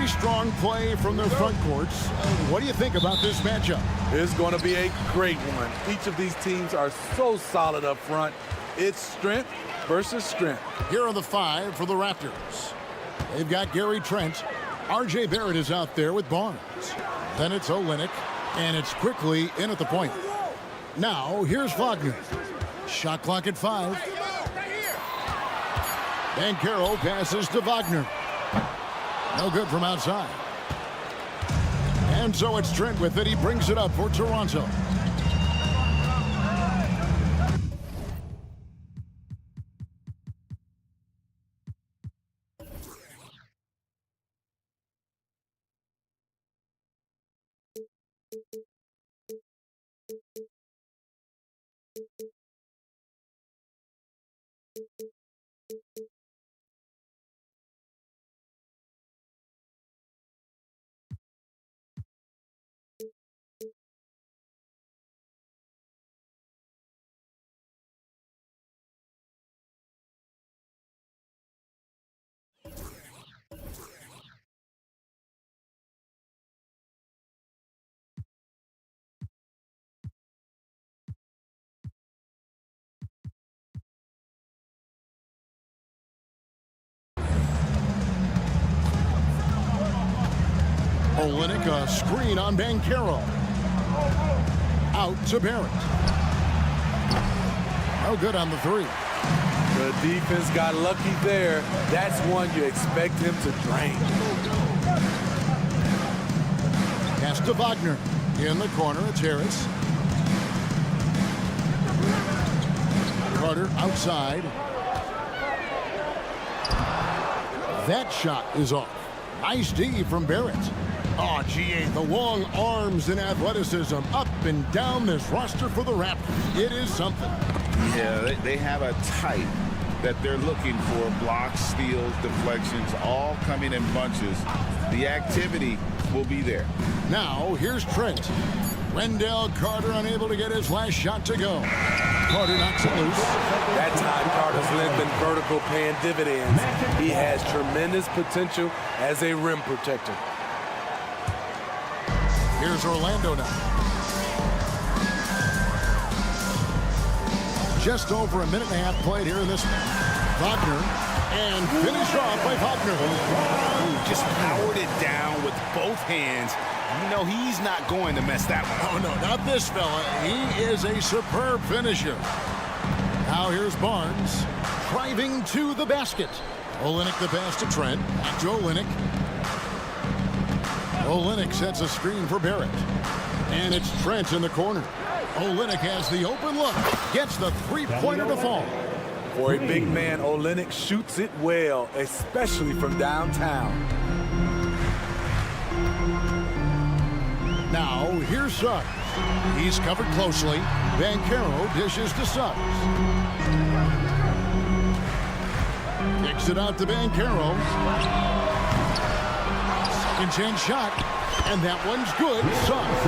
strong play from their front courts. What do you think about this matchup? It's going to be a great one. Each of these teams are so solid up front. It's strength versus strength. Here are the 5 for the Raptors. They've got Gary Trent. R.J. Barrett is out there with Barnes. Then it's Olynyk, and it's quickly in at the point. Now, here's Wagner. Shot clock at 5. Banchero passes to Wagner. No good from outside. And so it's Trent with it. He brings it up for Toronto. Olynyk, a screen on Banchero. Out to Barrett. No good on the 3. The defense got lucky there. That's one you expect him to drain. Pass to Wagner. In the corner, it's Harris. Carter outside. That shot is off. Nice D from Barrett. Oh, GA, the long arms and athleticism up and down this roster for the Raptors. It is something. Yeah, they have a type that they're looking for. Blocks, steals, deflections, all coming in bunches. The activity will be there. Now, here's Trent. Wendell Carter unable to get his last shot to go. Carter knocks it loose. That time, Carter's length and vertical paying dividends. He has tremendous potential as a rim protector. Here's Orlando now. Just over a minute and a half played here in this one. Wagner, and finished off by Wagner. Just powered it down with both hands. You know he's not going to mess that one up. Oh, no, not this fella. He is a superb finisher. Now here's Barnes, driving to the basket. Olynyk the pass to Trent. Back to Olynyk. Olynyk sets a screen for Barrett. And it's Trent in the corner. Olynyk has the open look. Gets the three-pointer to fall. For a big man, Olynyk shoots it well, especially from downtown. Now, here's Suggs. He's covered closely. Banchero dishes to Suggs. Kicks it out to Banchero. Second chance shot. And that one's good. Suggs.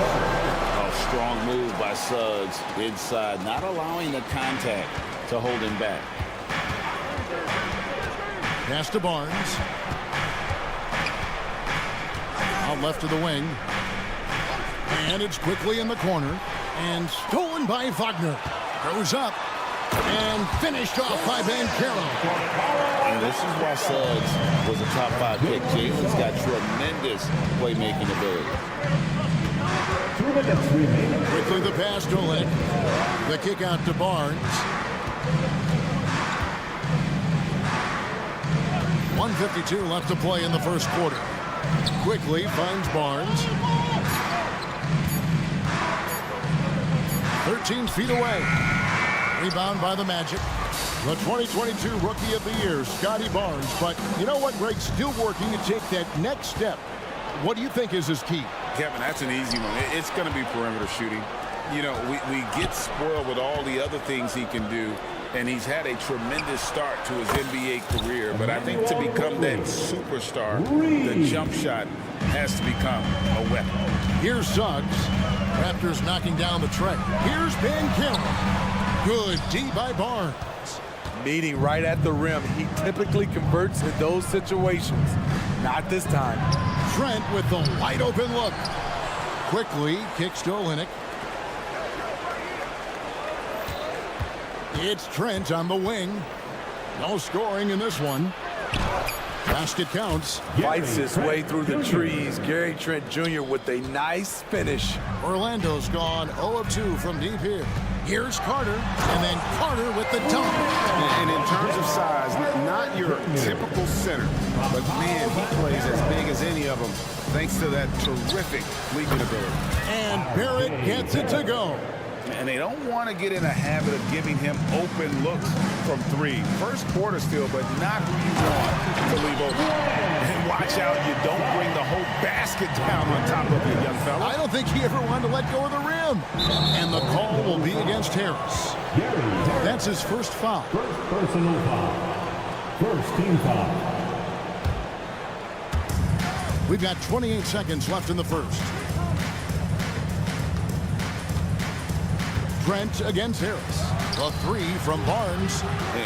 A strong move by Suggs inside, not allowing the contact to hold him back. Pass to Barnes. Out left to the wing. And it's quickly in the corner. And stolen by Wagner. Goes up. And finished off by Banchero. And this is why Suggs was a top 5 pick. Jalen's got tremendous playmaking ability. Quickly the pass to Olynyk. The kick out to Barnes. 1:52 left to play in the first quarter. Quickly finds Barnes. 13 feet away. Rebound by the Magic. The 2022 Rookie of the Year, Scotty Barnes. But you know what, Greg? Still working to take that next step. What do you think is his key? Kevin, that's an easy one. It's going to be perimeter shooting. You know, we get spoiled with all the other things he can do, and he's had a tremendous start to his NBA career. But I think to become that superstar, the jump shot has to become a weapon. Here's Suggs. Raptors knocking down the tray. Here's Banchero. Good D by Barnes. Meeting right at the rim. He typically converts in those situations. Not this time. Trent with the wide open look. Quickly kicks to Olynyk. It's Trent on the wing. No scoring in this one. Basket counts. Fights his way through the trees. Gary Trent Jr. with a nice finish. Orlando's gone 0 of 2 from deep here. Here's Carter, and then Carter with the dunk. And in terms of size, not your typical center, but man, he plays as big as any of them thanks to that terrific leaping ability. And Barrett gets it to go. And they don't want to get in a habit of giving him open looks from three. First quarter still, but not who you want to leave open. And watch out, you don't bring the whole basket down on top of you, young fella. I don't think he ever wanted to let go of the rim. And the call will be against Harris. That's his first foul. First personal foul. First team foul. We've got 28 seconds left in the first. Trent against Harris. A three from Barnes.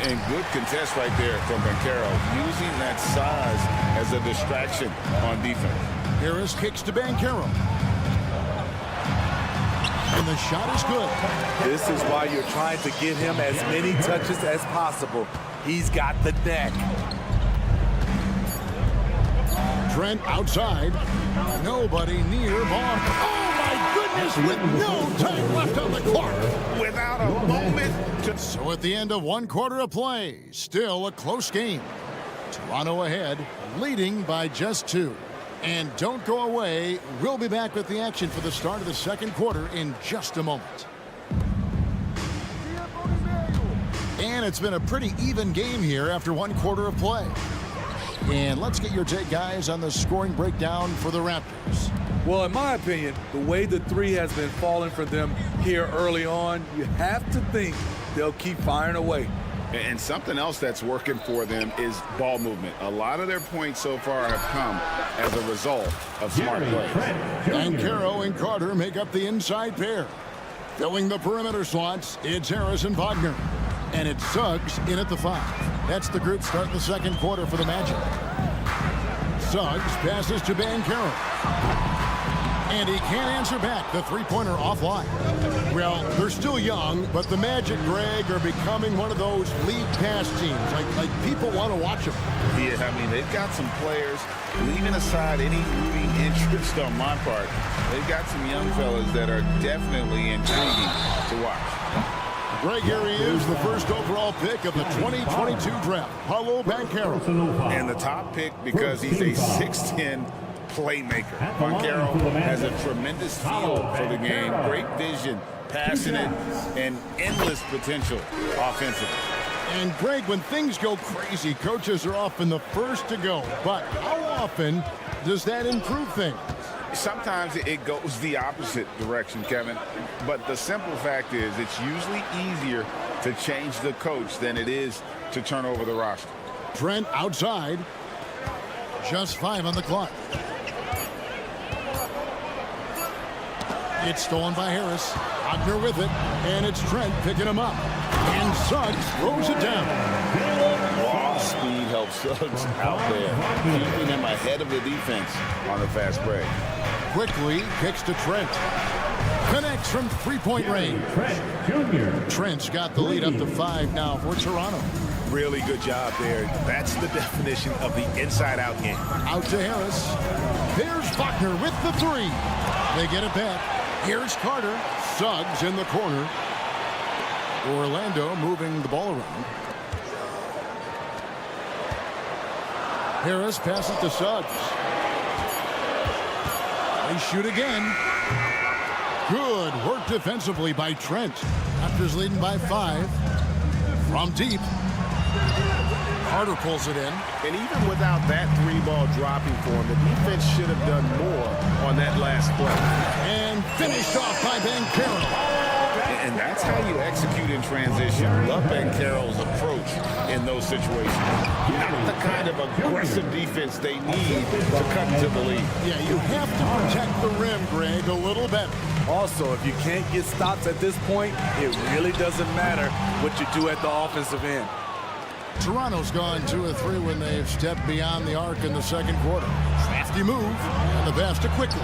And good contest right there from Banchero, using that size as a distraction on defense. Harris kicks to Banchero. And the shot is good. This is why you're trying to get him as many touches as possible. He's got the neck. Trent outside. Nobody near Barnes. Oh, my goodness, with no time left on the clock. Without a moment to... So at the end of 1 quarter of play, still a close game. Toronto ahead, leading by just 2. And don't go away. We'll be back with the action for the start of the second quarter in just a moment. And it's been a pretty even game here after 1 quarter of play. And let's get your take, guys, on the scoring breakdown for the Raptors. Well, in my opinion, the way the three has been falling for them here early on, you have to think they'll keep firing away. And something else that's working for them is ball movement. A lot of their points so far have come as a result of smart play. Banchero and Carter make up the inside pair. Filling the perimeter slots, it's Harris and Wagner. And it's Suggs in at the 5. That's the group starting the second quarter for the Magic. Suggs passes to Banchero. And he can't answer back. The three-pointer offline. Well, they're still young, but the Magic, Greg, are becoming one of those league pass teams. Like people want to watch them. Yeah, I mean, they've got some players, leaving aside any rooting interest on my part, they've got some young fellas that are definitely intriguing to watch. Greg, here he is, the first overall pick of the 2022 draft, Paulo Banchero. And the top pick because he's a 6'10" playmaker. Banchero has a tremendous feel for the game, great vision, passing it, and endless potential offensively. And Greg, when things go crazy, coaches are often the first to go. But how often does that improve things? Sometimes it goes the opposite direction, Kevin. But the simple fact is it's usually easier to change the coach than it is to turn over the roster. Trent outside. Just 5 on the clock. It's stolen by Harris. Wagner with it. And it's Trent picking him up. And Suggs throws it down. Raw speed helps Suggs out there, keeping him ahead of the defense on the fast break. Quickly kicks to Trent. Connects from three-point range. Trent's got the lead up to 5 now for Toronto. Really good job there. That's the definition of the inside-out game. Out to Harris. There's Wagner with the 3. They get it back. Here's Carter. Suggs in the corner. Orlando moving the ball around. Harris passes to Suggs. They shoot again. Good work defensively by Trent. Raptors leading by 5. From deep. Carter pulls it in. And even without that 3-ball dropping for him, the defense should have done more on that last play. And finished off by Banchero. And that's how you execute in transition. Love Banchero's approach in those situations. Not the kind of aggressive defense they need to come to the lead. Yeah, you have to protect the rim, Greg, a little better. Also, if you can't get stops at this point, it really doesn't matter what you do at the offensive end. Toronto's gone 2 of 3 when they've stepped beyond the arc in the second quarter. Crafty move, and the pass to Quickly.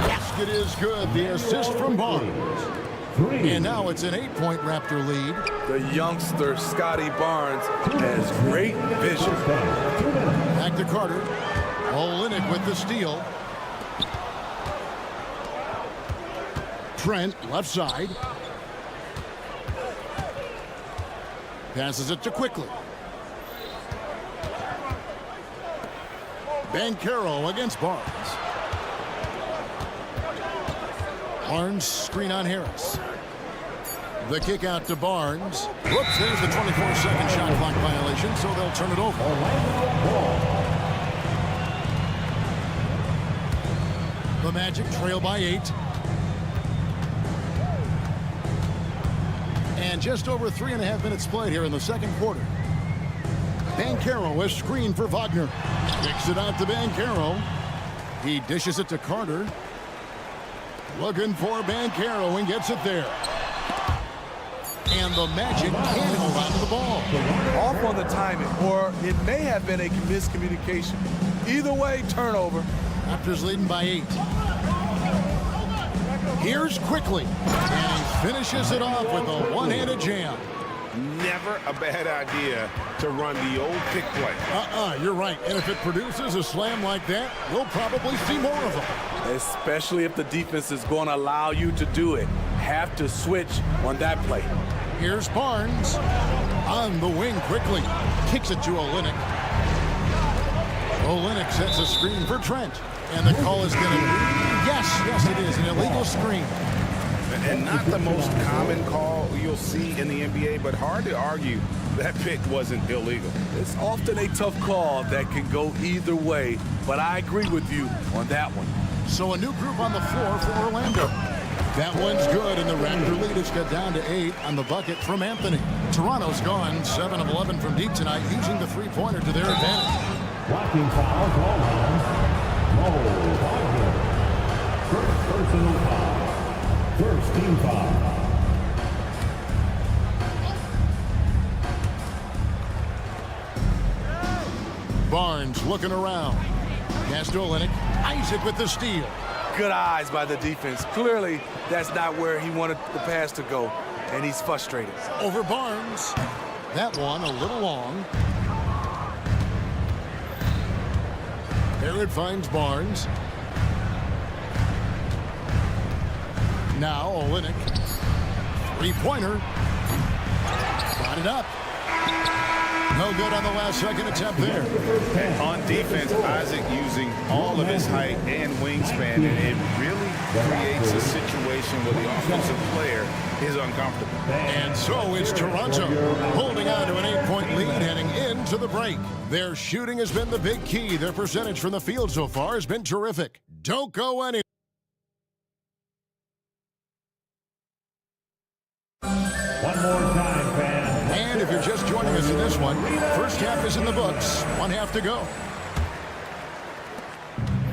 Basket is good. The assist from Barnes. And now it's an 8-point Raptor lead. The youngster, Scotty Barnes, has great vision. Back to Carter. Olynyk with the steal. Trent, left side. Passes it to Quickly. Banchero against Barnes. Barnes screen on Harris. The kick out to Barnes. Whoops, there's the 24-second shot clock violation, so they'll turn it over. The Magic trail by 8. And just over 3.5 minutes played here in the second quarter. Banchero is screened for Wagner. Kicks it out to Banchero. He dishes it to Carter. Looking for Banchero and gets it there. And the Magic can't hold on to the ball. Off on the timing, or it may have been a miscommunication. Either way, turnover. Raptors leading by 8. Here's Quickly. And he finishes it off with a one-handed jam. Never a bad idea to run the old pick play. You're right. And if it produces a slam like that, we'll probably see more of them. Especially if the defense is going to allow you to do it. Have to switch on that play. Here's Barnes. On the wing quickly. Kicks it to Olynyk. Olynyk sets a screen for Trent. And the call is going to be, yes, it is, an illegal screen. And not the most common call you'll see in the NBA, but hard to argue that pick wasn't illegal. It's often a tough call that can go either way, but I agree with you on that one. So a new group on the floor for Orlando. That one's good, and the Raptor lead has got down to 8 on the bucket from Anthony. Toronto's gone 7 of 11 from deep tonight, using the three-pointer to their advantage. Blocking foul called on Mo Wagner. First personal foul. First team foul. Barnes looking around. Pass to Olynyk. Isaac with the steal. Good eyes by the defense. Clearly, that's not where he wanted the pass to go, and he's frustrated. Over Barnes. That one a little long. Barrett finds Barnes. Now Olynyk. Three-pointer. Got it up. No good on the last second attempt there. On defense, Isaac using all of his height and wingspan, and it really creates a situation where the offensive player is uncomfortable. And so it's Toronto holding on to an 8-point lead heading into the break. Their shooting has been the big key. Their percentage from the field so far has been terrific. Don't go anywhere. One more time, fans. And if you're just joining us in this one, first half is in the books. One half to go.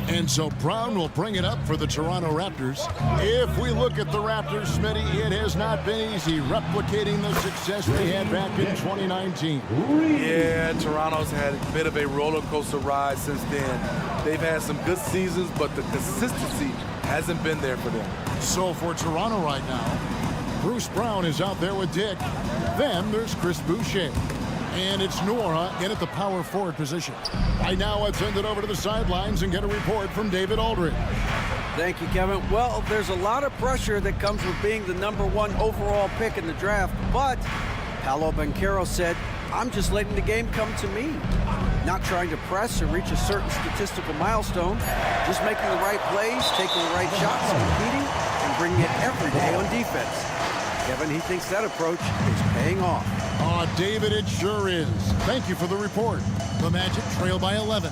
And so Brown will bring it up for the Toronto Raptors. If we look at the Raptors, Smitty, it has not been easy replicating the success they had back in 2019. Yeah, Toronto's had a bit of a roller coaster ride since then. They've had some good seasons, but the consistency hasn't been there for them. So for Toronto right now, Bruce Brown is out there with Dick. Then there's Chris Boucher. And it's Nora in at the power forward position. Right now, let's send it over to the sidelines and get a report from David Aldridge. Thank you, Kevin. Well, there's a lot of pressure that comes with being the #1 overall pick in the draft, but Paolo Banchero said, I'm just letting the game come to me. Not trying to press or reach a certain statistical milestone, just making the right plays, taking the right shots, competing, and bringing it every day on defense. Kevin, he thinks that approach is paying off. Oh, David, it sure is. Thank you for the report. The Magic trail by 11.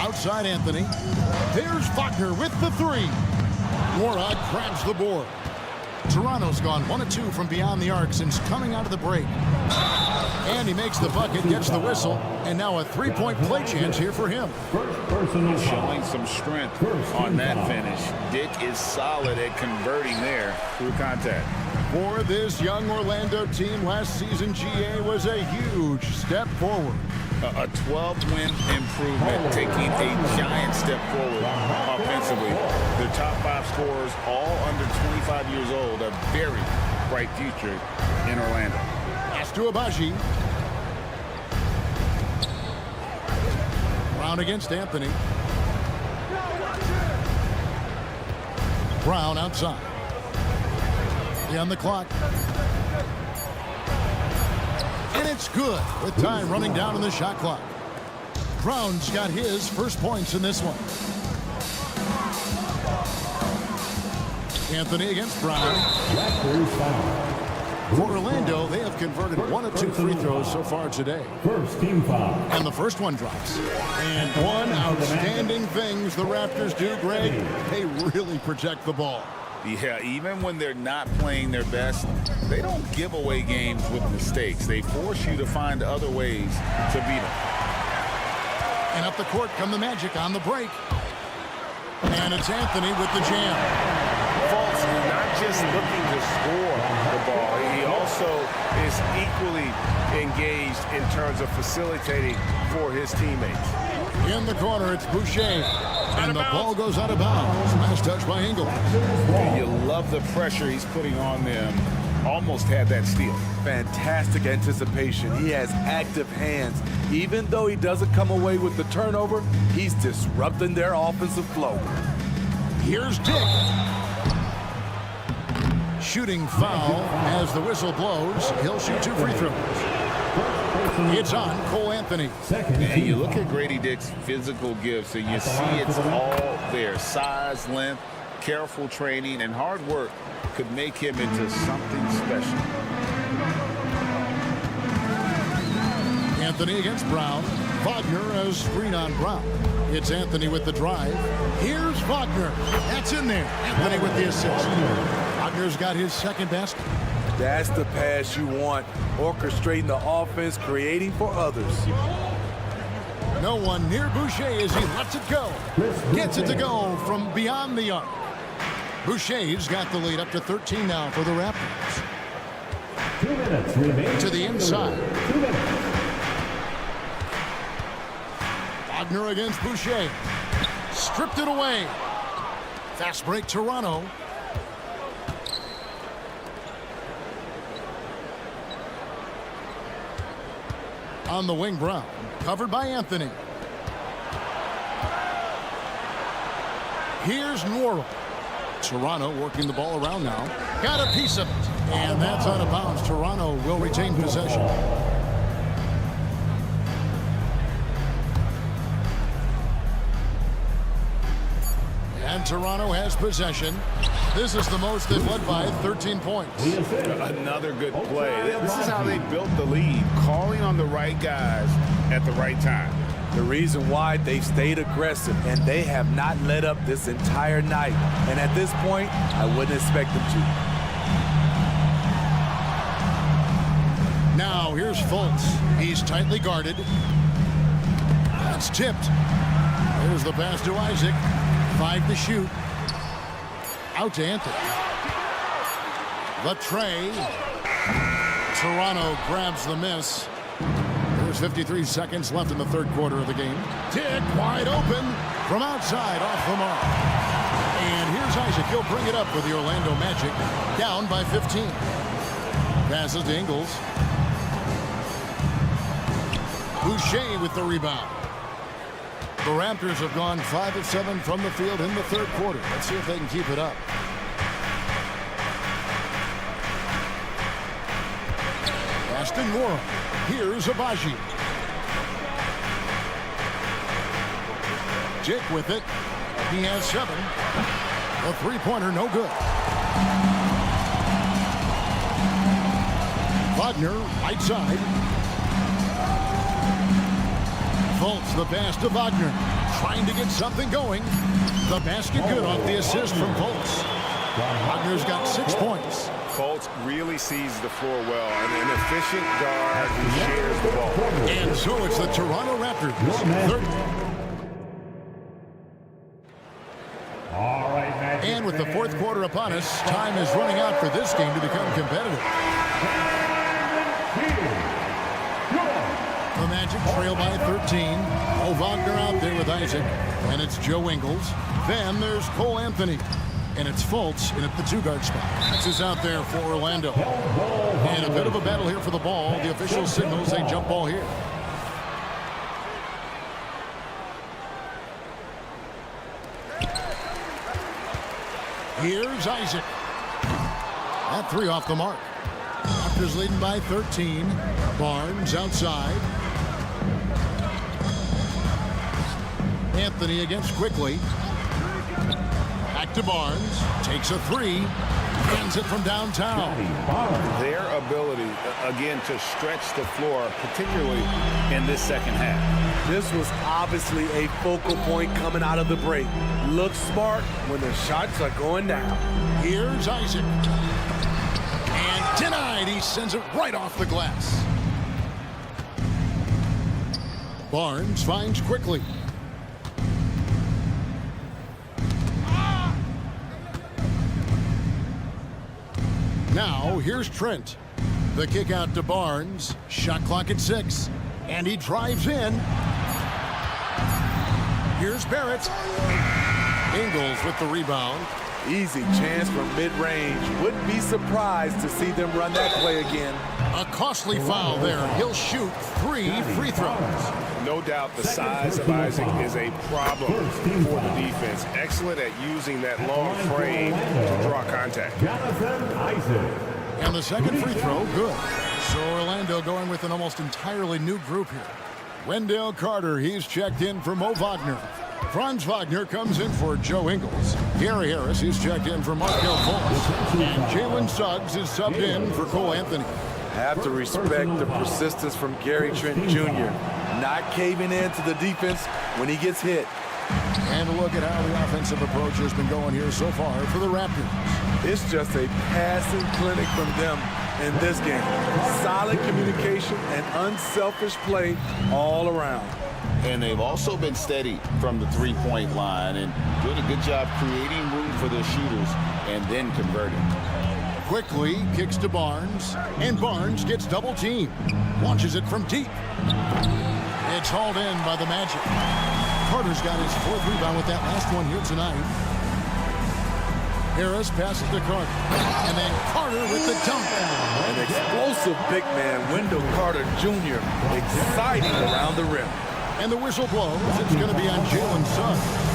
Outside Anthony. There's Wagner with the three. Morag grabs the board. Toronto's gone 1 of 2 from beyond the arc since coming out of the break. And he makes the bucket, gets the whistle, and now a three-point play chance here for him. Showing some strength on that finish. Dick is solid at converting there through contact. For this young Orlando team, last season GA was a huge step forward. A 12-win improvement, taking a giant step forward offensively. Their top 5 scorers, all under 25 years old, a very bright future in Orlando. Pass to Abaji. Brown against Anthony. Brown outside. On the clock. And it's good with time running down on the shot clock. Brown's got his first points in this one. Anthony against Brown. For Orlando, they have converted 1 of 2 free throws so far today. First team foul. And the first one drops. And one outstanding things the Raptors do, Greg, they really protect the ball. Yeah, even when they're not playing their best, they don't give away games with mistakes. They force you to find other ways to beat them. And up the court come the Magic on the break. And it's Anthony with the jam. Fultz is not just looking to score the ball. He also is equally engaged in terms of facilitating for his teammates. In the corner, it's Boucher. And the ball goes out of bounds. Nice touch by Ingles. And you love the pressure he's putting on them. Almost had that steal. Fantastic anticipation. He has active hands. Even though he doesn't come away with the turnover, he's disrupting their offensive flow. Here's Dick. Shooting foul as the whistle blows. He'll shoot 2 free throws. It's on Cole Anthony. And you look at Grady Dick's physical gifts and you see it's all there. Size, length, careful training, and hard work could make him into something special. Anthony against Brown. Wagner has screen on Brown. It's Anthony with the drive. Here's Wagner. That's in there. Anthony with the assist. Wagner's got his second basket. That's the pass you want. Orchestrating the offense, creating for others. No one near Boucher as he lets it go. Gets it to go from beyond the arc. Boucher's got the lead up to 13 now for the Raptors. 2 minutes remaining. To the inside. 2 minutes. Wagner against Boucher. Stripped it away. Fast break Toronto. On the wing, Brown. Covered by Anthony. Here's Noro. Toronto working the ball around now. Got a piece of it. And that's out of bounds. Toronto will retain possession. And Toronto has possession. This is the most they've led by 13 points. Another good play. This is how they built the lead, calling on the right guys at the right time. The reason why they've stayed aggressive and they have not let up this entire night. And at this point, I wouldn't expect them to. Now here's Fultz. He's tightly guarded. That's tipped. There's the pass to Isaac. 5 to shoot. Out to Anthony. The tray. Toronto grabs the miss. There's 53 seconds left in the third quarter of the game. Dick wide open from outside off the mark. And here's Isaac. He'll bring it up for the Orlando Magic. Down by 15. Passes to Ingles. Boucher with the rebound. The Raptors have gone 5 of 7 from the field in the third quarter. Let's see if they can keep it up. Aston Nora. Here's Abaji. Dick with it. He has 7. A three-pointer, no good. Wagner, right side. Fultz, the pass to Wagner. Trying to get something going. The basket good off the assist from Fultz. Wagner's got 6 points. Fultz really sees the floor well, and an efficient guard who shares the ball. And so it's the Toronto Raptors. And with the fourth quarter upon us, time is running out for this game to become competitive. The Magic trail by 13. Mo Wagner out there with Isaac. And it's Joe Ingles. Then there's Cole Anthony. And it's Fultz in at the 2-guard spot. This is out there for Orlando. And a bit of a battle here for the ball. The official signals a jump ball here. Here's Isaac. That 3 off the mark. Raptors leading by 13. Barnes outside. Anthony against Quickly. Back to Barnes. Takes a 3. Hands it from downtown. Their ability, again, to stretch the floor, particularly in this second half. This was obviously a focal point coming out of the break. Look smart when the shots are going down. Here's Isaac. And denied. He sends it right off the glass. Barnes finds Quickly. Now, here's Trent. The kick out to Barnes. Shot clock at 6. And he drives in. Here's Barrett. Ingles with the rebound. Easy chance from mid-range. Wouldn't be surprised to see them run that play again. A costly foul there. He'll shoot 3 free throws. No doubt the size of Isaac is a problem for the defense. Excellent at using that long frame to draw contact. And the second free throw, good. So Orlando going with an almost entirely new group here. Wendell Carter, he's checked in for Mo Wagner. Franz Wagner comes in for Joe Ingles. Gary Harris, he's checked in for Markelle Fultz. And Jalen Suggs is subbed in for Cole Anthony. Have to respect the persistence from Gary Trent Jr. Not caving in to the defense when he gets hit. And look at how the offensive approach has been going here so far for the Raptors. It's just a passing clinic from them in this game. Solid communication and unselfish play all around. And they've also been steady from the three-point line and doing a good job creating room for their shooters and then converting. Quickly kicks to Barnes, and Barnes gets double-teamed. Launches it from deep. It's hauled in by the Magic. Carter's got his 4th rebound with that last one here tonight. Harris passes to Carter. And then Carter with the dunk. An explosive big man, Wendell Carter Jr., exciting around the rim. And the whistle blows. It's going to be on Jalen Suggs.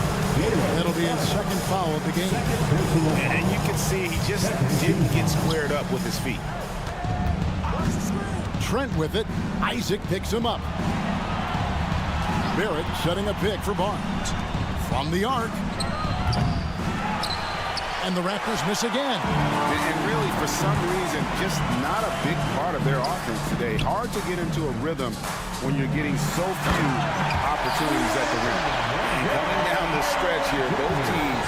That'll be his 2nd foul of the game. And you can see he just didn't get squared up with his feet. Trent with it. Isaac picks him up. Barrett setting a pick for Barnes. From the arc. And the Raptors miss again. And really, for some reason, just not a big part of their offense today. Hard to get into a rhythm when you're getting so few opportunities at the rim. And coming down the stretch here, both teams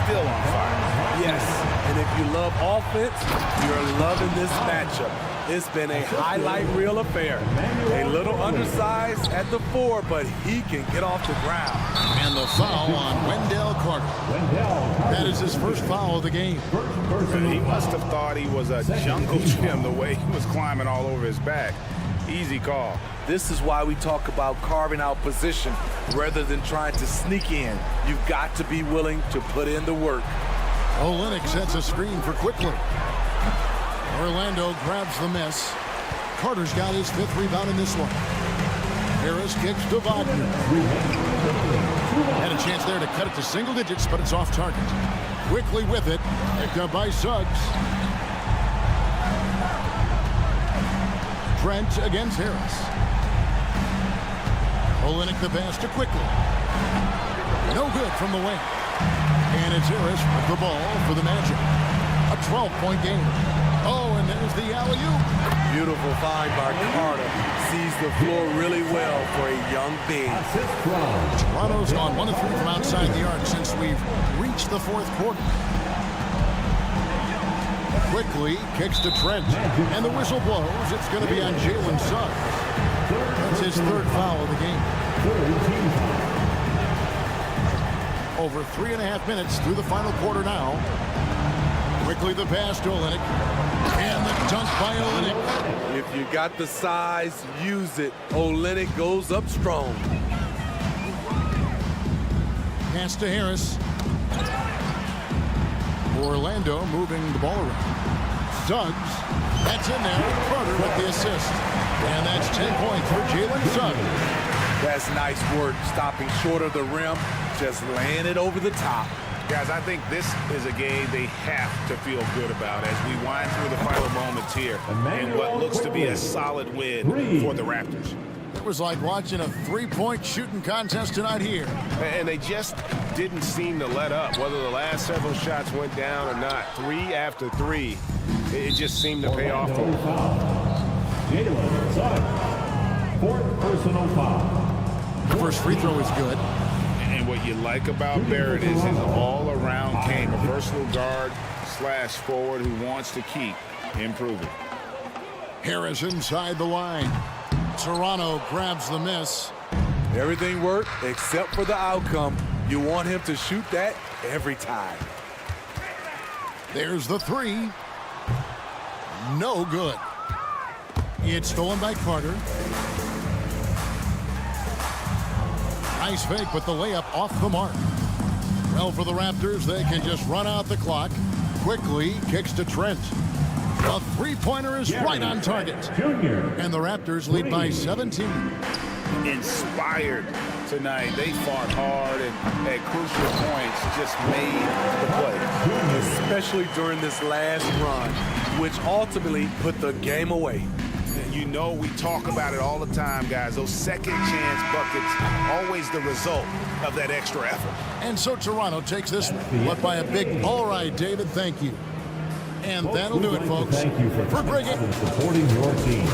still on fire. Yes, and if you love offense, you're loving this matchup. It's been a highlight reel affair. A little undersized at the 4, but he can get off the ground. And the foul on Wendell Carter. That is his 1st foul of the game. He must have thought he was a jungle gym the way he was climbing all over his back. Easy call. This is why we talk about carving out position rather than trying to sneak in. You've got to be willing to put in the work. Olynyk sets a screen for Quickly. Orlando grabs the miss. Carter's got his 5th rebound in this one. Harris kicks to Wagner. Had a chance there to cut it to single digits, but it's off target. Quickly with it. Picked up by Suggs. Trent against Harris. Olynyk the pass to Quickly. No good from the wing. And it's Harris with the ball for the Magic. A 12-point game. Oh, and there's the alley-oop. Beautiful find by Carter. Sees the floor really well for a young big. Toronto's gone 1 of 3 from outside the arc since we've reached the 4th quarter. quickly kicks to Trent. And the whistle blows. It's going to be on Jalen Suggs. That's his third foul of the game. Over 3.5 minutes through the final quarter now. Quickly the pass to Olynyk. And the dunk by Olynyk. If you got the size, use it. Olynyk goes up strong. Pass to Harris. Orlando moving the ball around. Suggs. That's in there. Carter with the assist. And that's 10 points for Jalen Suggs. That's nice work, stopping short of the rim, just laying it over the top. Guys, I think this is a game they have to feel good about as we wind through the final moments here in what looks to be a solid win for the Raptors. It was like watching a three-point shooting contest tonight here. And they just didn't seem to let up. Whether the last several shots went down or not, 3 after 3, it just seemed to pay off for them. Jalen Suggs, fourth personal foul. The first free throw is good. And what you like about Barrett is his all-around game, a versatile guard / forward who wants to keep improving. Harris inside the line. Toronto grabs the miss. Everything worked except for the outcome. You want him to shoot that every time. There's the three. No good. It's stolen by Carter. Nice fake, but the layup off the mark. Well, for the Raptors, they can just run out the clock. Quickly kicks to Trent. The three-pointer is right on target. And the Raptors lead by 17. Inspired tonight. They fought hard and at crucial points just made the play. Especially during this last run, which ultimately put the game away. You know we talk about it all the time, guys. Those second chance buckets, always the result of that extra effort. And so Toronto takes this one, but by a big, all right, David, thank you. And that'll do it, folks. Thank you for Brigham. supporting your team.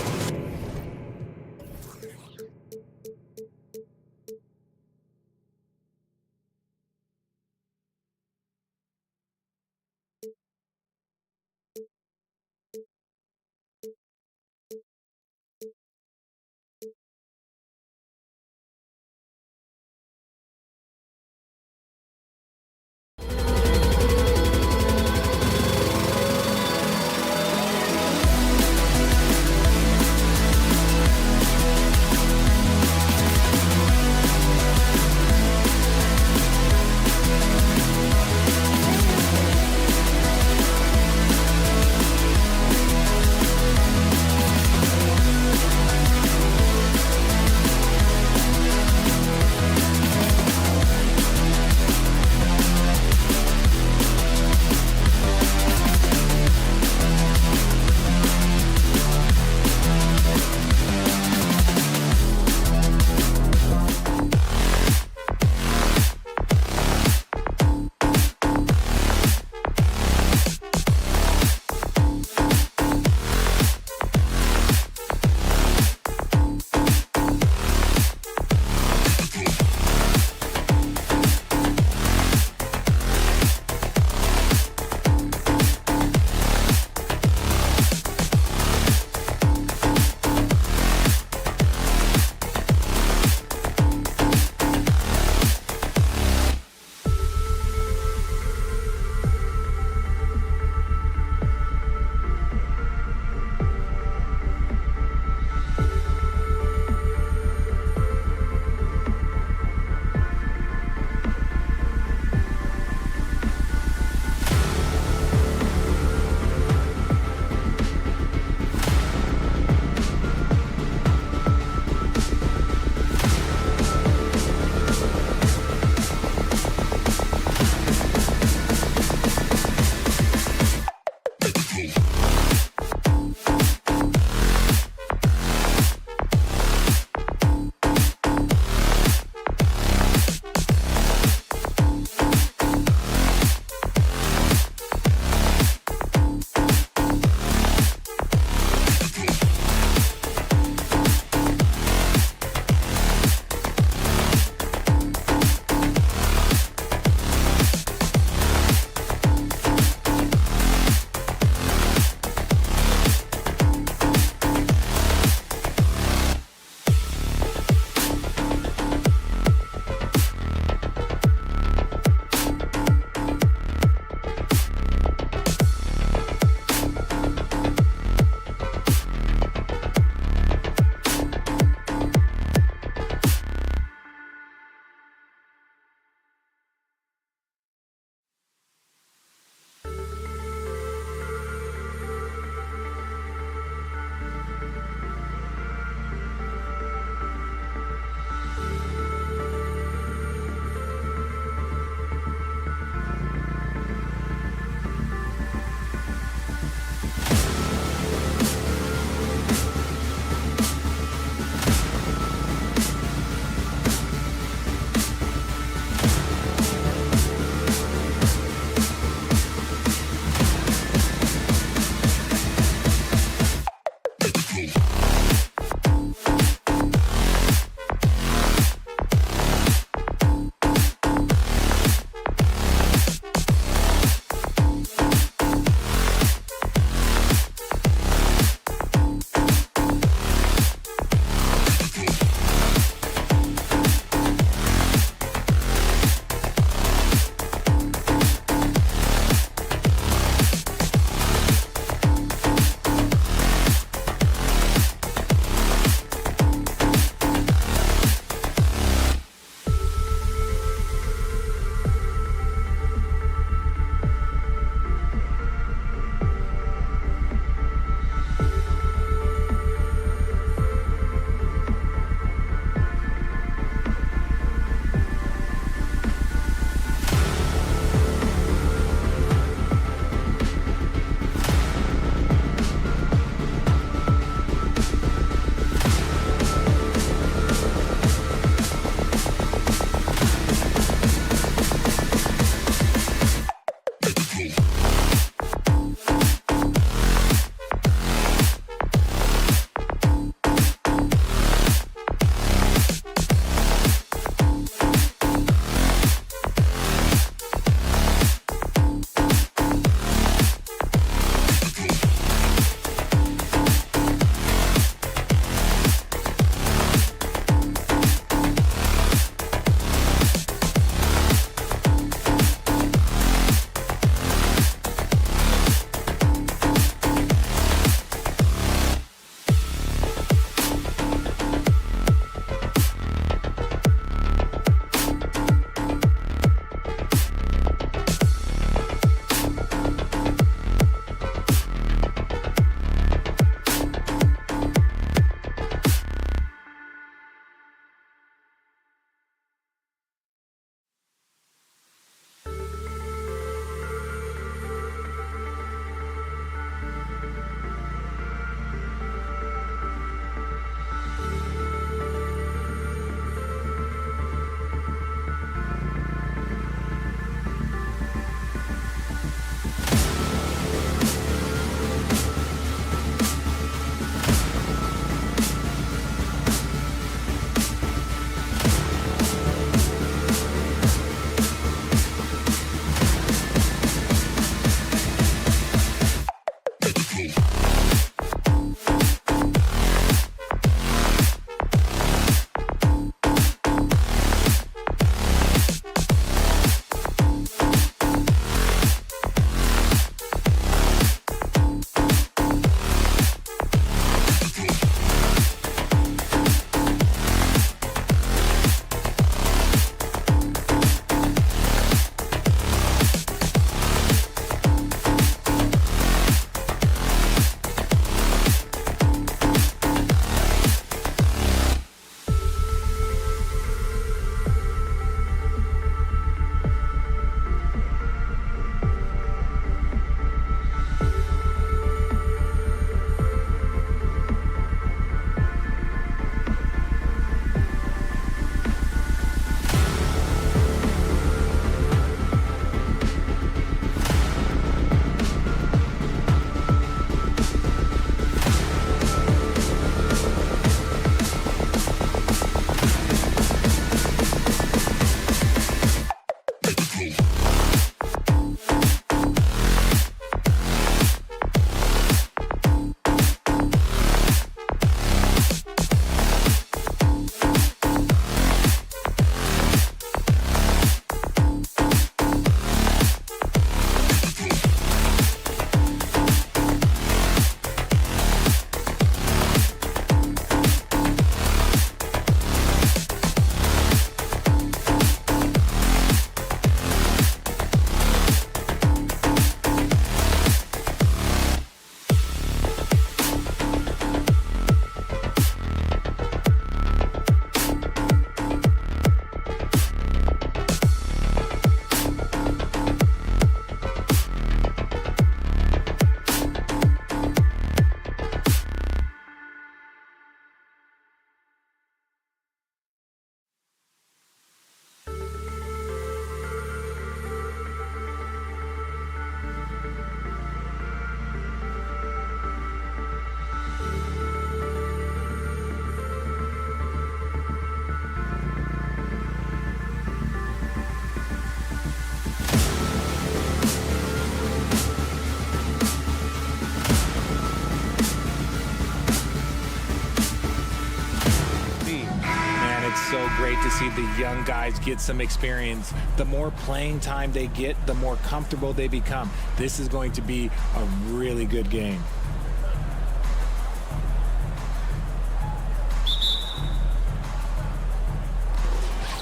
so great to see the young guys get some experience. The more playing time they get, the more comfortable they become. This is going to be a really good game.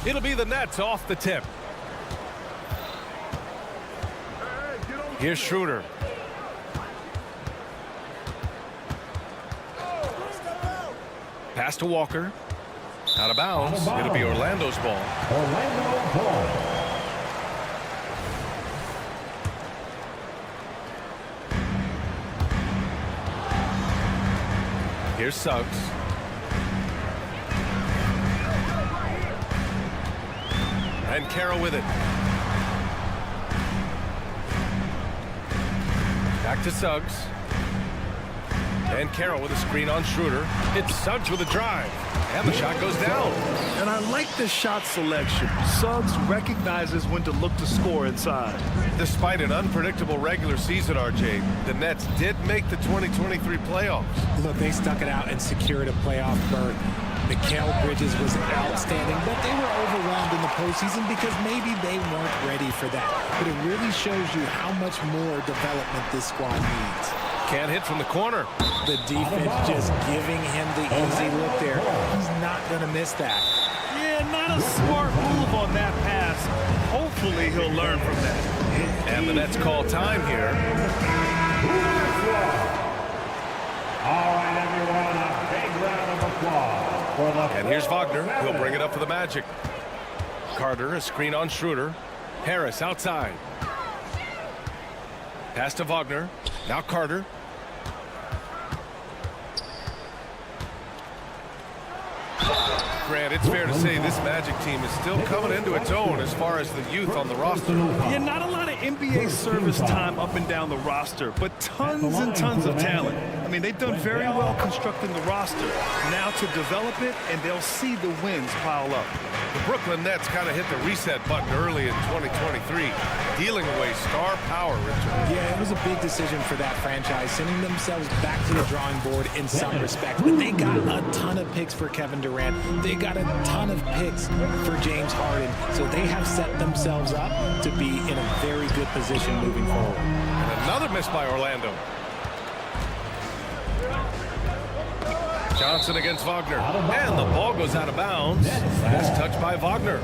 It'll be the Nets off the tip. Here's Schroeder. Pass to Walker. Out of bounds. It'll be Orlando's ball. Orlando ball. Here's Suggs. And Carroll with it. Back to Suggs. And Carroll with a screen on Schroeder. It's Suggs with a drive. And the shot goes down. And I like the shot selection. Suggs recognizes when to look to score inside. Despite an unpredictable regular season, RJ, the Nets did make the 2023 playoffs. Look, they stuck it out and secured a playoff berth. Mikal Bridges was outstanding, but they were overwhelmed in the postseason because maybe they weren't ready for that. But it really shows you how much more development this squad needs. Can't hit from the corner. The defense just giving him the easy look there. He's not going to miss that. Yeah, not a smart move on that pass. Hopefully he'll learn from that. And the Nets call time here. All right, everyone, a big round of applause. And here's Wagner. He'll bring it up for the Magic. Carter, a screen on Schroeder. Harris outside. Pass to Wagner. Now Carter. Grant, it's fair to say this Magic team is still coming into its own as far as the youth on the roster. Yeah, not a lot of NBA service time up and down the roster, but tons and tons of talent. I mean, they've done very well constructing the roster. Now to develop it, and they'll see the wins pile up. The Brooklyn Nets kind of hit the reset button early in 2023, dealing away star power, Richard. Yeah, it was a big decision for that franchise, sending themselves back to the drawing board in some respects. But they got a ton of picks for Kevin Durant. They got a ton of picks for James Harden. So they have set themselves up to be in a very good position moving forward. And another miss by Orlando. Johnson against Wagner. And the ball goes out of bounds. Last touch by Wagner.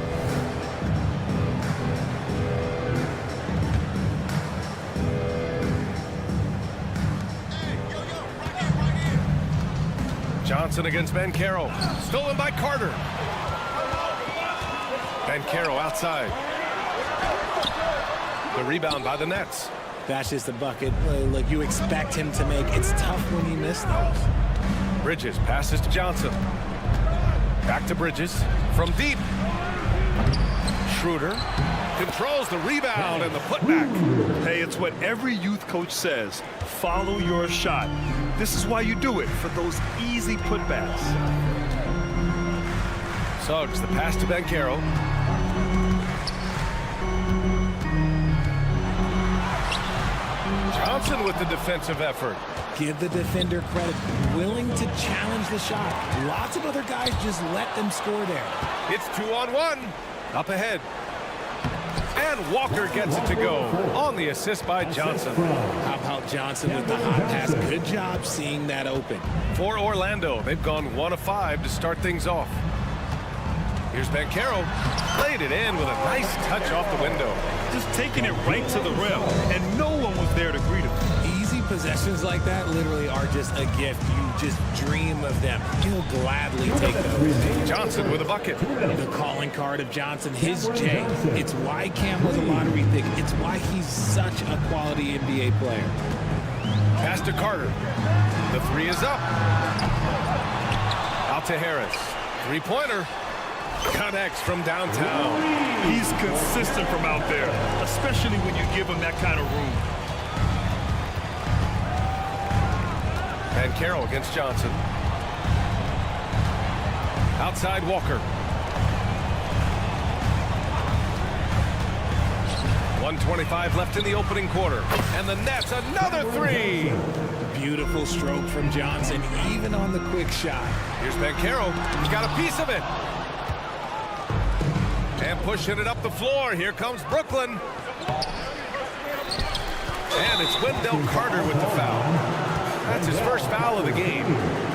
Johnson against Banchero. Stolen by Carter. Banchero outside. The rebound by the Nets. That's just a bucket. Look, you expect him to make. It's tough when you miss those. Bridges passes to Johnson. Back to Bridges from deep. Schroeder controls the rebound and the putback. Hey, it's what every youth coach says. Follow your shot. This is why you do it, for those easy putbacks. Suggs, the pass to Banchero. Johnson with the defensive effort. Give the defender credit. Willing to challenge the shot. Lots of other guys just let them score there. It's 2-on-1. Up ahead. And Walker gets it to go on the assist by Johnson. How about Johnson with the hot pass? Good job seeing that open. For Orlando, they've gone 1 of 5 to start things off. Here's Banchero. Played it in with a nice touch off the window. Just taking it right to the rim, and no one was there to greet him. Easy possessions like that literally are just a gift. You just dream of them. He'll gladly take those. Johnson with a bucket. The calling card of Johnson, his J. It's why Cam was a lottery pick. It's why he's such a quality NBA player. Pass to Carter. The three is up. Out to Harris. Three-pointer. Connects from downtown. He's consistent from out there, especially when you give him that kind of room. And Carroll against Johnson. Outside Walker. 1:25 left in the opening quarter. And the Nets, another three. Beautiful stroke from Johnson, even on the quick shot. Here's Banchero. He's got a piece of it. And pushing it up the floor. Here comes Brooklyn. And it's Wendell Carter with the foul. That's his first foul of the game.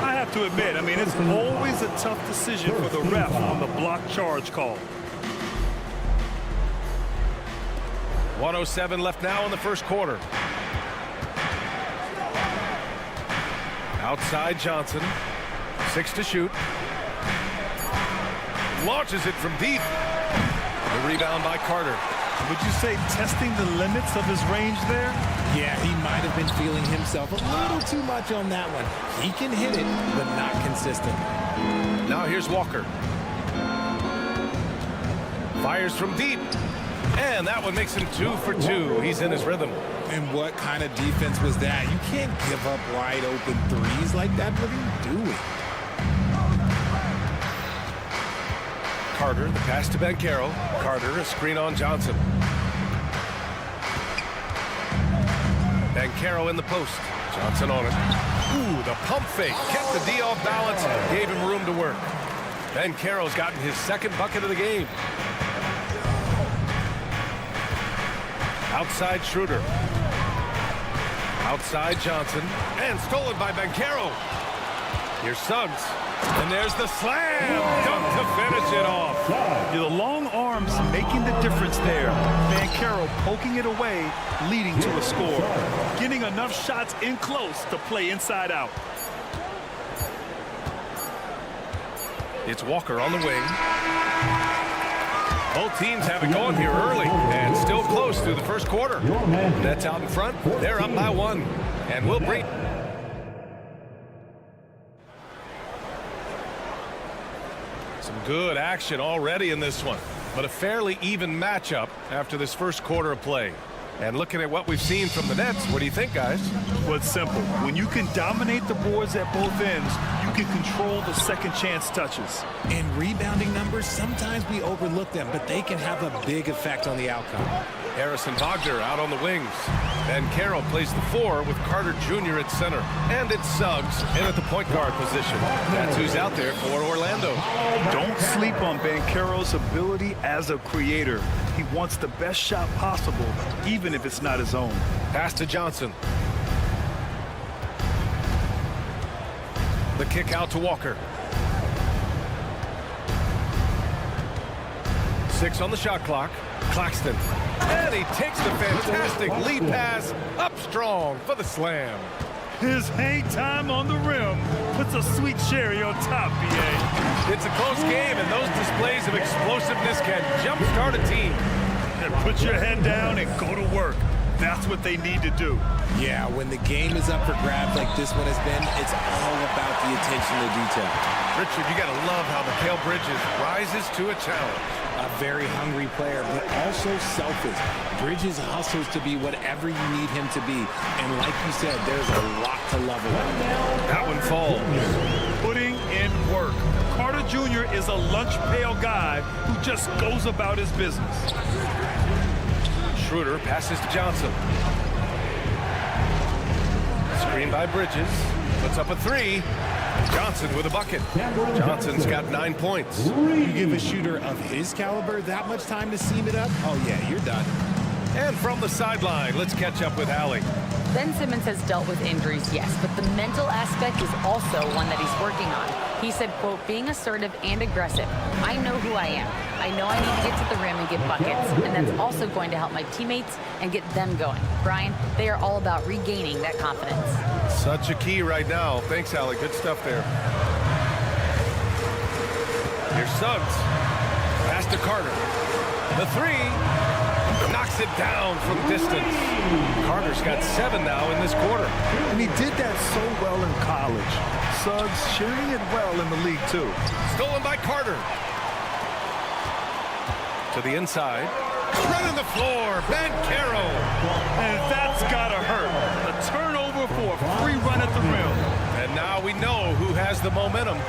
I have to admit, I mean, it's always a tough decision for the ref on the block charge call. 1:07 left now in the first quarter. Outside Johnson. 6 to shoot. Launches it from deep. The rebound by Carter. Would you say testing the limits of his range there? Yeah, he might have been feeling himself a little too much on that one. He can hit it, but not consistent. Now here's Walker. Fires from deep. And that one makes him 2 for 2. He's in his rhythm. And what kind of defense was that? You can't give up wide open threes like that. What are you doing? Carter, the pass to Banchero. Carter, a screen on Johnson. Banchero in the post. Johnson on it. Ooh, the pump fake. Kept the D off balance. Gave him room to work. Banchero's gotten his second bucket of the game. Outside Schroeder. Outside Johnson. And stolen by Banchero. Here's Suggs. And there's the slam. Dunk to finish it off. The long arms making the difference there. Banchero poking it away, leading to a score. Getting enough shots in close to play inside out. It's Walker on the wing. Both teams have it going here early and still close through the first quarter. Nets out in front. They're up by 1. And we'll bring... Some good action already in this one, but a fairly even matchup after this first quarter of play. And looking at what we've seen from the Nets, what do you think, guys? Well, it's simple. When you can dominate the boards at both ends, you can control the second chance touches. In rebounding numbers, sometimes we overlook them, but they can have a big effect on the outcome. Harrison Wagner out on the wings. Banchero plays the 4 with Carter Jr. at center. And it's Suggs in at the point guard position. That's who's out there for Orlando. Don't sleep on Banchero's ability as a creator. He wants the best shot possible, even if it's not his own. Pass to Johnson. The kick out to Walker. 6 on the shot clock. Claxton. And he takes the fantastic lead pass up strong for the slam. His hang time on the rim puts a sweet cherry on top, BA. It's a close game, and those displays of explosiveness can jumpstart a team. And put your head down and go to work. That's what they need to do. Yeah, when the game is up for grabs like this one has been, it's all about the attention to detail. Richard, you got to love how Mikal Bridges rises to a challenge. A very hungry player, but also selfish. Bridges hustles to be whatever you need him to be. And like you said, there's a lot to love about him. That one falls. Putting in work. Carter Jr. is a lunch pail guy who just goes about his business. Schroeder passes to Johnson. Screen by Bridges. Puts up a 3. Johnson with a bucket. Johnson's got 9 points. You give a shooter of his caliber that much time to seam it up? Oh, yeah, you're done. And from the sideline, let's catch up with Allie. Ben Simmons has dealt with injuries, yes, but the mental aspect is also one that he's working on. He said, quote, being assertive and aggressive. I know who I am. I know I need to get to the rim and get buckets, and that's also going to help my teammates and get them going. Brian, they are all about regaining that confidence. Such a key right now. Thanks, Allie. Good stuff there. Here's Suggs. Pass to Carter. The 3. Knocks it down from distance. Carter's got 7 now in this quarter. And he did that so well in college. Suggs shooting it well in the league, too. Stolen by Carter. To the inside. Running the floor. Banchero. And that's got to hurt. A turnover for a free run at the rim. And now we know who has the momentum.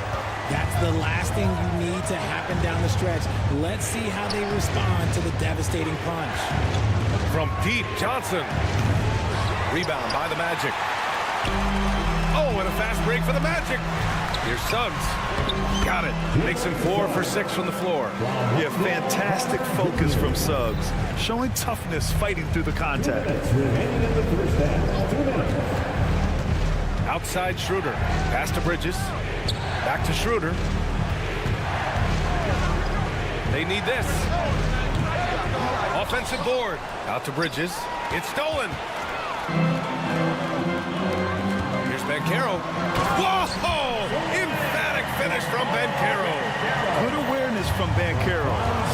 That's the last thing you need to happen down the stretch. Let's see how they respond to the devastating punch. From deep, Johnson. Rebound by the Magic. Oh, and a fast break for the Magic. Here's Suggs. Got it. Makes him 4 for 6 from the floor. Yeah, fantastic focus from Suggs. Showing toughness fighting through the contact. Outside Schroeder. Pass to Bridges. Back to Schroeder. They need this. Offensive board. Out to Bridges. It's stolen. Here's Banchero. Whoa! Emphatic finish from Banchero. Good awareness from Banchero.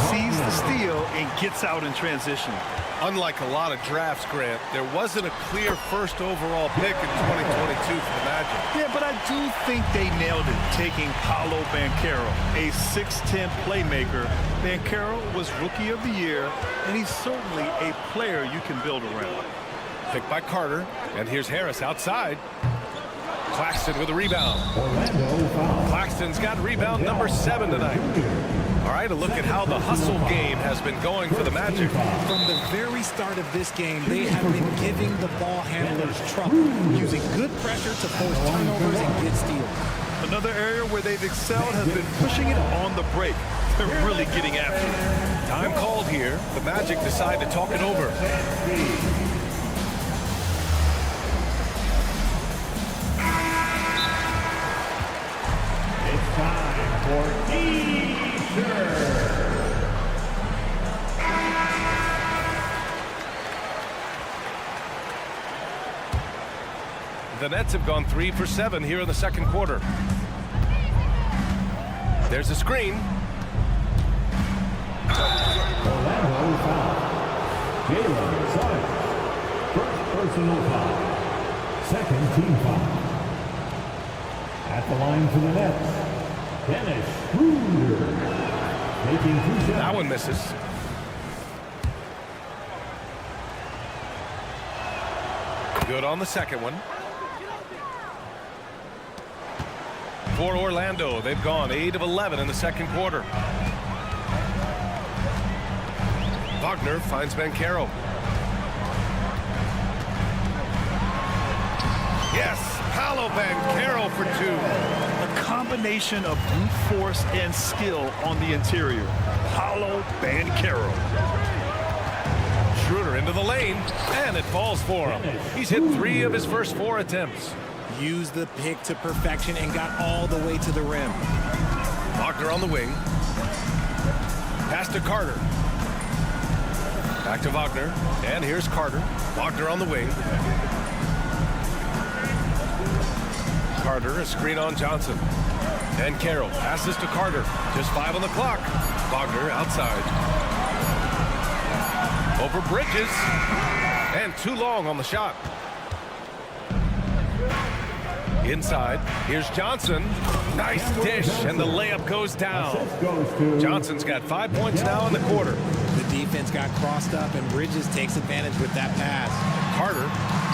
Sees the steal and gets out in transition. Unlike a lot of drafts, Grant, there wasn't a clear first overall pick in 2022 for the Magic. Yeah, but I do think they nailed it, taking Paolo Banchero, a 6'10 playmaker. Banchero was Rookie of the Year, and he's certainly a player you can build around. Picked by Carter, and here's Harris outside. Claxton with a rebound. Claxton's got rebound number 7 tonight. All right, a look at how the hustle game has been going for the Magic. From the very start of this game, they have been giving the ball handlers trouble, using good pressure to force turnovers and get steals. Another area where they've excelled has been pushing it on the break. They're really getting after it. Time called here. The Magic decide to talk it over. It's time for T-shirt. The Nets have gone 3 for 7 here in the second quarter. There's a screen. Orlando foul. Jalen Suggs. First personal foul. Second team foul. At the line for the Nets, Dennis Schroeder. Making 2 shots. That one misses. Good on the second one. For Orlando, they've gone 8 of 11 in the second quarter. Wagner finds Banchero. Yes, Paolo Banchero for 2. A combination of brute force and skill on the interior. Paolo Banchero. Schroeder into the lane, and it falls for him. He's hit 3 of his first 4 attempts. Used the pick to perfection and got all the way to the rim. Wagner on the wing. Pass to Carter. Back to Wagner, and here's Carter. Wagner on the wing. Carter, a screen on Johnson. And Carroll passes to Carter. Just 5 on the clock. Wagner outside. Over Bridges. And too long on the shot. Inside, here's Johnson. Nice dish, and the layup goes down. Johnson's got 5 points now in the quarter. The defense got crossed up, and Bridges takes advantage with that pass. Carter,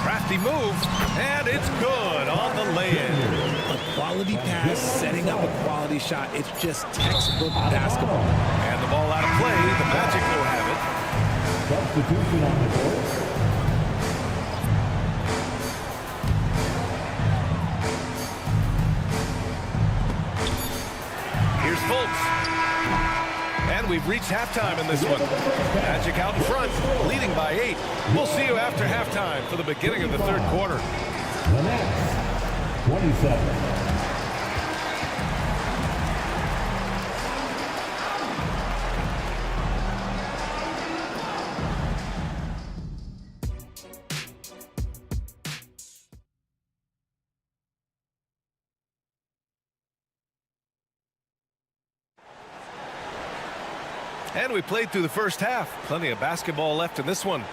crafty move, and it's good on the lay-in. A quality pass, setting up a quality shot. It's just textbook basketball. And the ball out of play. The Magic will have it. Substitution on the court. Here's Fultz. And we've reached halftime in this one. Magic out in front, leading by 8. We'll see you after halftime for the beginning of the third quarter. The Nets, 27. And we played through the first half. Plenty of basketball left in this one.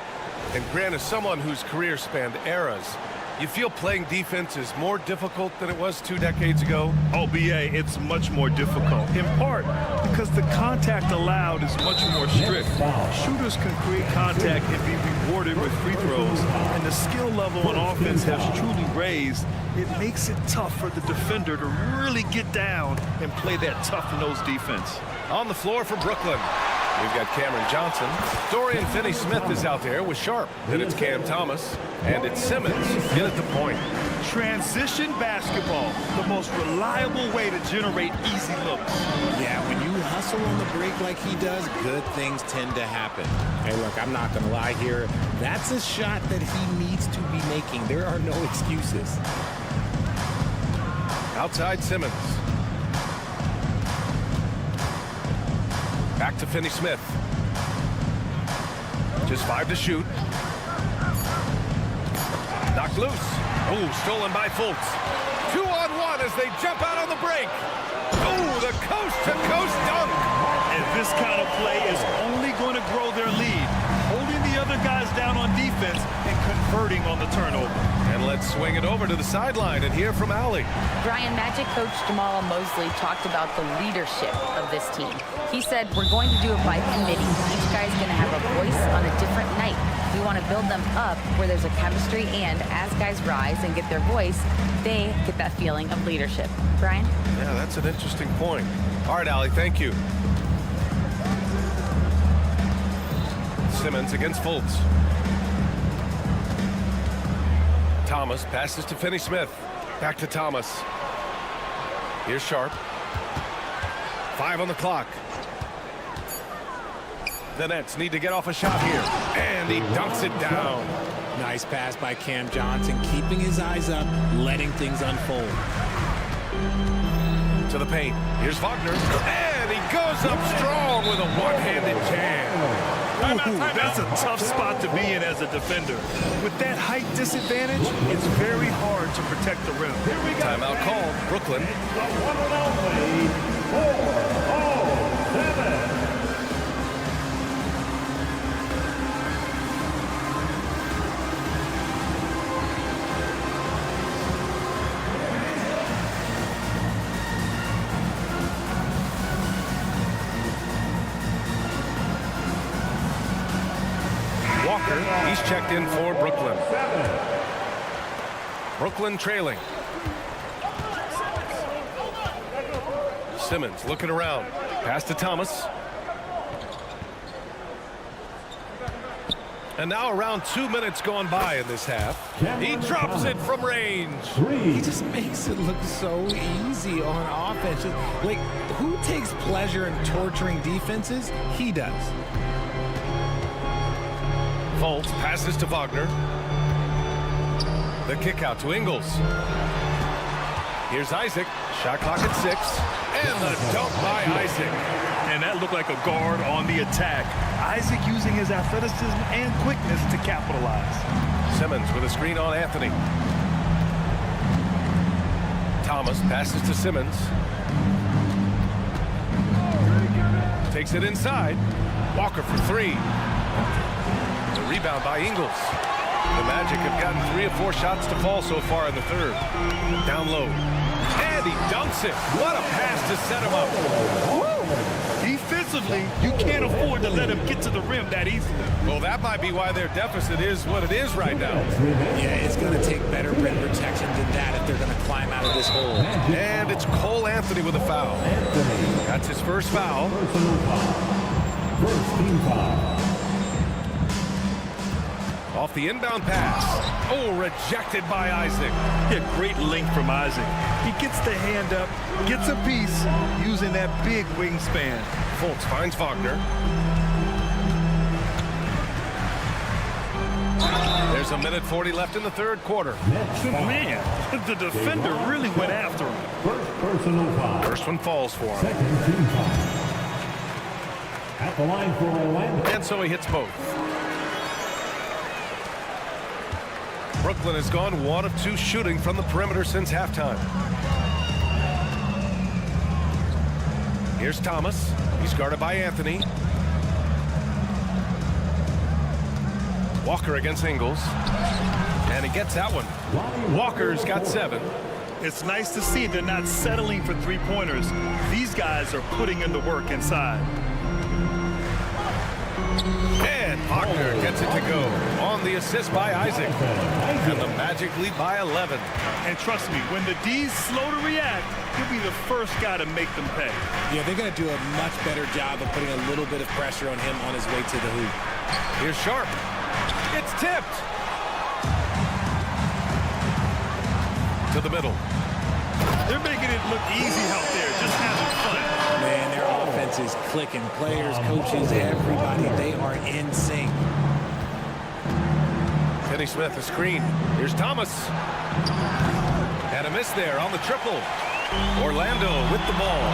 And Grant, as someone whose career spanned eras, you feel playing defense is more difficult than it was 2 decades ago? Oh, BA, it's much more difficult, in part because the contact allowed is much more strict. Shooters can create contact and be rewarded with free throws, and the skill level on offense has truly raised. It makes it tough for the defender to really get down and play that tough-nosed defense. On the floor for Brooklyn, we've got Cameron Johnson. Dorian Finney-Smith is out there with Sharp. Then it's Cam Thomas. And it's Simmons in at the point. Transition basketball, the most reliable way to generate easy looks. Yeah, when you hustle on the break like he does, good things tend to happen. Hey, look, I'm not going to lie here. That's a shot that he needs to be making. There are no excuses. Outside Simmons. Back to Finney-Smith. Just 5 to shoot. Knocked loose. Oh, stolen by Fultz. 2-on-1 as they jump out on the break. Oh, the coast-to-coast dunk. And this kind of play is only going to grow their lead, holding the other guys down on defense and converting on the turnover. And let's swing it over to the sideline and hear from Allie. Brian, Magic coach Jamal Mosley talked about the leadership of this team. He said, we're going to do it by committee. Each guy's going to have a voice on a different night. We want to build them up where there's a chemistry, and as guys rise and get their voice, they get that feeling of leadership. Brian? Yeah, that's an interesting point. All right, Allie, thank you. Simmons against Fultz. Thomas passes to Finney-Smith. Back to Thomas. Here's Sharp. 5 on the clock. The Nets need to get off a shot here. And he dunks it down. Nice pass by Cam Johnson, keeping his eyes up, letting things unfold. To the paint. Here's Wagner. And he goes up strong with a one-handed jam. Ooh, that's a tough spot to be in as a defender. With that height disadvantage, it's very hard to protect the rim. Timeout called. Brooklyn. The one and only 4-0-7. Walker, he's checked in for Brooklyn. Brooklyn trailing. Simmons looking around. Pass to Thomas. And now around 2 minutes gone by in this half. He drops it from range. He just makes it look so easy on offense. Like, who takes pleasure in torturing defenses? He does. Fultz passes to Wagner. The kick out to Ingles. Here's Isaac. Shot clock at 6. And the dunk by Isaac. And that looked like a guard on the attack. Isaac using his athleticism and quickness to capitalize. Simmons with a screen on Anthony. Thomas passes to Simmons. Takes it inside. Walker for 3. The rebound by Ingles. The Magic have gotten 3 or 4 shots to fall so far in the third. Down low. And he dunks it. What a pass to set him up. Woo! Defensively, you can't afford to let him get to the rim that easily. Well, that might be why their deficit is what it is right now. Yeah, it's going to take better rim protection than that if they're going to climb out of this hole. And it's Cole Anthony with a foul. That's his first foul. First team foul. Off the inbound pass. Oh, rejected by Isaac. Yeah, great length from Isaac. He gets the hand up, gets a piece, using that big wingspan. Fultz finds Wagner. There's 1:40 left in the third quarter. Man, the defender really went after him. First personal foul. First one falls for him. Second team foul. At the line for Orlando. And so he hits both. Brooklyn has gone 1 of 2 shooting from the perimeter since halftime. Here's Thomas. He's guarded by Anthony. Walker against Ingles. And he gets that one. Walker's got 7. It's nice to see they're not settling for three-pointers. These guys are putting in the work inside. And Wagner gets it to go on the assist by Isaac. And the Magic lead by 11. And trust me, when the D's slow to react, he'll be the first guy to make them pay. Yeah, they're going to do a much better job of putting a little bit of pressure on him on his way to the hoop. Here's Sharp. It's tipped. to the middle. They're making it look easy out there, just having fun. Man, their offense is clicking. Players, coaches, everybody, they are in sync. Kenny Smith, a screen. Here's Thomas. And a miss there on the triple. Orlando with the ball.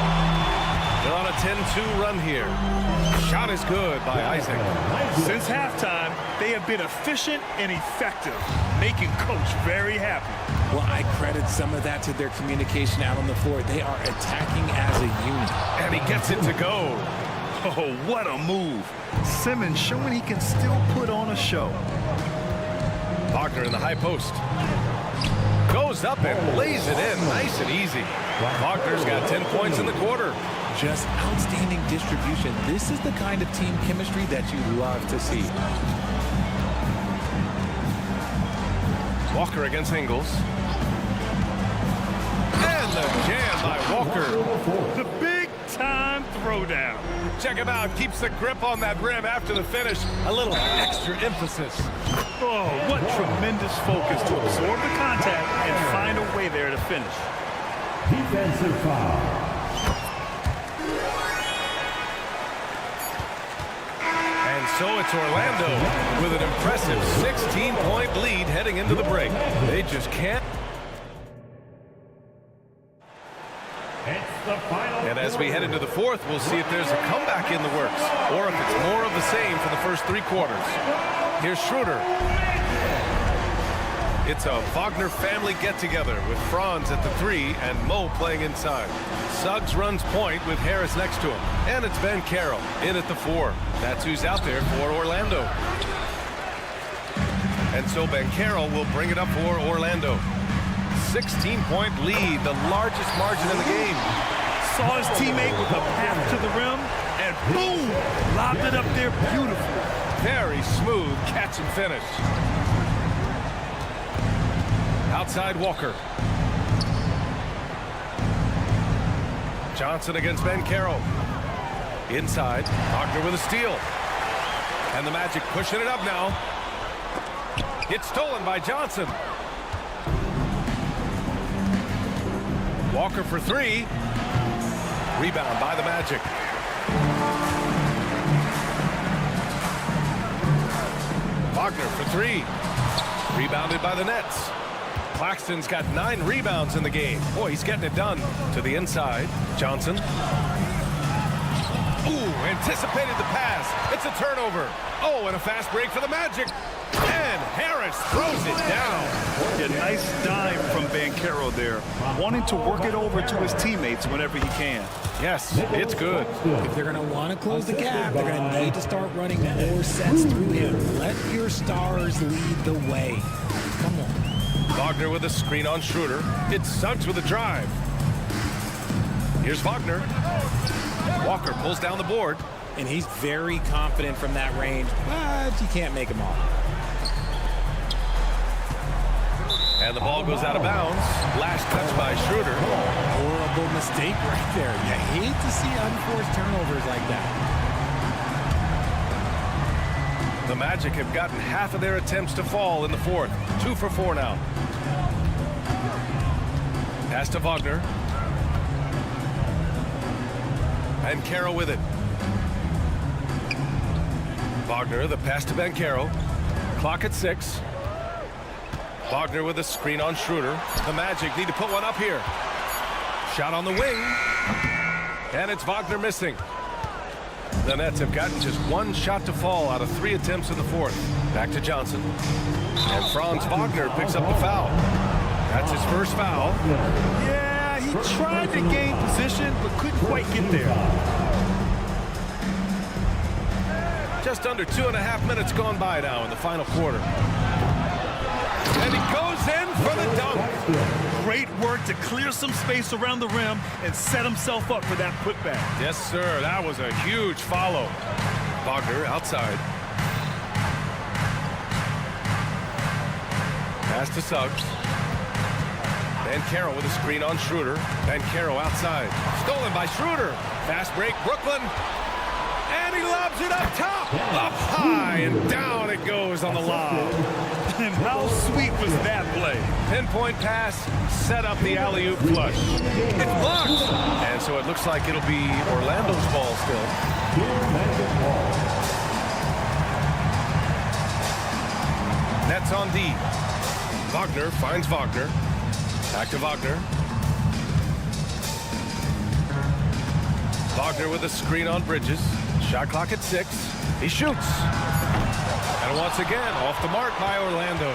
They're on a 10-2 run here. Shot is good by Isaac. Since halftime, they have been efficient and effective, making Coach very happy. Well, I credit some of that to their communication out on the floor. They are attacking as a unit. And he gets it to go. Oh, what a move. Simmons showing he can still put on a show. Wagner in the high post. Goes up and lays it in nice and easy. Wagner's got 10 points in the quarter. Just outstanding distribution. This is the kind of team chemistry that you love to see. Walker against Ingles. And the jam by Walker. The big-time throwdown. Check him out. Keeps the grip on that rim after the finish. A little extra emphasis. Oh, what tremendous focus to absorb the contact and find a way there to finish. Defensive foul. And so it's Orlando with an impressive 16-point lead heading into the break. They just can't. And as we head into the fourth, we'll see if there's a comeback in the works or if it's more of the same for the first 3 quarters. Here's Schroeder. It's a Wagner family get-together with Franz at the 3 and Mo playing inside. Suggs runs point with Harris next to him. And it's Ben Carroll in at the 4. That's who's out there for Orlando. And so Ben Carroll will bring it up for Orlando. 16-point lead, the largest margin in the game. Saw his teammate with a path to the rim, and boom! Lobbed it up there beautifully. Very smooth catch and finish. Outside Walker. Johnson against Ben Carroll. Inside, Wagner with a steal. And the Magic pushing it up now. It's stolen by Johnson. Walker for 3. Rebound by the Magic. Wagner for 3. Rebounded by the Nets. Claxton's got 9 rebounds in the game. Boy, he's getting it done. To the inside, Johnson. Ooh, anticipated the pass. It's a turnover. Oh, and a fast break for the Magic. And Harris throws it down. A nice dime from Banchero there, wanting to work it over to his teammates whenever he can. Yes, it's good. If they're going to want to close the gap, they're going to need to start running more sets through him. Let your stars lead the way. Come on. Wagner with a screen on Schroeder. It's Suggs with a drive. Here's Wagner. Walker pulls down the board. And he's very confident from that range, but you can't make him all. And the ball goes out of bounds. Last touch by Schroeder. Horrible mistake right there. You hate to see unforced turnovers like that. The Magic have gotten half of their attempts to fall in the fourth. 2 for 4 now. Pass to Wagner. And Banchero with it. Wagner, the pass to Banchero. Clock at 6. Wagner with a screen on Schroeder. The Magic need to put one up here. Shot on the wing. And it's Wagner missing. The Nets have gotten just 1 shot to fall out of 3 attempts in the fourth. Back to Johnson. And Franz Wagner picks up the foul. That's his first foul. Yeah, he tried to gain position, but couldn't quite get there. Just under 2.5 minutes gone by now in the final quarter. And he goes in for the dunk. Great work to clear some space around the rim and set himself up for that putback. Yes, sir. That was a huge follow. Wagner outside. Pass to Suggs. Banchero with a screen on Schroeder. Banchero outside. Stolen by Schroeder. Fast break, Brooklyn. And he lobs it up top. Up high and down it goes on the lob. And how sweet was that play? Pinpoint pass, set up the alley-oop flush. It's blocked. And so it looks like it'll be Orlando's ball still. Nets on D. Wagner finds Wagner. Back to Wagner. Wagner with a screen on Bridges. Shot clock at 6. He shoots. And once again, off the mark by Orlando.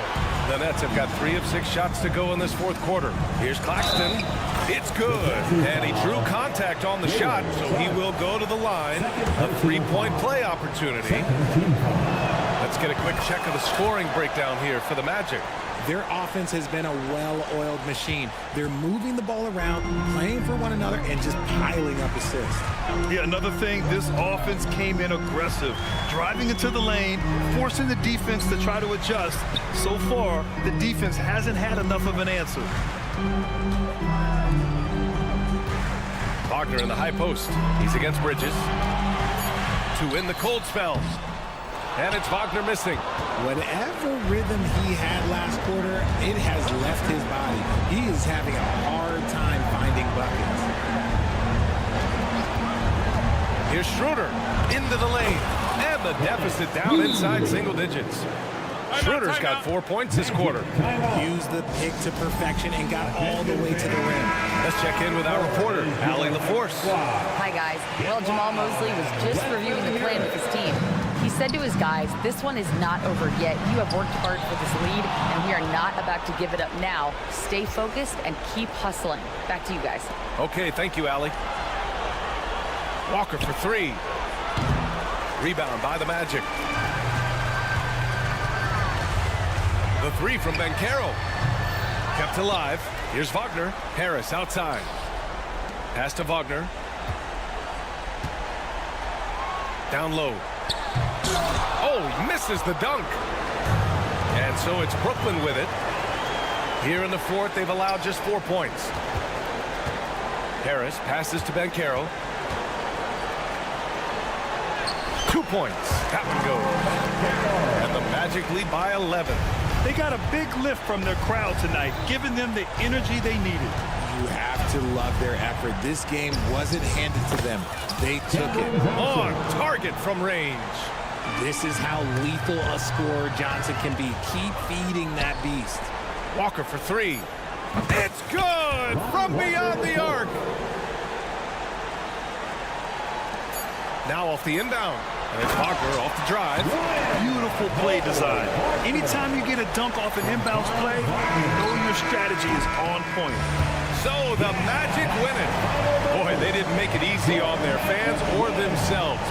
The Nets have got 3 of 6 shots to go in this fourth quarter. Here's Claxton. It's good. And he drew contact on the shot, so he will go to the line. A 3-point play opportunity. Let's get a quick check of the scoring breakdown here for the Magic. Their offense has been a well-oiled machine. They're moving the ball around, playing for one another, and just piling up assists. Yeah, another thing, this offense came in aggressive, driving into the lane, forcing the defense to try to adjust. So far, the defense hasn't had enough of an answer. Wagner in the high post. He's against Bridges. To win the cold spell. And it's Wagner missing. Whatever rhythm he had last quarter, it has left his body. He is having a hard time finding buckets. Here's Schroeder into the lane. And the deficit down inside single digits. Schroeder's got 4 points this quarter. Used the pick to perfection and got all the way to the rim. Let's check in with our reporter, Allie LaForce. Hi, guys. Well, Jamal Mosley was just reviewing the plan with his team. He said to his guys, this one is not over yet. You have worked hard for this lead, and we are not about to give it up now. Stay focused and keep hustling. Back to you guys. Okay, thank you, Allie. Walker for 3. Rebound by the Magic. The 3 from Banchero. Kept alive. Here's Wagner. Harris outside. Pass to Wagner. Down low. Oh, he misses the dunk. And so it's Brooklyn with it. Here in the fourth, they've allowed just 4 points. Harris passes to Banchero. 2 points. That one goes. And the Magic lead by 11. They got a big lift from their crowd tonight, giving them the energy they needed. You have to love their effort. This game wasn't handed to them. They took it. On target from range. This is how lethal a scorer Johnson can be. Keep feeding that beast. Walker for 3. It's good from beyond the arc. Now off the inbound. And it's Wagner off the drive. Beautiful play design. Anytime you get a dunk off an inbounds play, you know your strategy is on point. So the Magic win it. Boy, they didn't make it easy on their fans or themselves.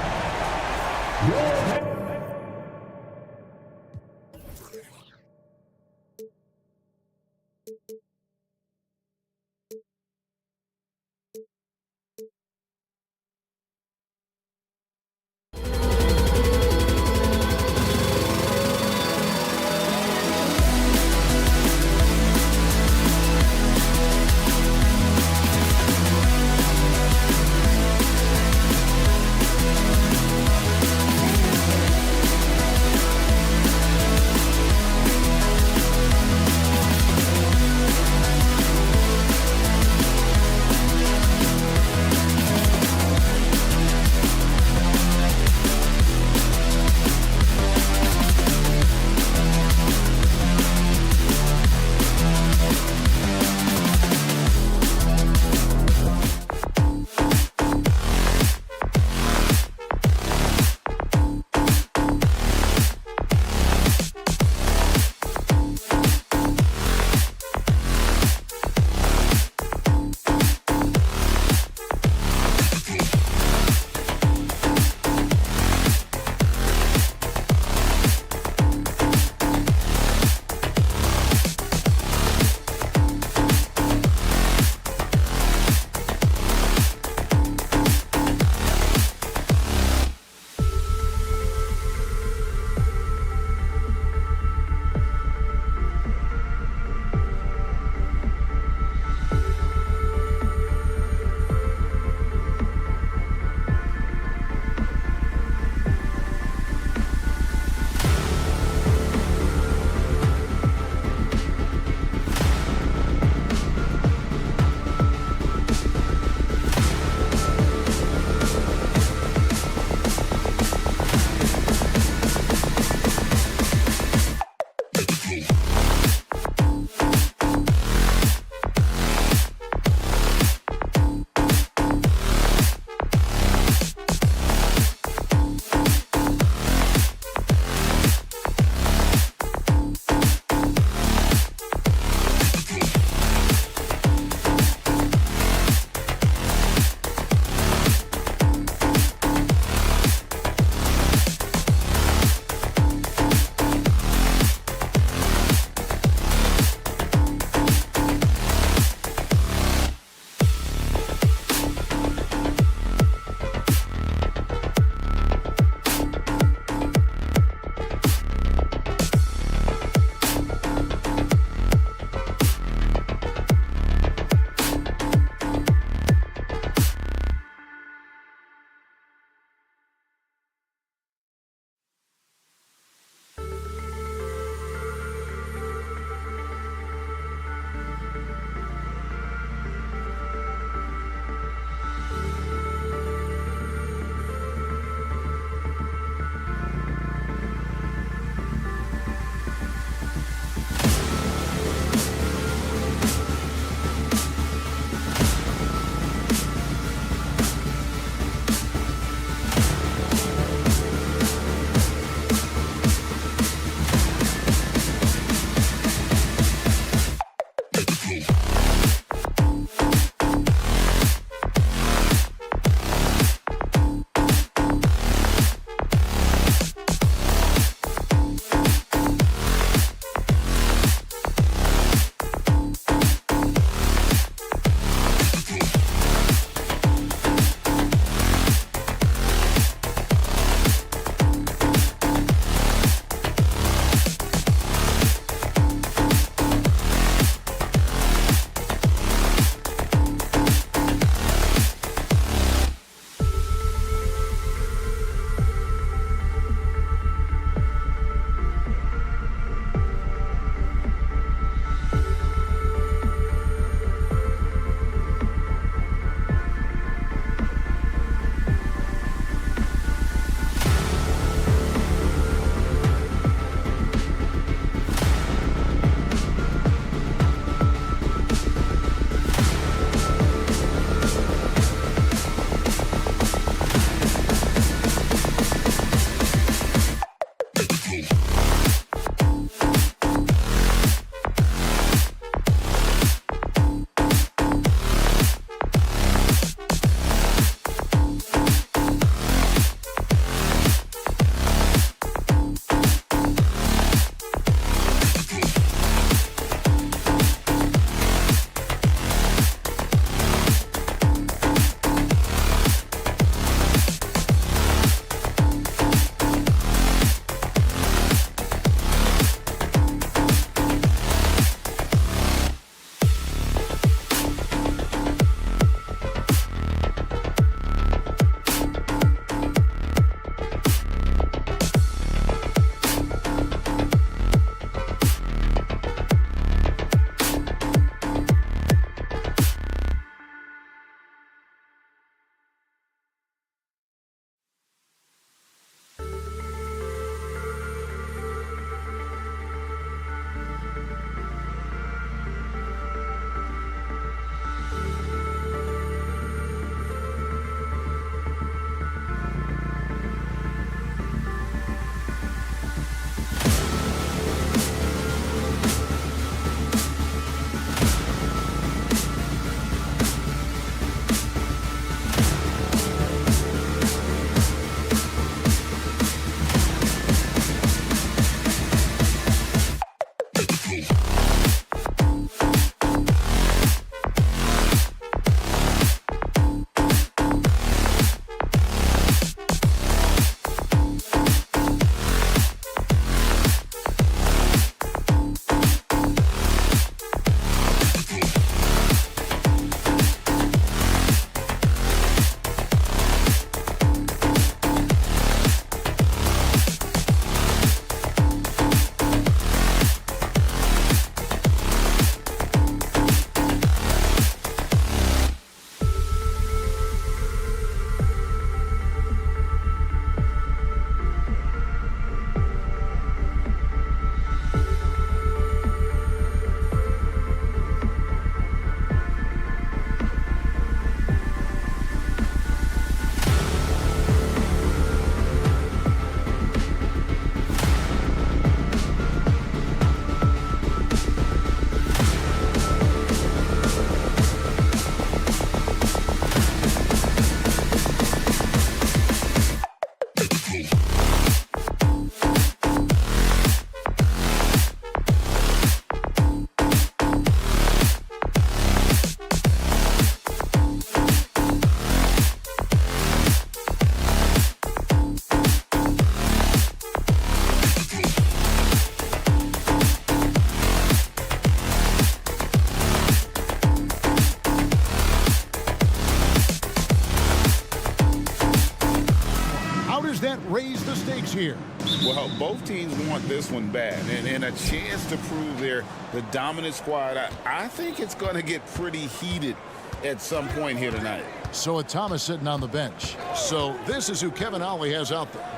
that raise the stakes here? Well, both teams want this one bad, and a chance to prove they're the dominant squad. I think it's going to get pretty heated at some point here tonight. So with Thomas sitting on the bench. So this is who Kevin Ollie has out there.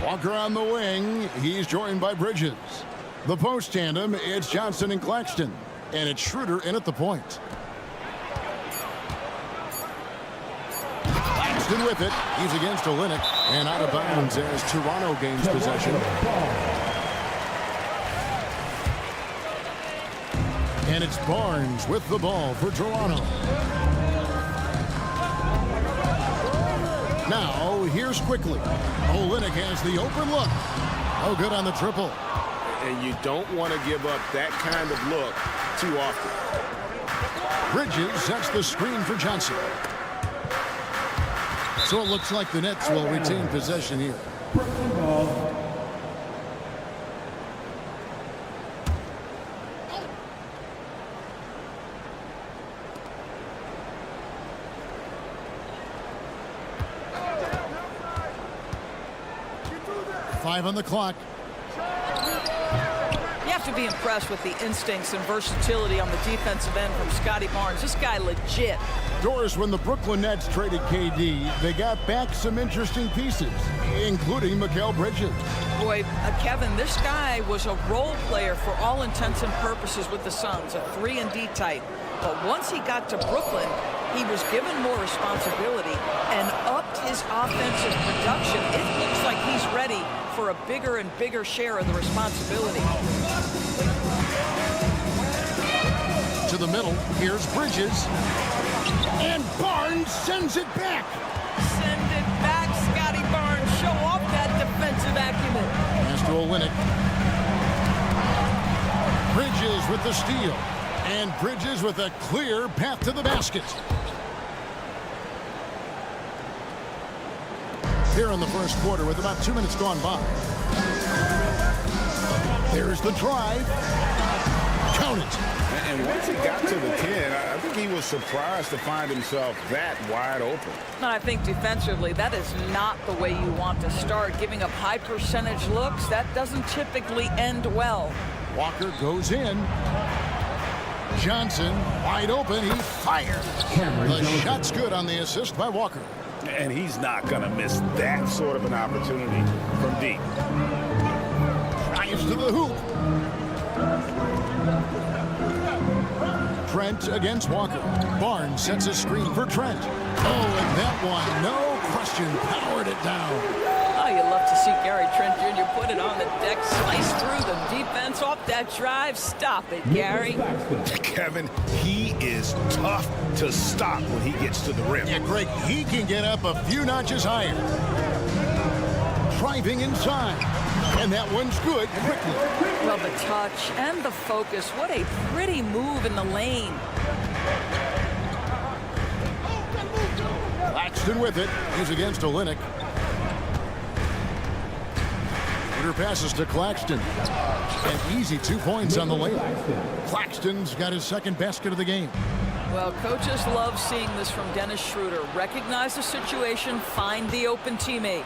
Walker on the wing. He's joined by Bridges. The post tandem, it's Johnson and Claxton. And it's Schroeder in at the point. Claxton with it. He's against Olynyk. And out of bounds as Toronto gains possession. And it's Barnes with the ball for Toronto. Now, here's quickly. Olynyk has the open look. Oh, good on the triple. And you don't want to give up that kind of look too often. Bridges sets the screen for Johnson. So it looks like the Nets will retain possession here. Five on the clock. You have to be impressed with the instincts and versatility on the defensive end from Scotty Barnes. This guy legit. Doris, when the Brooklyn Nets traded KD, they got back some interesting pieces, including Mikal Bridges. Boy, Kevin, this guy was a role player for all intents and purposes with the Suns, a 3-and-D type. But once he got to Brooklyn, he was given more responsibility and upped his offensive production. It looks like he's ready for a bigger and bigger share of the responsibility. To the middle, here's Bridges. And Barnes sends it back. Send it back, Scotty Barnes. Show off that defensive acumen. Pass to Olynyk. Bridges with the steal. And Bridges with a clear path to the basket. Here in the first quarter with about 2 minutes gone by. There's the drive. Count it. And once he got to the 10, I think he was surprised to find himself that wide open. And I think defensively, that is not the way you want to start. Giving up high percentage looks, that doesn't typically end well. Walker goes in. Johnson wide open. He fires. The shot's good on the assist by Walker. And he's not going to miss that sort of an opportunity from deep. Drives to the hoop. Trent against Walker. Barnes sets a screen for Trent. Oh, and that one, no question, powered it down. Oh, you love to see Gary Trent Jr. put it on the deck, slice through the defense off that drive. Stop it, Gary. Kevin, he is tough to stop when he gets to the rim. Yeah, Greg, he can get up a few notches higher. Driving inside. And that one's good quickly. Well, the touch and the focus. What a pretty move in the lane. Claxton with it. He's against Olynyk. Peter passes to Claxton. An easy 2 points on the layup. Claxton's got his second basket of the game. Well, coaches love seeing this from Dennis Schroeder. Recognize the situation, find the open teammate.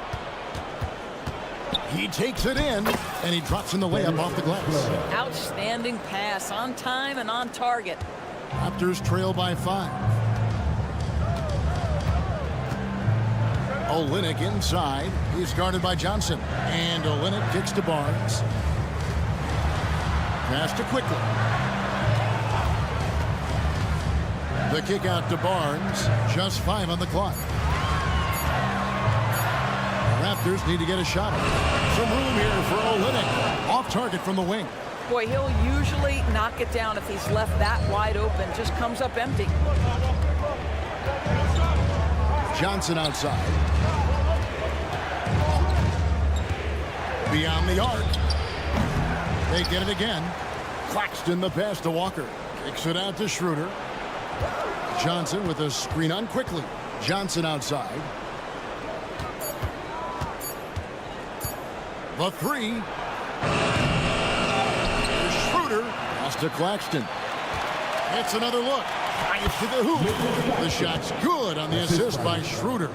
He takes it in, and he drops in the layup off the glass. Outstanding pass, on time and on target. Raptors trail by 5. Olynyk inside. He's guarded by Johnson. And Olynyk kicks to Barnes. Pass to quickly. The kick out to Barnes. Just 5 on the clock. Raptors need to get a shot. Some room here for Olynyk. Off target from the wing. Boy, he'll usually knock it down if he's left that wide open. Just comes up empty. Johnson outside. Beyond the arc. They get it again. Claxton the pass to Walker. Kicks it out to Schroeder. Johnson with a screen on quickly. Johnson outside. The 3. Schroeder. Pass to Claxton. It's another look. Drive to the hoop. The shot's good on the assist by Schroeder.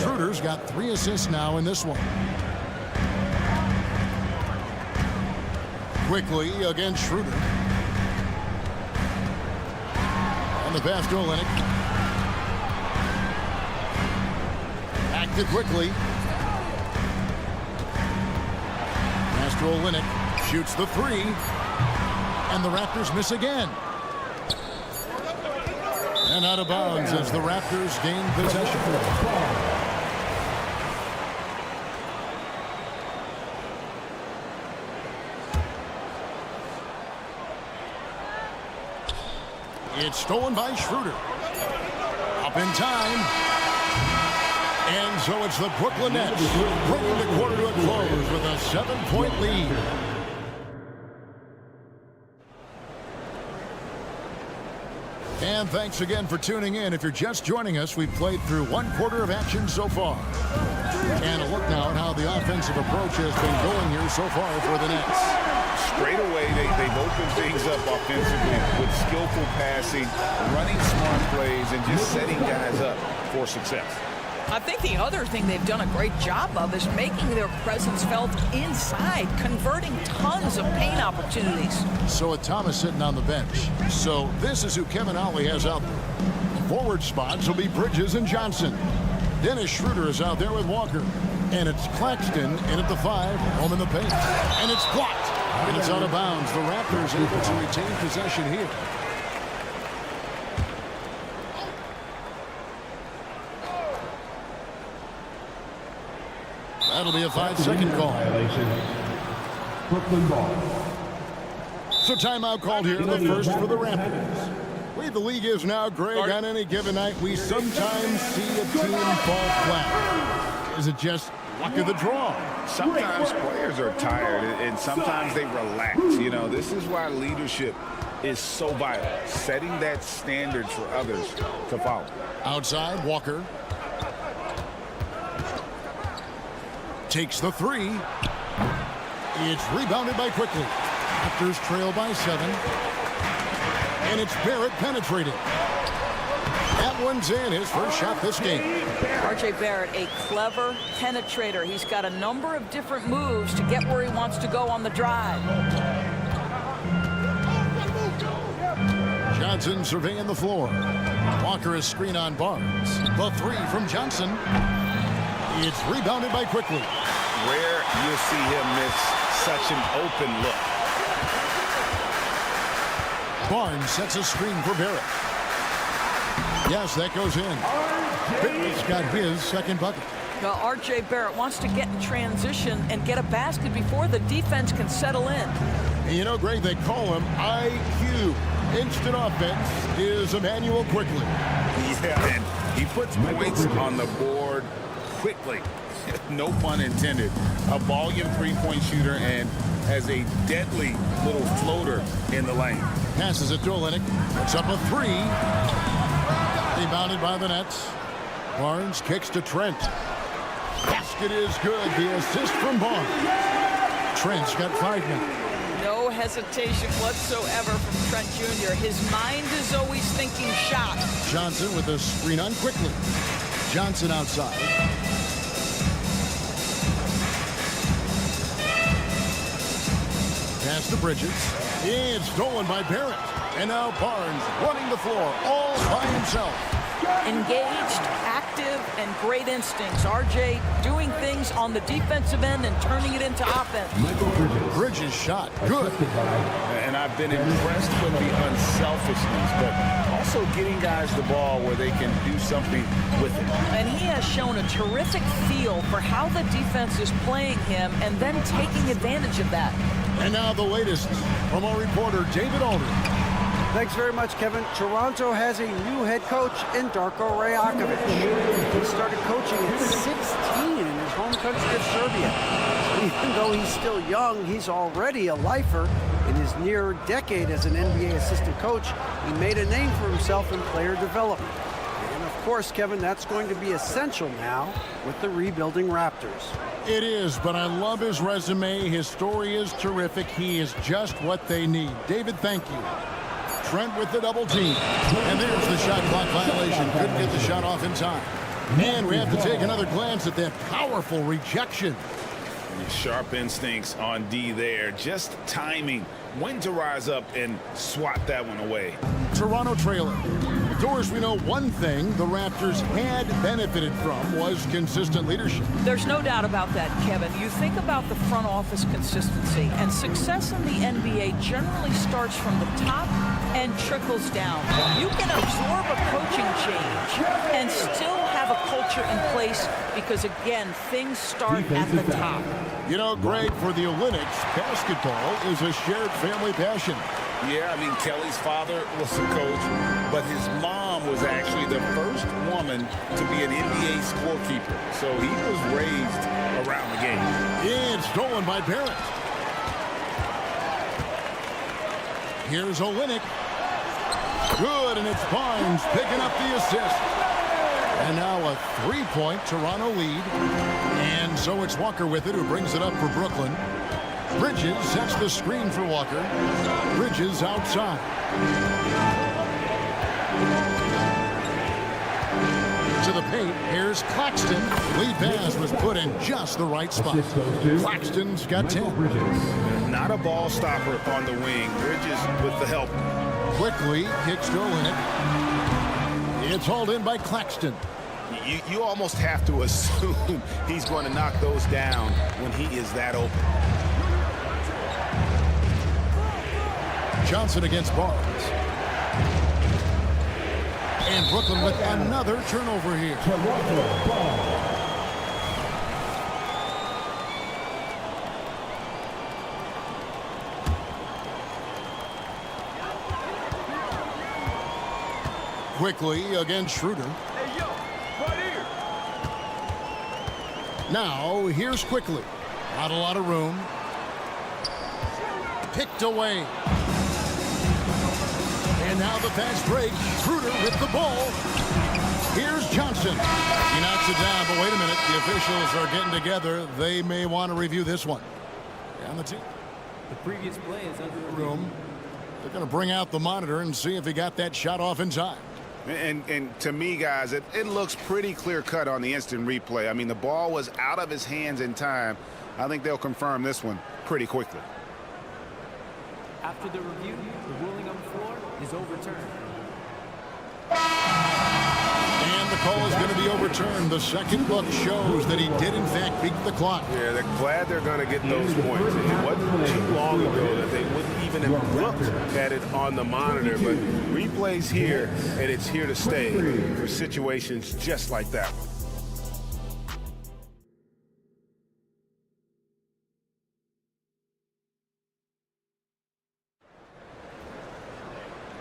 Schroeder's got 3 assists now in this one. Quickly against Schroeder. On the pass to Olynyk. Acted quickly. Pass to Olynyk. Shoots the 3. And the Raptors miss again. And out of bounds as the Raptors gain possession. It's stolen by Schroeder. Up in time. And so it's the Brooklyn Nets bringing the quarter to a close with a 7-point lead. And thanks again for tuning in. If you're just joining us, we've played through 1 quarter of action so far. And a look now at how the offensive approach has been going here so far for the Nets. Straight away, they've opened things up offensively with skillful passing, running smart plays, and just setting guys up for success. I think the other thing they've done a great job of is making their presence felt inside, converting tons of paint opportunities. So with Thomas sitting on the bench. So this is who Kevin Ollie has out there. Forward spots will be Bridges and Johnson. Dennis Schroeder is out there with Walker. And it's Claxton in at the 5, home in the paint. And it's blocked. And it's out of bounds. The Raptors able to retain possession here. That'll be a 5-second call. Brooklyn ball. So timeout called here, the first for the Raptors. The way the league is now, Greg, on any given night, we sometimes see a team fall flat. Is it just luck of the draw? Sometimes players are tired, and sometimes they relax. You know, this is why leadership is so vital, setting that standard for others to follow. Outside, Walker. Takes the 3. It's rebounded by Quickly. Raptors trail by 7. And it's Barrett penetrating. That one's in, his first shot this game. R.J. Barrett, a clever penetrator. He's got a number of different moves to get where he wants to go on the drive. Johnson surveying the floor. Walker is screen on Barnes. The 3 from Johnson. It's rebounded by Quickly. Rare you'll see him miss such an open look. Barnes sets a screen for Barrett. Yes, that goes in. Barrett's got his second bucket. Now, R.J. Barrett wants to get in transition and get a basket before the defense can settle in. And you know, Greg, they call him IQ. Instant offense is Emmanuel Quickly. Yeah, and he puts points on the board quickly. No pun intended. A volume 3-point shooter and has a deadly little floater in the lane. Passes it to Olynyk. It's up a 3. Rebounded by the Nets. Barnes kicks to Trent. Basket is good. The assist from Barnes. Trent's got 5 now. No hesitation whatsoever from Trent Jr. His mind is always thinking shot. Johnson with a screen on Quickly. Johnson outside. Pass to Bridges. It's stolen by Barrett. And now Barnes running the floor all by himself. Engaged, active, and great instincts. RJ doing things on the defensive end and turning it into offense. Bridges shot. Good. And I've been impressed with the unselfishness, but also getting guys the ball where they can do something with it. And he has shown a terrific feel for how the defense is playing him and then taking advantage of that. And now the latest from our reporter, David Aldridge. Thanks very much, Kevin. Toronto has a new head coach in Darko Rajakovic. He started coaching at 16 in his home country of Serbia. Even though he's still young, he's already a lifer. In his near decade as an NBA assistant coach, he made a name for himself in player development. And of course, Kevin, that's going to be essential now with the rebuilding Raptors. It is, but I love his resume. His story is terrific. He is just what they need. David, thank you. Trent with the double team. And there's the shot clock violation. Couldn't get the shot off in time. And we have to take another glance at that powerful rejection. Sharp instincts on D there. Just timing when to rise up and swat that one away. Toronto trailing. Doris, we know one thing the Raptors had benefited from was consistent leadership. There's no doubt about that, Kevin. You think about the front office consistency, and success in the NBA generally starts from the top and trickles down. You can absorb a coaching change and still have a culture in place because, again, things start at the top. You know, Greg, for the Olympics, basketball is a shared family passion. Yeah, I mean, Kelly's father was a coach, but his mom was actually the first woman to be an NBA scorekeeper. So he was raised around the game. And stolen by parents. Here's Olynyk. Good, and it's Barnes picking up the assist. And now a three-point Toronto lead. And so it's Walker with it, who brings it up for Brooklyn. Bridges sets the screen for Walker. Bridges outside. To the paint, here's Claxton. Lead pass was put in just the right spot. Claxton's got 10. Not a ball stopper on the wing. Bridges with the help. Quickly kicks to Olynyk. It's hauled in by Claxton. You almost have to assume he's going to knock those down when he is that open. Johnson against Barnes. And Brooklyn with another turnover here. Quickly against Schroeder. Hey, yo, right here. Now, here's Quickly. Not a lot of room. Picked away. And now the fast break. Schroeder with the ball. Here's Johnson. He knocks it down, but wait a minute. The officials are getting together. They may want to review this one. Down the team. The previous play is under the room. They're going to bring out the monitor and see if he got that shot off in time. And to me, guys, it looks pretty clear-cut on the instant replay. I mean, the ball was out of his hands in time. I think they'll confirm this one pretty quickly. After the review, the ruling on the floor is overturned. And the call is going to be overturned. The second look shows that he did, in fact, beat the clock. Yeah, they're glad they're going to get those points. It wasn't too long ago that they wouldn't even have looked at it on the monitor. But replay's here, and it's here to stay for situations just like that one.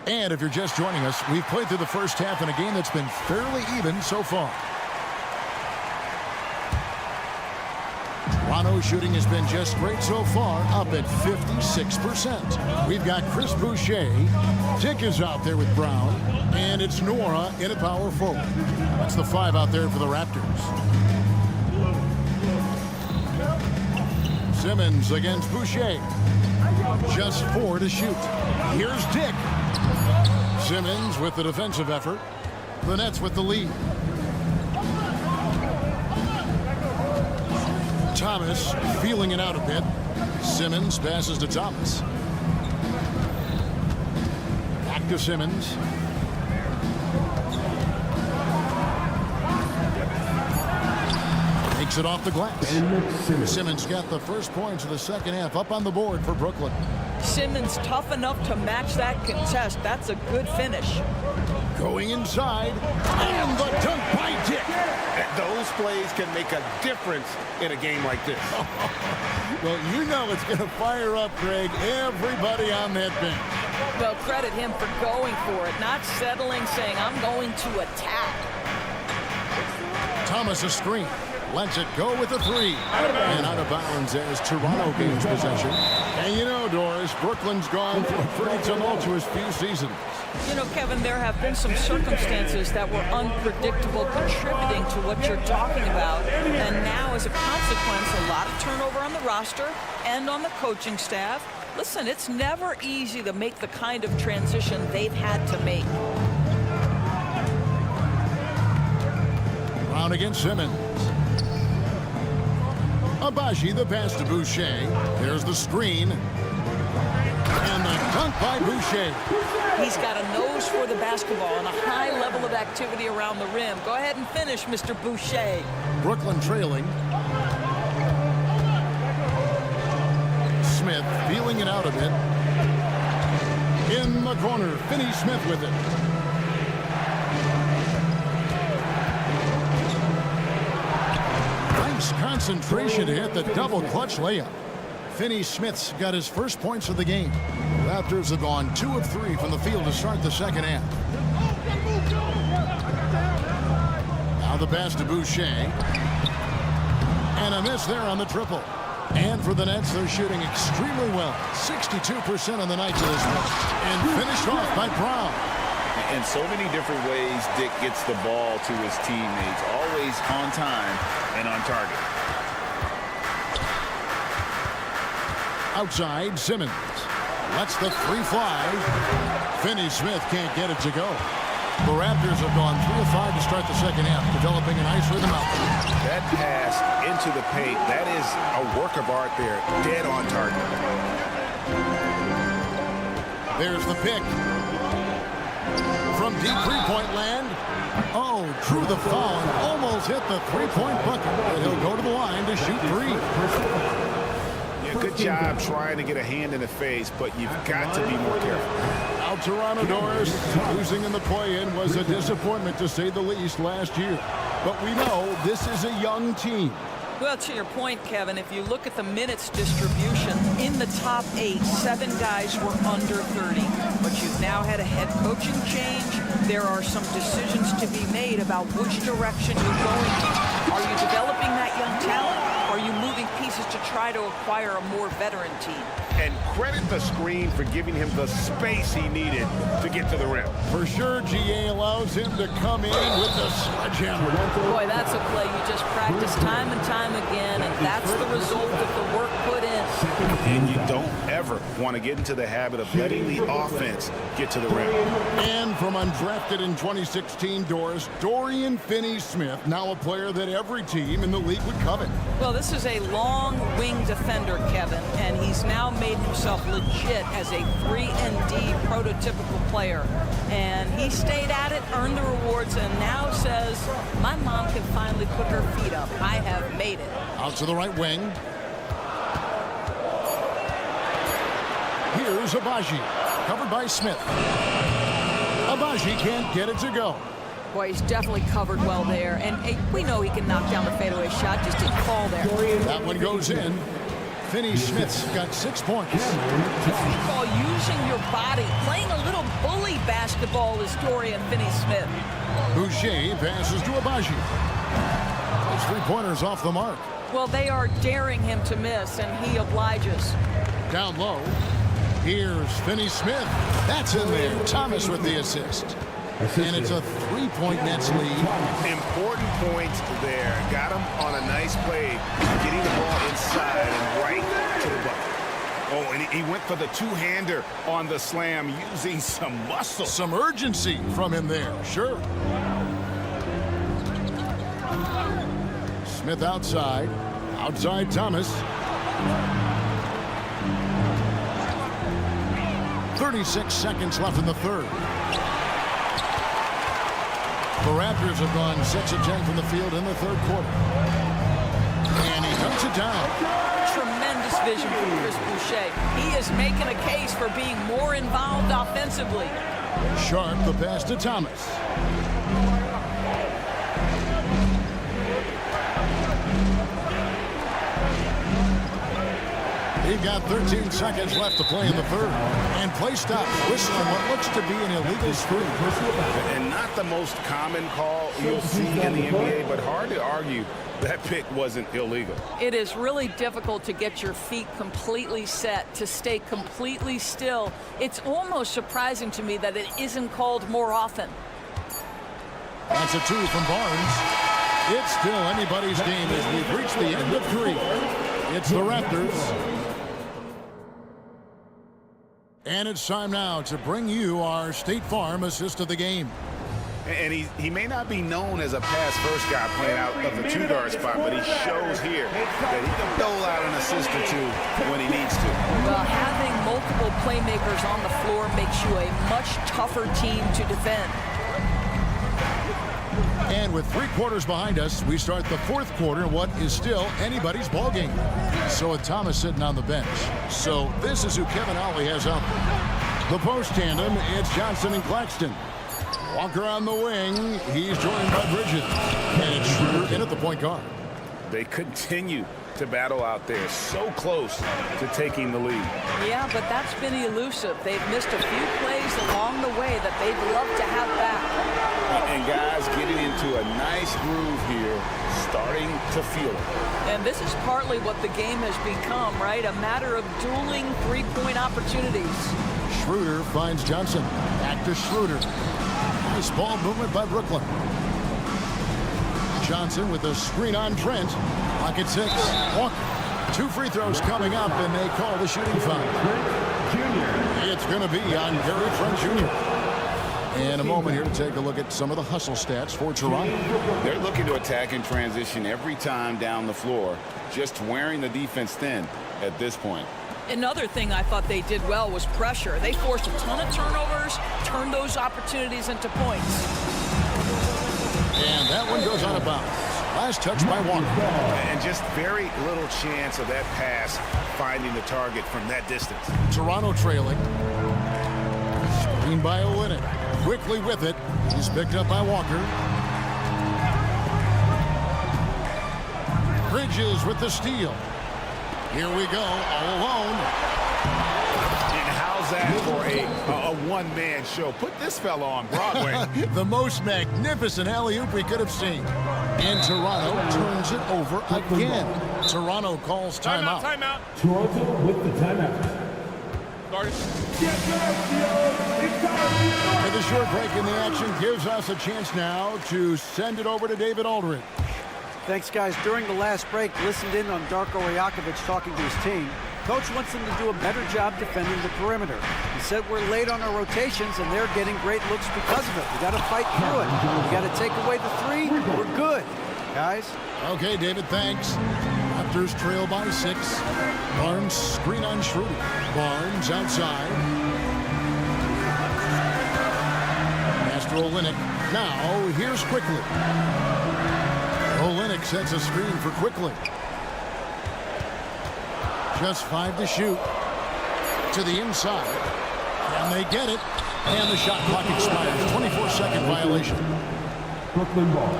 And if you're just joining us, we've played through the first half in a game that's been fairly even so far. Toronto's shooting has been just great so far, up at 56%. We've got Chris Boucher. Dick is out there with Brown. And it's Nora in at power forward. That's the 5 out there for the Raptors. Simmons against Boucher. Just 4 to shoot. Here's Dick. Simmons with the defensive effort. The Nets with the lead. Thomas feeling it out a bit. Simmons passes to Thomas. Back to Simmons. Takes it off the glass. Simmons got the first points of the second half up on the board for Brooklyn. Simmons tough enough to match that contest. That's a good finish. Going inside. And the dunk by Dick. Those plays can make a difference in a game like this. Well, you know it's going to fire up, Greg, everybody on that bench. Well, credit him for going for it, not settling, saying, I'm going to attack. Thomas a screen. Lets it go with a 3. And out of bounds as Toronto gains possession. And you know, Doris, Brooklyn's gone through a pretty tumultuous few seasons. You know, Kevin, there have been some circumstances that were unpredictable, contributing to what you're talking about. And now, as a consequence, a lot of turnover on the roster and on the coaching staff. Listen, it's never easy to make the kind of transition they've had to make. Brown against Simmons. Abaji, the pass to Boucher. There's the screen. And the dunk by Boucher. He's got a nose for the basketball and a high level of activity around the rim. Go ahead and finish, Mr. Boucher. Brooklyn trailing. Smith feeling it out a bit. In the corner, Finney-Smith with it. Nice concentration to hit the double clutch layup. Finney-Smith's got his first points of the game. Raptors have gone 2 of 3 from the field to start the second half. Now the pass to Boucher. And a miss there on the triple. And for the Nets, they're shooting extremely well. 62% on the night to this point. And finished off by Brown. In so many different ways, Dick gets the ball to his teammates. Always on time and on target. Outside, Simmons lets the three fly. Finney-Smith can't get it to go. The Raptors have gone 3 of 5 to start the second half, developing a nice rhythm out there. That pass into the paint, that is a work of art there, dead on target. There's the pick. From deep three-point land. Oh, drew the foul and almost hit the three-point bucket. But he'll go to the line to shoot 3. Good job trying to get a hand in the face, but you've got to be more careful. Now Toronto Doris, losing in the play-in was a disappointment to say the least last year. But we know this is a young team. Well, to your point, Kevin, if you look at the minutes distribution, in the top 8, 7 guys were under 30. But you've now had a head coaching change. There are some decisions to be made about which direction you're going in. Are you developing that young talent? Are you moving pieces to try to acquire a more veteran team? And credit the screen for giving him the space he needed to get to the rim. For sure, GA allows him to come in with the sledgehammer. Boy, that's a play you just practice time and time again, and that's the result of the work put in. And you don't ever want to get into the habit of letting the offense get to the rim. And from undrafted in 2016, Doris, Dorian Finney-Smith, now a player that every team in the league would covet. Well, this is a long wing defender, Kevin, and he's now made himself legit as a 3-and-D prototypical player. And he stayed at it, earned the rewards, and now says, my mom can finally put her feet up. I have made it. Out to the right wing. Here's Abaji, covered by Smith. Abaji can't get it to go. Boy, he's definitely covered well there. And we know he can knock down the fadeaway shot, just didn't fall there. That one goes in. Finney-Smith's got 6 points. Basketball, using your body, playing a little bully basketball is Dorian Finney-Smith. Boucher passes to Abaji. Those 3-pointers off the mark. Well, they are daring him to miss, and he obliges. Down low. Here's Finney-Smith. That's in there. Thomas with the assist. And it's a 3-point Nets lead. Important points there. Got him on a nice play, getting the ball inside and right to the bucket. Oh, and he went for the two-hander on the slam, using some muscle. Some urgency from him there, sure. Smith outside. Outside Thomas. 36 seconds left in the third. The Raptors have gone 6 of 10 from the field in the third quarter. And he dunks it down. Tremendous vision from Chris Boucher. He is making a case for being more involved offensively. Sharp, the pass to Thomas. They've got 13 seconds left to play in the third. And play stops, whistling what looks to be an illegal screen. And not the most common call you'll see in the NBA, but hard to argue that pick wasn't illegal. It is really difficult to get your feet completely set, to stay completely still. It's almost surprising to me that it isn't called more often. That's a 2 from Barnes. It's still anybody's game as we've reached the end of 3. It's the Raptors And it's time now to bring you our State Farm assist of the game. And he may not be known as a pass-first guy playing out of the 2-guard spot, but he shows here that he can dole out an assist or two when he needs to. Well, having multiple playmakers on the floor makes you a much tougher team to defend. And with 3 quarters behind us, we start the 4th quarter in what is still anybody's ball game. So with Thomas sitting on the bench. So this is who Kevin Ollie has out there. The post tandem, it's Johnson and Claxton. Walker on the wing. He's joined by Bridges. And it's Schroeder in at the point guard. They continue to battle out there, so close to taking the lead. Yeah, but that's been elusive. They've missed a few plays along the way that they'd love to have back. And guys getting into a nice groove here, starting to feel it. And this is partly what the game has become, right? A matter of dueling three-point opportunities. Schroeder finds Johnson. Back to Schroeder. Nice ball movement by Brooklyn. Johnson with a screen on Trent. Pocket 6. Walker. 2 free throws coming up, and they call the shooting foul. It's going to be on Gary Trent Jr. And a moment here to take a look at some of the hustle stats for Toronto. They're looking to attack in transition every time down the floor, just wearing the defense thin at this point. Another thing I thought they did well was pressure. They forced a ton of turnovers, turned those opportunities into points. And that one goes out of bounds. Last touch by Walker. And just very little chance of that pass finding the target from that distance. Toronto trailing. Screen by Olynyk. Quickly with it. He's picked up by Walker. Bridges with the steal. Here we go, all alone. And how's that for a one-man show? Put this fella on Broadway. The most magnificent alley-oop we could have seen. And Toronto turns it over again. Toronto calls timeout. Timeout. Toronto with the timeout. And the short break in the action gives us a chance now to send it over to David Aldridge. Thanks, guys. During the last break, listened in on Darko Rajakovic talking to his team. Coach wants them to do a better job defending the perimeter. He said we're late on our rotations, and they're getting great looks because of it. We got to fight through it. We got to take away the 3. We're good, guys. Okay, David, thanks. Raptors trail by 6. Barnes screen on Schroeder. Barnes outside. Master Olynyk. Now, here's Quickly. Olynyk sets a screen for Quickly. Just 5 to shoot. To the inside. And they get it. And the shot clock expires. 24-second violation. Brooklyn ball.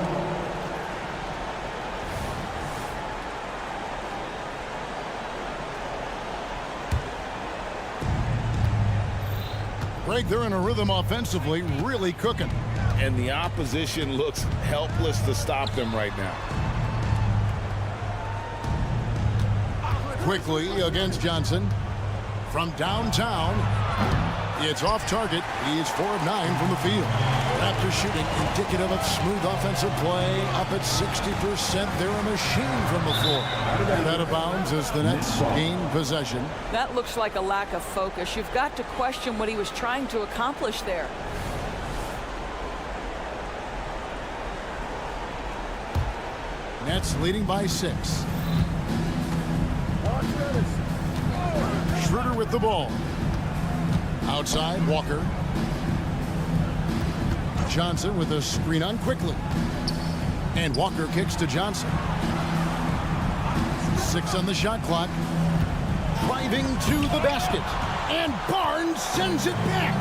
Greg, they're in a rhythm offensively, really cooking. And the opposition looks helpless to stop them right now. Quickly against Johnson. From downtown, it's off target. He's 4 of 9 from the field. Raptors shooting indicative of smooth offensive play. Up at 60%. They're a machine from the floor. And out of bounds as the Nets gain possession. That looks like a lack of focus. You've got to question what he was trying to accomplish there. Nets leading by 6. Schroeder with the ball. Outside, Walker. Johnson with a screen on Quickly. And Walker kicks to Johnson. 6 on the shot clock. Driving to the basket. And Barnes sends it back.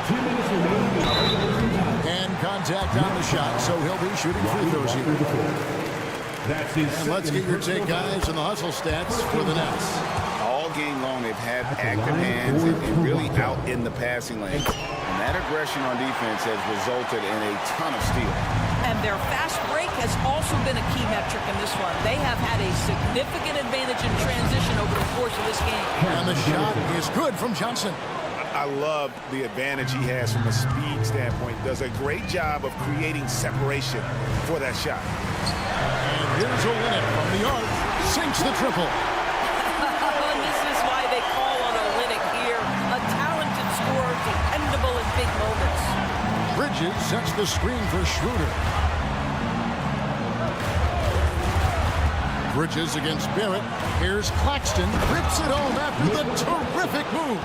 2 minutes remaining. And contact on the shot, so he'll be shooting free throws here. That's his. And let's get your take, guys, on the hustle stats for the Nets. All game long, they've had active hands and really out in the passing lane. And that aggression on defense has resulted in a ton of steals. And their fast break has also been a key metric in this one. They have had a significant advantage in transition over the course of this game. And the shot is good from Johnson. I love the advantage he has from a speed standpoint. Does a great job of creating separation for that shot. And here's Olynyk from the arc. Sinks the triple. This is why they call on Olynyk here big moments. Bridges sets the screen for Schroeder. Bridges against Barrett. Here's Claxton. Rips it home after the terrific move.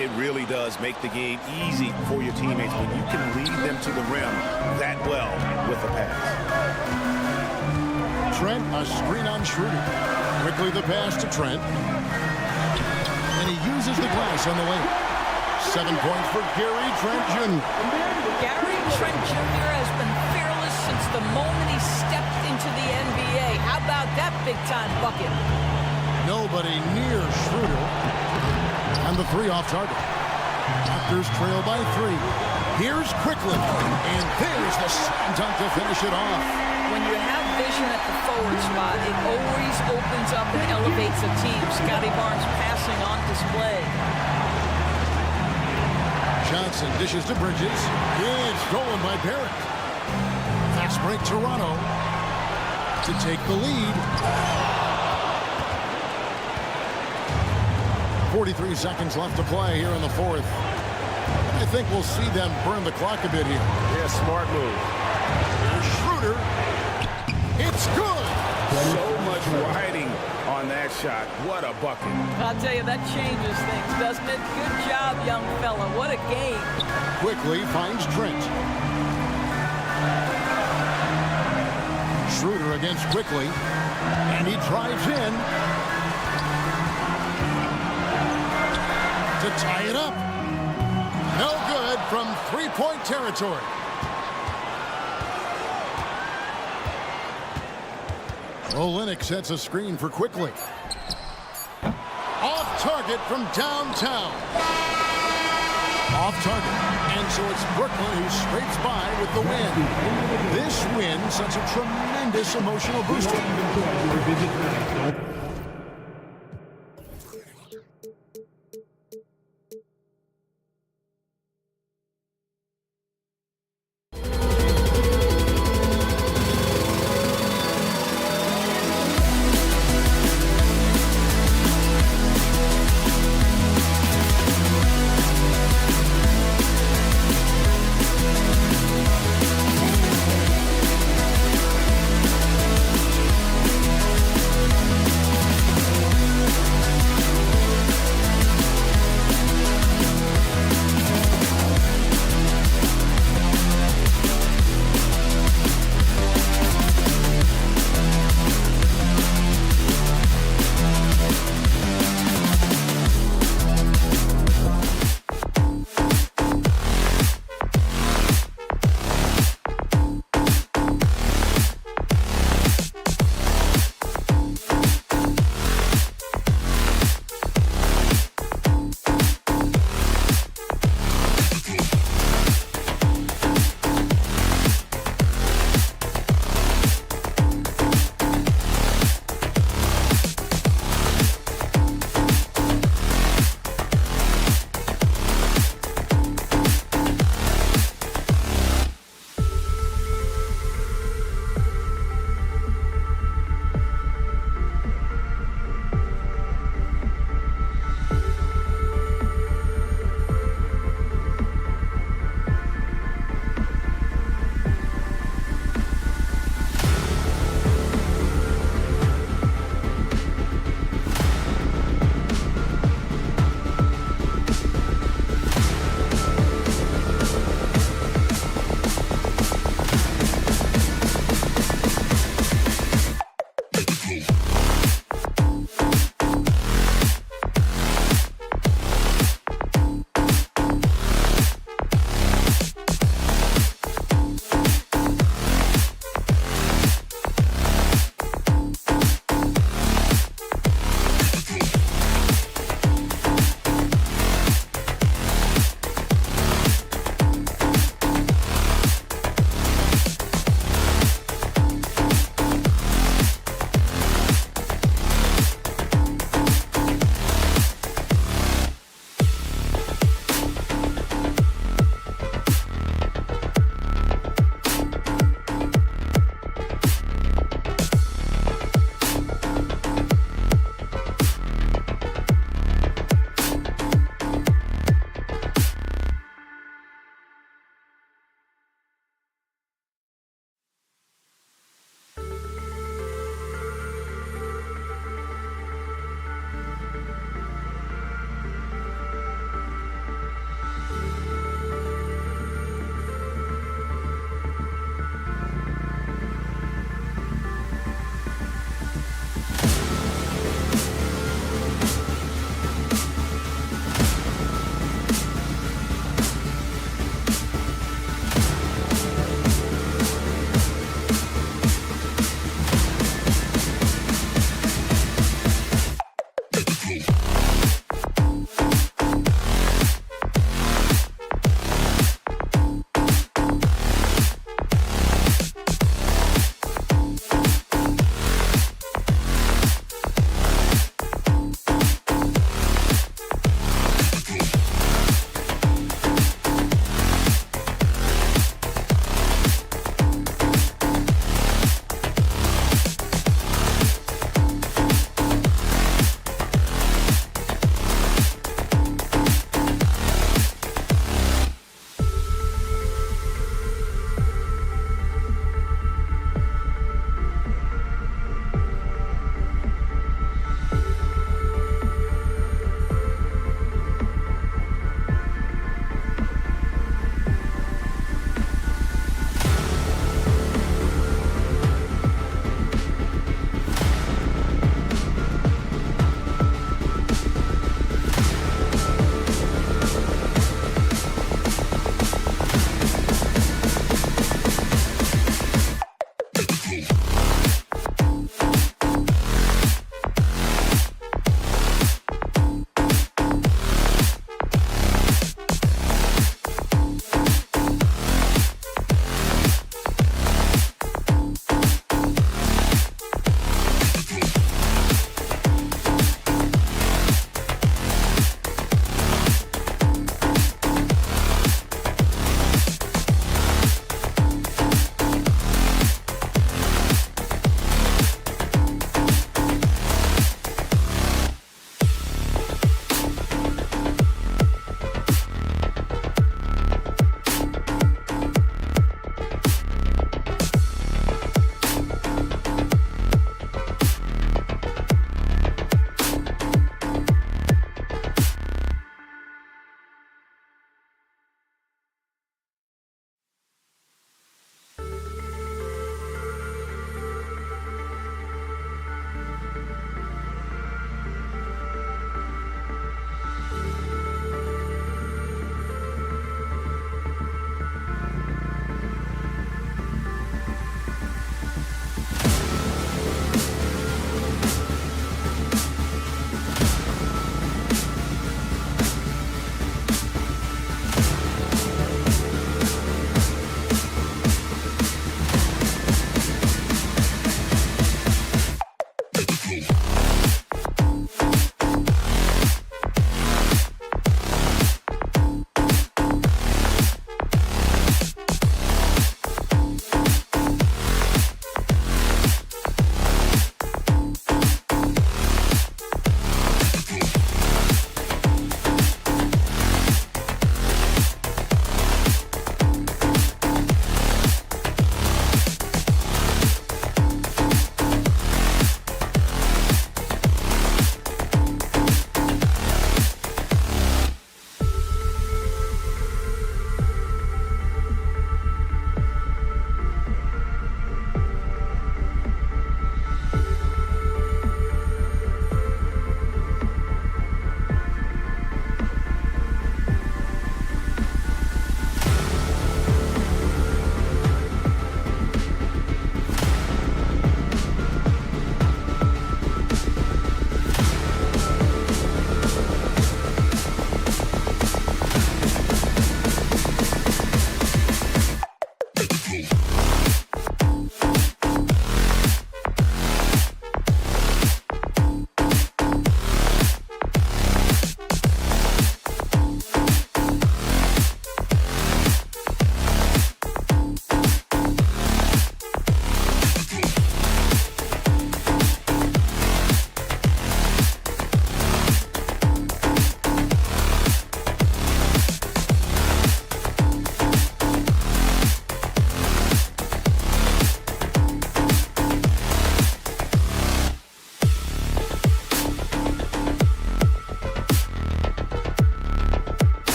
It really does make the game easy for your teammates when you can lead them to the rim that well with a pass. Trent, a screen on Schroeder. Quickly the pass to Trent. And he uses the glass on the lane. 7 points for Gary Trent Jr. Gary Trent Jr. has been fearless since the moment he stepped into the NBA. How about that big-time bucket? Nobody near Schroeder. And the 3 off target. Raptors trail by 3. Here's quickly. And there's the slam dunk to finish it off. When you have vision at the forward spot, it always opens up and elevates a team. Scotty Barnes passing on display. Johnson dishes to Bridges. It's stolen by Barrett. Fast break Toronto to take the lead. 43 seconds left to play here in the 4th. I think we'll see them burn the clock a bit here. Yeah, smart move. Here's Schroeder. It's good. So much riding on that shot. What a bucket. I'll tell you, that changes things, doesn't it? Good job, young fella. What a game. Quickly finds Trent. Schroeder against Quickly. And he drives in to tie it up. No good from 3-point territory. Olynyk sets a screen for Quickly. Off target from downtown. Off target. And so it's Brooklyn who scrapes by with the win. This win sets a tremendous emotional booster.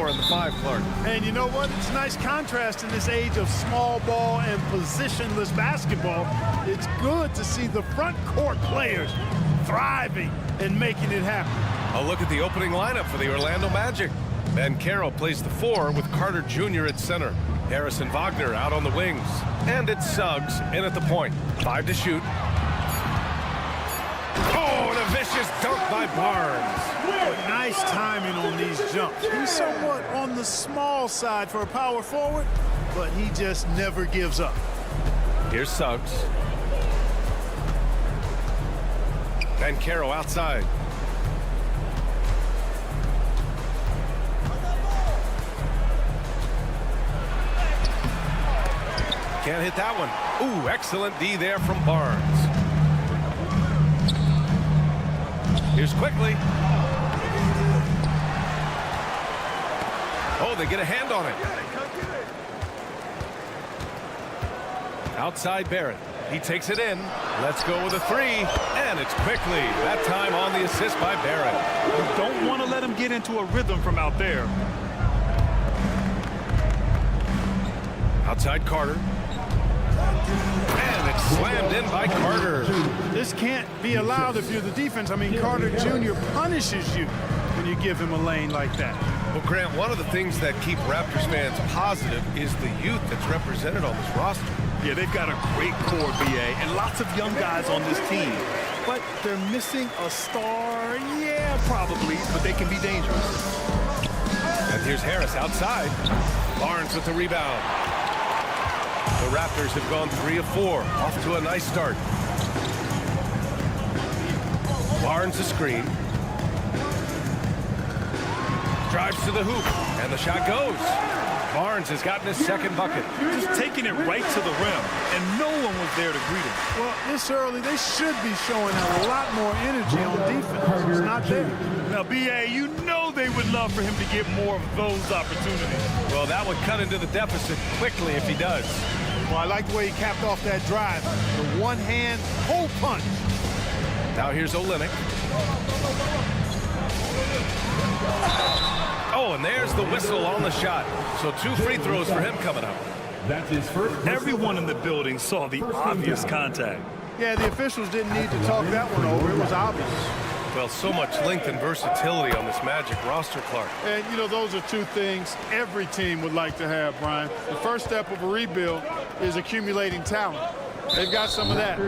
4 and the 5, Clark. And you know what? It's a nice contrast in this age of small ball and positionless basketball. It's good to see the front court players thriving and making it happen. A look at the opening lineup for the Orlando Magic. Banchero plays the 4 with Carter Jr. at center. Harris and Wagner out on the wings. And it's Suggs in at the point. 5 to shoot. Oh, and a vicious dunk by Barnes. Nice timing on these jumps. He's somewhat on the small side for a power forward, but he just never gives up. Here's Suggs. Banchero outside. Can't hit that one. Ooh, excellent D there from Barnes. Here's Quickly. Oh, they get a hand on it. Outside Barrett. He takes it in. Let's go with a 3. And it's Quickly. That time on the assist by Barrett. You don't want to let him get into a rhythm from out there. Outside Carter. And it's slammed in by Carter. This can't be allowed if you're the defense. I mean, Carter Jr. punishes you when you give him a lane like that. Well, Grant, one of the things that keep Raptors fans positive is the youth that's represented on this roster. Yeah, they've got a great core, BA, and lots of young guys on this team. But they're missing a star, yeah, probably, but they can be dangerous. And here's Harris outside. Barnes with the rebound. The Raptors have gone 3 of 4, off to a nice start. Barnes the screen. Drives to the hoop, and the shot goes. Barnes has gotten his second bucket. Just taking it right to the rim, and no one was there to greet him. Well, this early, they should be showing a lot more energy on defense. It's not there. Now, BA, you know they would love for him to get more of those opportunities. Well, that would cut into the deficit quickly if he does. Well, I like the way he capped off that drive. The one-hand hole punch. Now here's Olynyk. Oh, and there's the whistle on the shot. So 2 free throws for him coming up. That's his first. Everyone in the building saw the obvious contact. Yeah, the officials didn't need to talk that one over. It was obvious. Well, so much length and versatility on this Magic roster, Clark. And, you know, those are 2 things every team would like to have, Brian. The first step of a rebuild is accumulating talent. They've got some of that.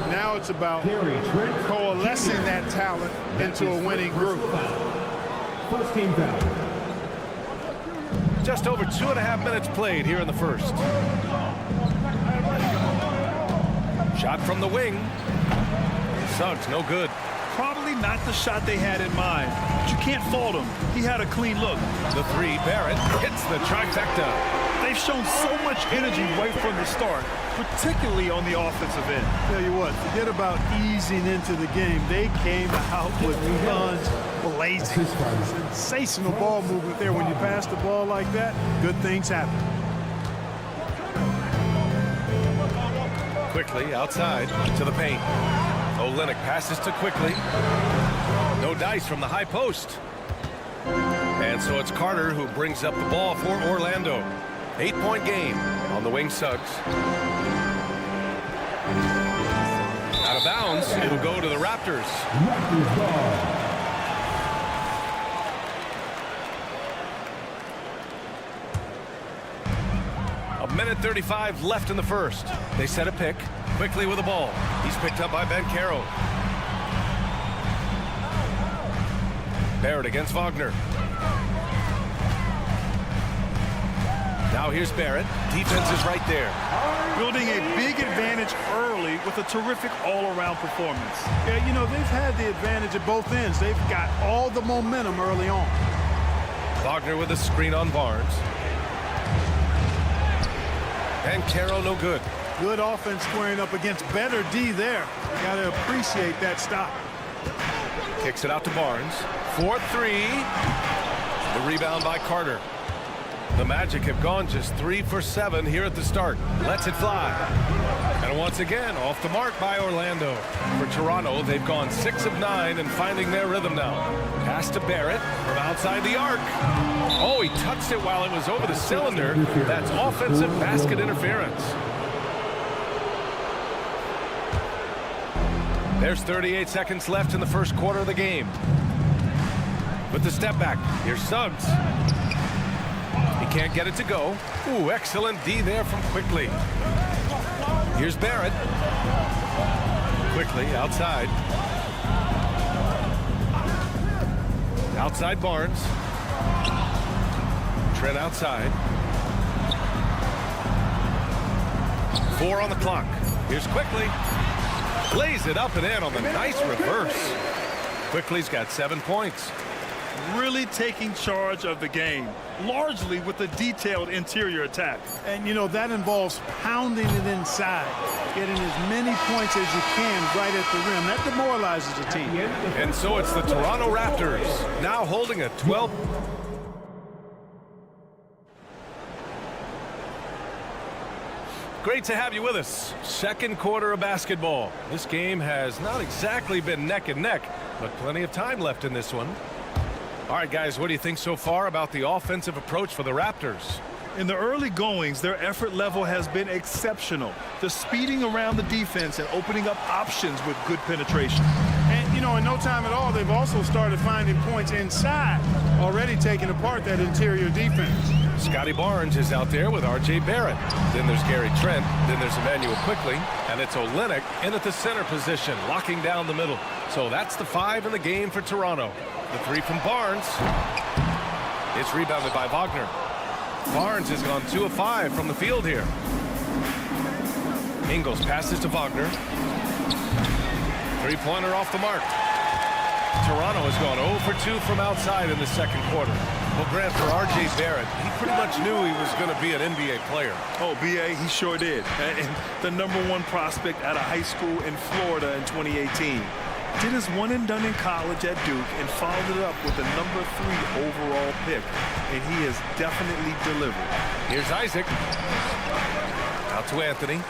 Now it's about coalescing that talent into a winning group. First team foul. Just over 2.5 minutes played here in the first. Shot from the wing. Suggs, no good. Probably not the shot they had in mind, but you can't fault him. He had a clean look. The 3, Barrett hits the trifecta. They've shown so much energy right from the start, particularly on the offensive end. Tell you what, forget about easing into the game. They came out with guns blazing. Sensational ball movement there. When you pass the ball like that, good things happen. Quickly outside to the paint. Olynyk passes to Quickly. No dice from the high post. And so it's Carter who brings up the ball for Orlando. 8-point game on the wing. Suggs. Out of bounds. It'll go to the Raptors. Raptors ball. A minute 35 left in the first. They set a pick. Quickly with the ball. He's picked up by Banchero. Barrett against Wagner. Now here's Barrett. Defense is right there. Building a big advantage early with a terrific all-around performance. Yeah, you know, they've had the advantage at both ends. They've got all the momentum early on. Wagner with a screen on Barnes. Banchero no good. Good offense squaring up against better D there. Got to appreciate that stop. Kicks it out to Barnes. 4-3. The rebound by Carter. The Magic have gone just 3 for 7 here at the start. Lets it fly. And And once again, off the mark by Orlando. For Toronto, they've gone 6 of 9 and finding their rhythm now. Pass to Barrett from outside the arc. Oh, he touched it while it was over the cylinder. That's offensive basket interference. There's 38 seconds left in the first quarter of the game. With the step back, here's Suggs. He can't get it to go. Ooh, excellent D there from Quickly. Here's Barrett. Quickly outside. Outside Barnes. Trent outside. 4 on the clock. Here's Quickly. Lays it up and in on the nice reverse. Quickly's got 7 points. Really taking charge of the game, largely with a detailed interior attack. And, you know, that involves pounding it inside, getting as many points as you can right at the rim. That demoralizes the team. And so it's the Toronto Raptors now holding a 12. Great to have you with us. Second quarter of basketball. This game has not exactly been neck and neck, but plenty of time left in this one. All right, guys, what do you think so far about the offensive approach for the Raptors? In the early goings, their effort level has been exceptional. The speeding around the defense and opening up options with good penetration. And, you know, in no time at all, they've also started finding points inside, already taking apart that interior defense. Scotty Barnes is out there with R.J. Barrett. Then there's Gary Trent. Then there's Emmanuel Quickly. And it's Olynyk in at the center position, locking down the middle. So that's the 5 in the game for Toronto. The 3 from Barnes. It's rebounded by Wagner. Barnes has gone 2 of 5 from the field here. Ingles passes to Wagner. 3-pointer off the mark. Toronto has gone 0 for 2 from outside in the second quarter. Well, Grant, for R.J. Barrett, he pretty much knew he was going to be an NBA player. Oh, B.A., he sure did. And the #1 prospect out of high school in Florida in 2018. Did his one and done in college at Duke and followed it up with the #3 overall pick. And he has definitely delivered. Here's Isaac. Out to Anthony.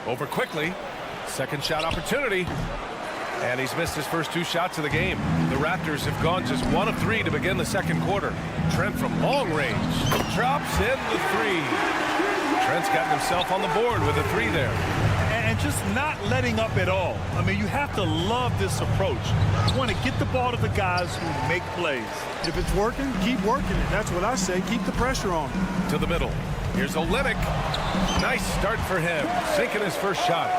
Over Quickly. Second shot opportunity. And he's missed his first 2 shots of the game. The Raptors have gone just 1 of 3 to begin the second quarter. Trent from long range. Drops in the 3. Trent's gotten himself on the board with a 3 there. And just not letting up at all. I mean, you have to love this approach. You want to get the ball to the guys who make plays. If it's working, keep working it. That's what I say. Keep the pressure on. To the middle. Here's Olynyk. Nice start for him. Sinking his first shot.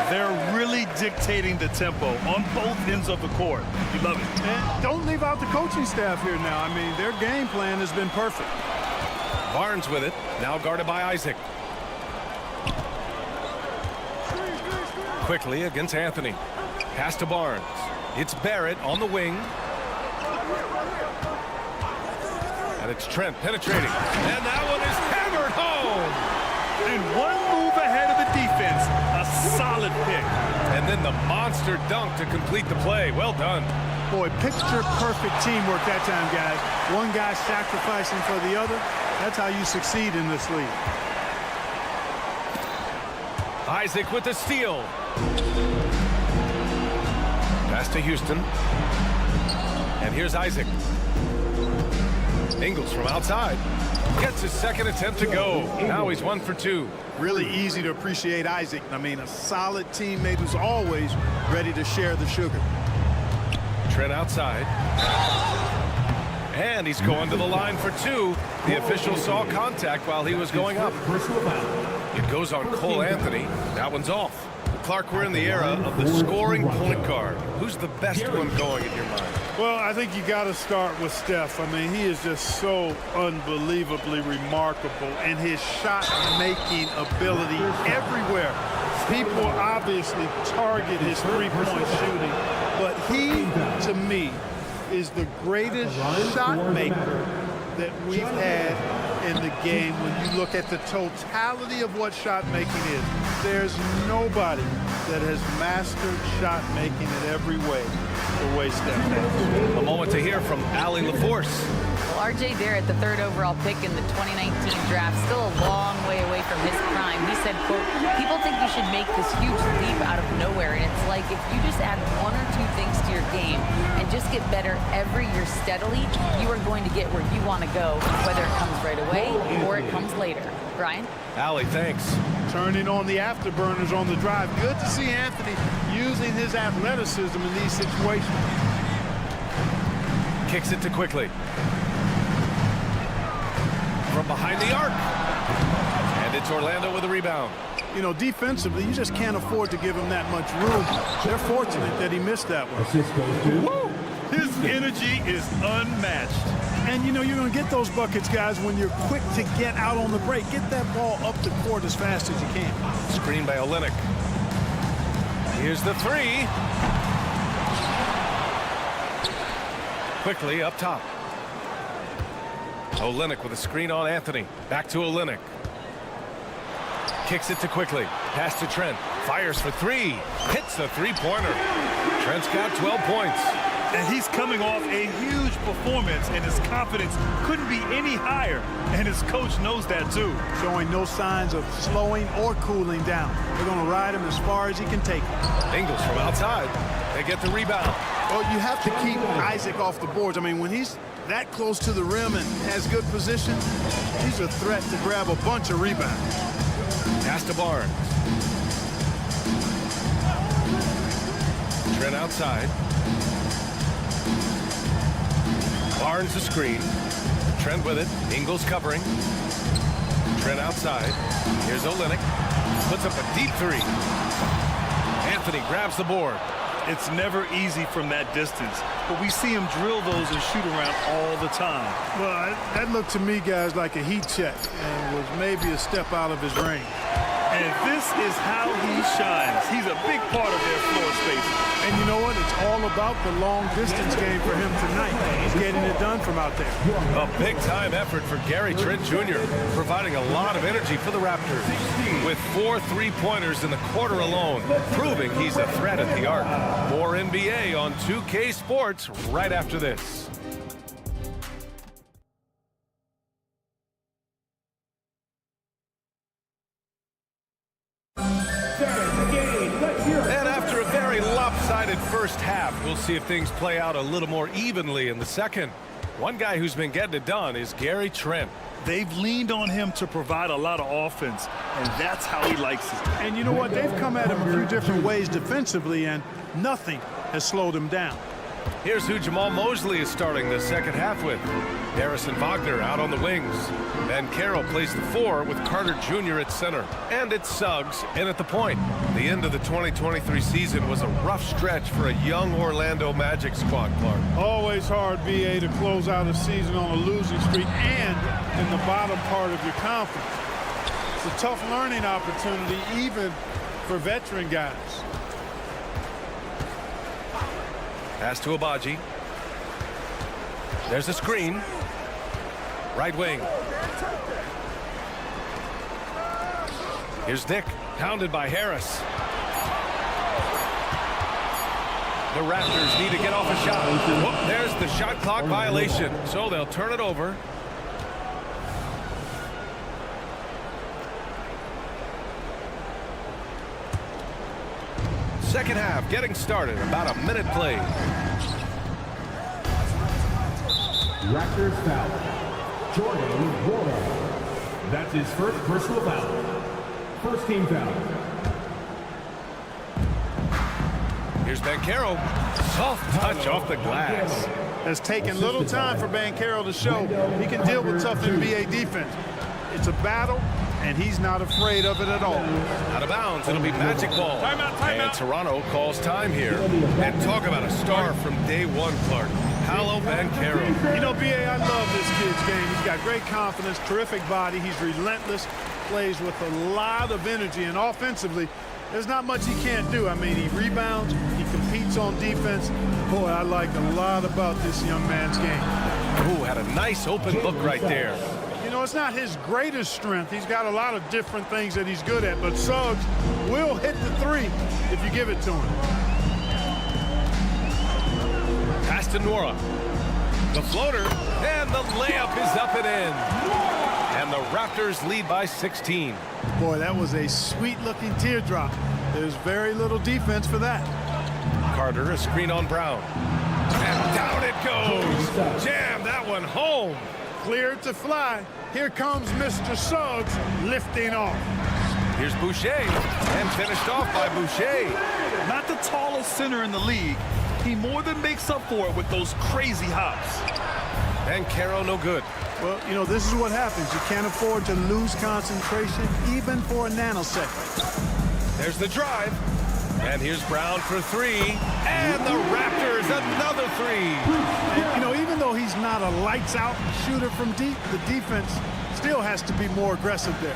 They're really dictating the tempo on both ends of the court. You love it. And don't leave out the coaching staff here now. I mean, their game plan has been perfect. Barnes with it. Now guarded by Isaac. Quickly against Anthony. Pass to Barnes. It's Barrett on the wing. And it's Trent penetrating. And that one is hammered home. And one move ahead of the defense. A solid pick. And then the monster dunk to complete the play. Well done. Boy, picture-perfect teamwork that time, guys. One guy sacrificing for the other. That's how you succeed in this league. Isaac with the steal. Pass to Houston. And here's Isaac. Ingles from outside. Gets his second attempt to go. Now he's 1 for 2. Really easy to appreciate Isaac. I mean, a solid teammate who's always ready to share the sugar. Trent outside. And he's going to the line for 2. The official saw contact while he was going up. It goes on Cole Anthony. That one's off. Clark, we're in the era of the scoring point guard. Who's the best one going in your mind? Well, I think you got to start with Steph. I mean, he is just so unbelievably remarkable in his shot-making ability everywhere. People obviously target his three-point shooting, but he, to me, is the greatest shot maker that we've had in the game when you look at the totality of what shot making is. There's nobody that has mastered shot making in every way the way Steph has. A moment to hear from Allie LaForce. Well, R.J. Barrett, the third overall pick in the 2019 draft, still a long way away from his prime. He said, quote, people think you should make this huge leap out of nowhere, and it's like if you just add one or two things to your game and just get better every year steadily, you are going to get where you want to go, whether it comes right away or it comes later. Brian? Allie, thanks. Turning on the afterburners on the drive. Good to see Anthony using his athleticism in these situations. Kicks it to Quickly. From behind the arc. And it's Orlando with a rebound. You know, defensively, you just can't afford to give him that much room. They're fortunate that he missed that one. Woo! His energy is unmatched. And, you know, you're going to get those buckets, guys, when you're quick to get out on the break. Get that ball up the court as fast as you can. Screen by Olynyk. Here's the three. Quickly up top. Olynyk with a screen on Anthony. Back to Olynyk. Kicks it to Quickly. Pass to Trent. Fires for three. Hits the three-pointer. Trent's got 12 points. And he's coming off a huge performance, and his confidence couldn't be any higher. And his coach knows that, too. Showing no signs of slowing or cooling down. They're going to ride him as far as he can take him. Ingles from outside. They get the rebound. Well, you have to keep Isaac off the boards. I mean, when he's that close to the rim and has good position, he's a threat to grab a bunch of rebounds. Pass to Barnes. Trent outside. Barnes the screen. Trent with it. Ingles covering. Trent outside. Here's Olynyk. Puts up a deep three. Anthony grabs the board. It's never easy from that distance, but we see him drill those and shoot around all the time. Well, that looked to me, guys, like a heat check and was maybe a step out of his range. And this is how he shines. He's a big part of their floor space. And you know what? It's all about the long distance game for him tonight. He's getting it done from out there. A big-time effort for Gary Trent Jr., providing a lot of energy for the Raptors. With 4 3-pointers in the quarter alone, proving he's a threat at the arc. More NBA on 2K Sports right after this. And after a very lopsided first half, we'll see if things play out a little more evenly in the second. One guy who's been getting it done is Gary Trent. They've leaned on him to provide a lot of offense, and that's how he likes it. And you know what? They've come at him a few different ways defensively, and nothing has slowed him down. Here's who Jamal Mosley is starting the second half with. Harrison Wagner out on the wings. Van Carroll plays the 4 with Carter Jr. at center. And it's Suggs in at the point. The end of the 2023 season was a rough stretch for a young Orlando Magic squad, Clark. Always hard, BA, to close out a season on a losing streak and in the bottom part of your conference. It's a tough learning opportunity, even for veteran guys. Pass to Abaji. There's a screen. Right wing. Here's Nick, pounded by Harris. The Raptors need to get off a shot. Whoop, there's the shot clock violation, so they'll turn it over. Second half getting started, about a minute played. Raptors foul. Jordan Ward. That's his first personal foul. First team foul. Here's Banchero. Soft touch off the glass. It's taken little time for Banchero to show he can deal with tough NBA defense. It's a battle, and he's not afraid of it at all. Out of bounds, it'll be Magic ball. Timeout. And Toronto calls time here. And talk about a star from day one, Clark. Paolo Banchero. You know, B.A., I love this kid's game. He's got great confidence, terrific body. He's relentless, plays with a lot of energy, and offensively, there's not much he can't do. I mean, he rebounds, he competes on defense. Boy, I like a lot about this young man's game. Ooh, had a nice open look right there. You know, it's not his greatest strength. He's got a lot of different things that he's good at, but Suggs will hit the three if you give it to him. Pass to Nora. The floater, and the layup is up and in. And the Raptors lead by 16. Boy, that was a sweet-looking teardrop. There's very little defense for that. Carter, a screen on Brown. And down it goes. Jam that one home. Cleared to fly. Here comes Mr. Suggs lifting off. Here's Boucher, and finished off by Boucher. Not the tallest center in the league. He more than makes up for it with those crazy hops. And Caro, no good. Well, you know, this is what happens. You can't afford to lose concentration even for a nanosecond. There's the drive. And here's Brown for three. And the Raptors, another three. And, you know, even though he's not a lights-out shooter from deep, the defense still has to be more aggressive there.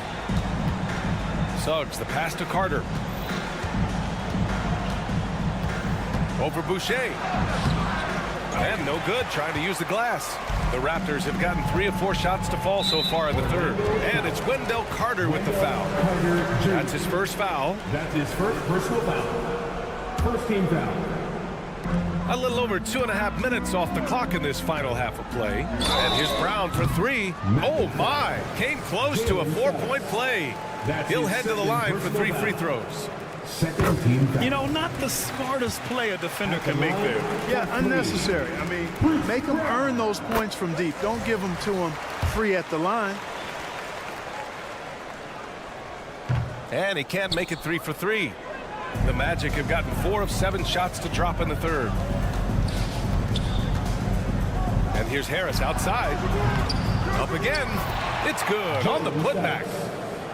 Suggs, the pass to Carter. Over Boucher. And no good, trying to use the glass. The Raptors have gotten 3 of 4 shots to fall so far in the third. And it's Wendell Carter with the foul. That's his first foul. That's his first personal foul. First team foul. A little over 2.5 minutes off the clock in this final half of play. And here's Brown for three. Oh my, came close to a 4-point play. He'll head to the line for 3 free throws. Second team foul. You know, not the smartest play a defender can make there. Yeah, unnecessary. I mean, make them earn those points from deep. Don't give them to them free at the line. And he can't make it 3 for 3. The Magic have gotten 4 of 7 shots to drop in the third. And here's Harris outside. Up again. It's good on the putback.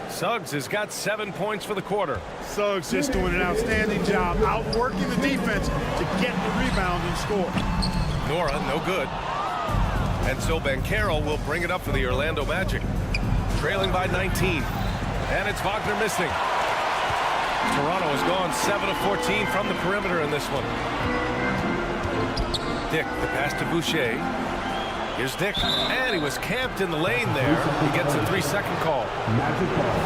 Suggs has got 7 points for the quarter. Suggs just doing an outstanding job outworking the defense to get the rebound and score. Nora, no good. And so Banchero will bring it up for the Orlando Magic. Trailing by 19. And it's Wagner missing. Toronto has gone 7 of 14 from the perimeter in this one. Dick, the pass to Boucher. Here's Dick, and he was camped in the lane there. He gets a 3-second call. Magic ball.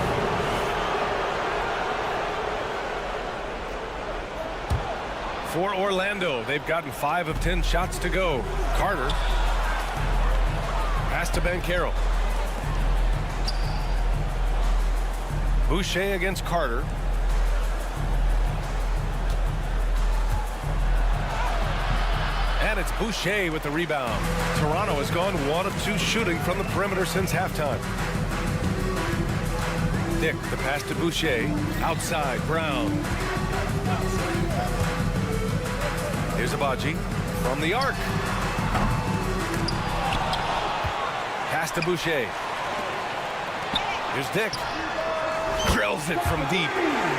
For Orlando, they've gotten 5 of 10 shots to go. Carter. Pass to Banchero. Boucher against Carter. And it's Boucher with the rebound. Toronto has gone 1 of 2 shooting from the perimeter since halftime. Dick, the pass to Boucher. Outside, Brown. Here's Abaji from the arc. Pass to Boucher. Here's Dick. Drills it from deep.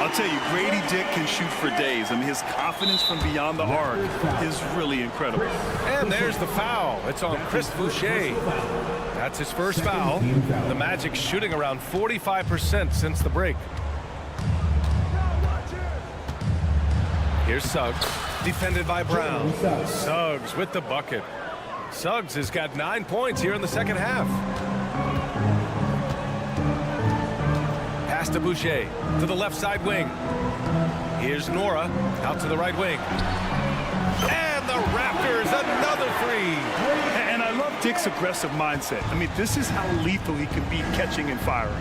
I'll tell you, Grady Dick can shoot for days. I mean, his confidence from beyond the arc is really incredible. And there's the foul. It's on Chris Boucher. That's his first foul. The Magic shooting around 45% since the break. Here's Suggs, defended by Brown. Suggs with the bucket. Suggs has got 9 points here in the second half. Pass to Boucher, to the left side wing. Here's Nora, out to the right wing. And the Raptors, another three. And I love Dick's aggressive mindset. I mean, this is how lethal he can be catching and firing.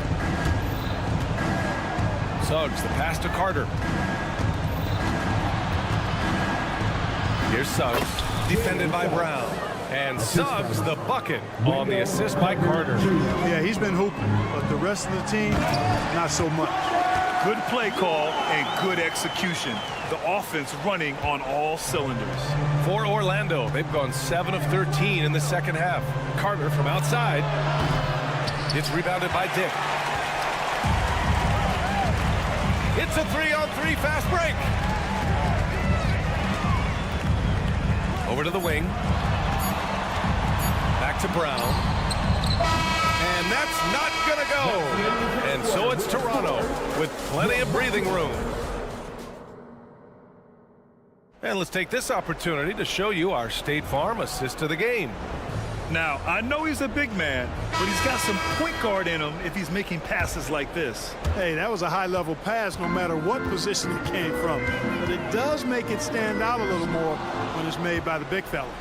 Suggs, the pass to Carter. Here's Suggs, defended by Brown. And Suggs, the bucket on the assist by Carter. Yeah, he's been hooping, but the rest of the team, not so much. Good play call and good execution. The offense running on all cylinders. For Orlando, they've gone 7 of 13 in the second half. Carter from outside. It's rebounded by Dick. It's a 3-on-3 fast break. Over to the wing. Back to Brown. And that's not gonna go. And so it's Toronto with plenty of breathing room. And let's take this opportunity to show you our State Farm assist of the game. Now, I know he's a big man, but he's got some point guard in him if he's making passes like this. Hey, that was a high-level pass no matter what position it came from. But it does make it stand out a little more when it's made by the big fella.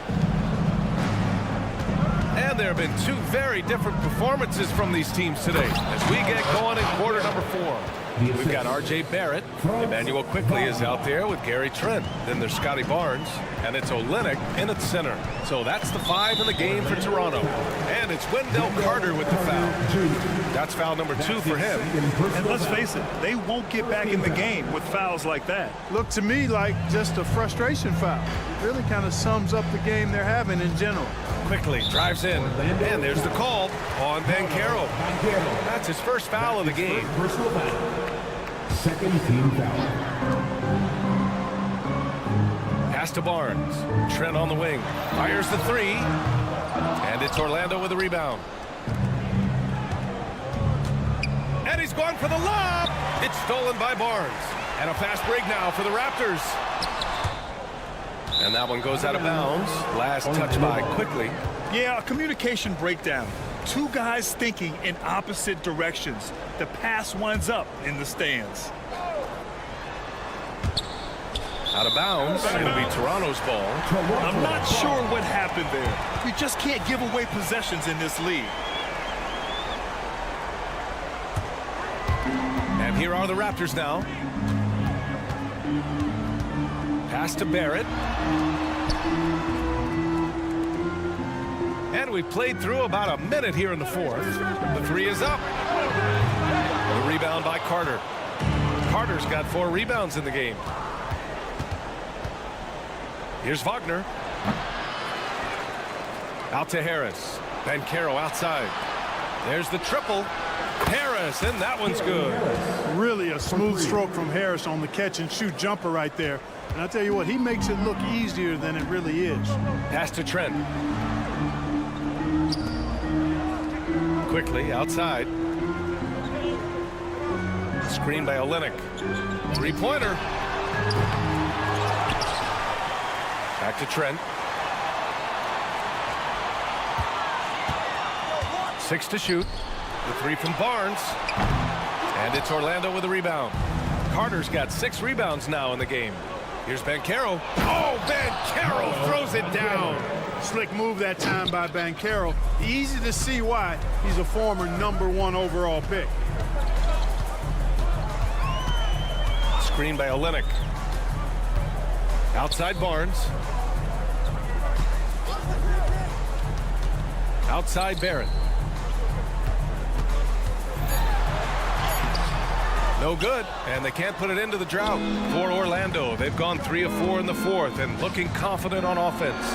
And there have been two very different performances from these teams today as we get going in quarter number 4. We've got R.J. Barrett. Emmanuel Quickly is out there with Gary Trent. Then there's Scotty Barnes. And it's Olynyk in at center. So that's the 5 in the game for Toronto. And it's Wendell Carter with the foul. That's foul number 2 for him. And let's face it, they won't get back in the game with fouls like that. Looked to me like just a frustration foul. It really kind of sums up the game they're having in general. Quickly drives in. And there's the call on Banchero. That's his first foul of the game. Second team foul. Pass to Barnes. Trent on the wing. Fires the 3. And it's Orlando with a rebound. And he's going for the lob. It's stolen by Barnes. And a fast break now for the Raptors. And that one goes out of bounds. Last touch by Quickly. Yeah, a communication breakdown. Two guys thinking in opposite directions. The pass winds up in the stands. Out of bounds. It'll be Toronto's ball. I'm not sure what happened there. You just can't give away possessions in this league. And here are the Raptors now. Pass to Barrett. And we've played through about a minute here in the 4th. The 3 is up. The rebound by Carter. Carter's got 4 rebounds in the game. Here's Wagner. Out to Harris. Banchero outside. There's the triple. Harris, and that one's good. Really a smooth stroke from Harris on the catch-and-shoot jumper right there. And I'll tell you what, he makes it look easier than it really is. Pass to Trent. Quickly outside. Screen by Olynyk. 3-pointer. Back to Trent. 6 to shoot. The 3 from Barnes. And it's Orlando with a rebound. Carter's got 6 rebounds now in the game. Here's Banchero. Oh, Banchero throws it down. Slick move that time by Banchero. Easy to see why he's a former #1 overall pick. Screen by Olynyk. Outside Barnes. Outside Barrett. No good, and they can't put it into the drought for Orlando. They've gone 3 of 4 in the 4th and looking confident on offense.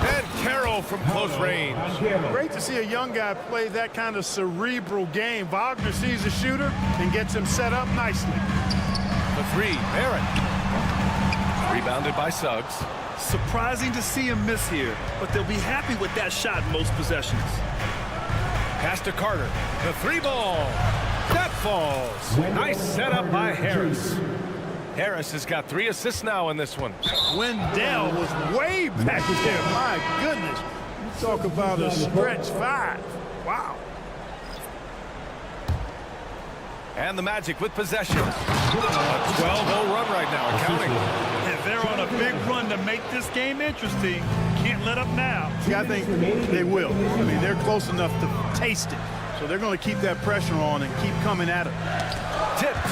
And Carroll from close range. Great to see a young guy play that kind of cerebral game. Wagner sees a shooter and gets him set up nicely. The 3, Barrett. Rebounded by Suggs. Surprising to see him miss here, but they'll be happy with that shot most possessions. Pass to Carter. The 3 ball. That falls. Nice setup by Harris. Harris has got 3 assists now in this one. Wendell was way back there. My goodness. You talk about a stretch 5. Wow. And the Magic with possession. A 12-0 run right now, counting. And they're on a big run to make this game interesting. Can't let up now. See, I think they will. I mean, they're close enough to taste it. So they're going to keep that pressure on and keep coming at it. Tipped.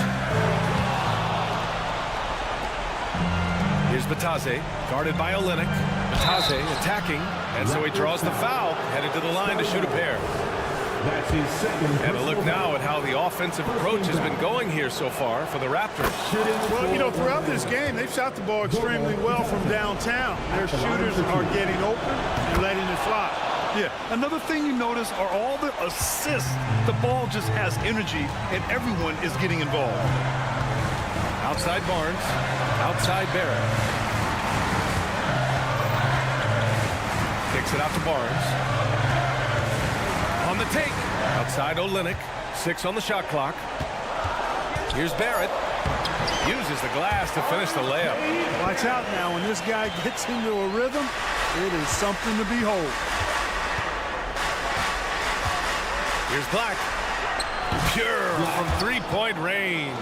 Here's Batase, guarded by Olynyk. Batase attacking, and so he draws the foul, headed to the line to shoot a pair. That's his second. And a look now at how the offensive approach has been going here so far for the Raptors. Well, you know, throughout this game, they've shot the ball extremely well from downtown. Their shooters are getting open and letting it fly. Yeah, another thing you notice are all the assists. The ball just has energy, and everyone is getting involved. Outside Barnes, outside Barrett. Kicks it out to Barnes. On the take, outside Olynyk. 6 on the shot clock. Here's Barrett. Uses the glass to finish the layup. Watch out now. When this guy gets into a rhythm, it is something to behold. Here's Black. Pure from three-point range.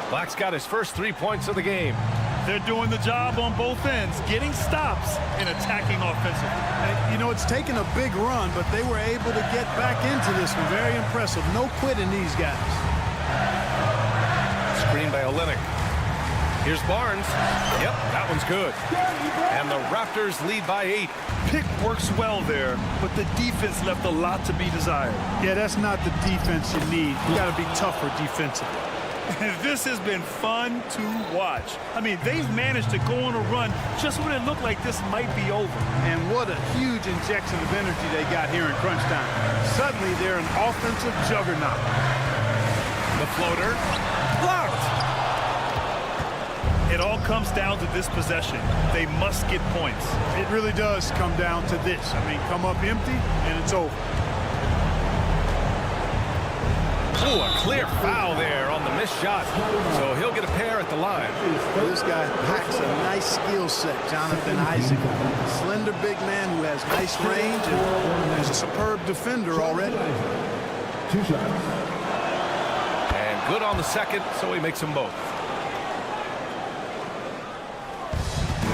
Black's got his first 3 points of the game. They're doing the job on both ends, getting stops and attacking offensively. You know, it's taken a big run, but they were able to get back into this one. Very impressive. No quitting these guys. Screen by Olynyk. Here's Barnes. Yep, that one's good. And the Raptors lead by 8. Pick works well there, but the defense left a lot to be desired. Yeah, that's not the defense you need. You got to be tougher defensively. This has been fun to watch. I mean, they've managed to go on a run just when it looked like this might be over. And what a huge injection of energy they got here in crunch time. Suddenly, they're an offensive juggernaut. The floater blocked. It all comes down to this possession. They must get points. It really does come down to this. I mean, come up empty, and it's over. Ooh, a clear foul there on the missed shot. So he'll get a pair at the line. This guy packs a nice skill set, Jonathan Isaac. Slender big man who has nice range and is a superb defender already. 2 shots. And good on the second, so he makes them both.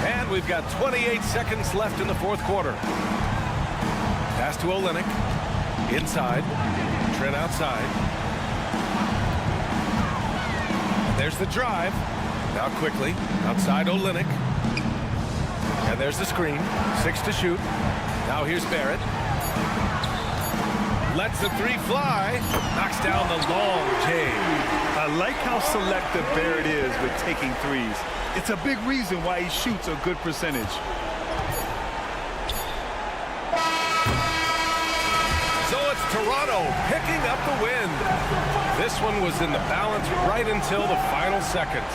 And we've got 28 seconds left in the fourth quarter. Pass to Olynyk. Inside. Trent outside. There's the drive. Now quickly. Outside Olynyk. And there's the screen. 6 to shoot. Now here's Barrett. Lets the 3 fly. Knocks down the long J. I like how selective Barrett is with taking threes. It's a big reason why he shoots a good percentage. So it's Toronto picking up the win. This one was in the balance right until the final seconds.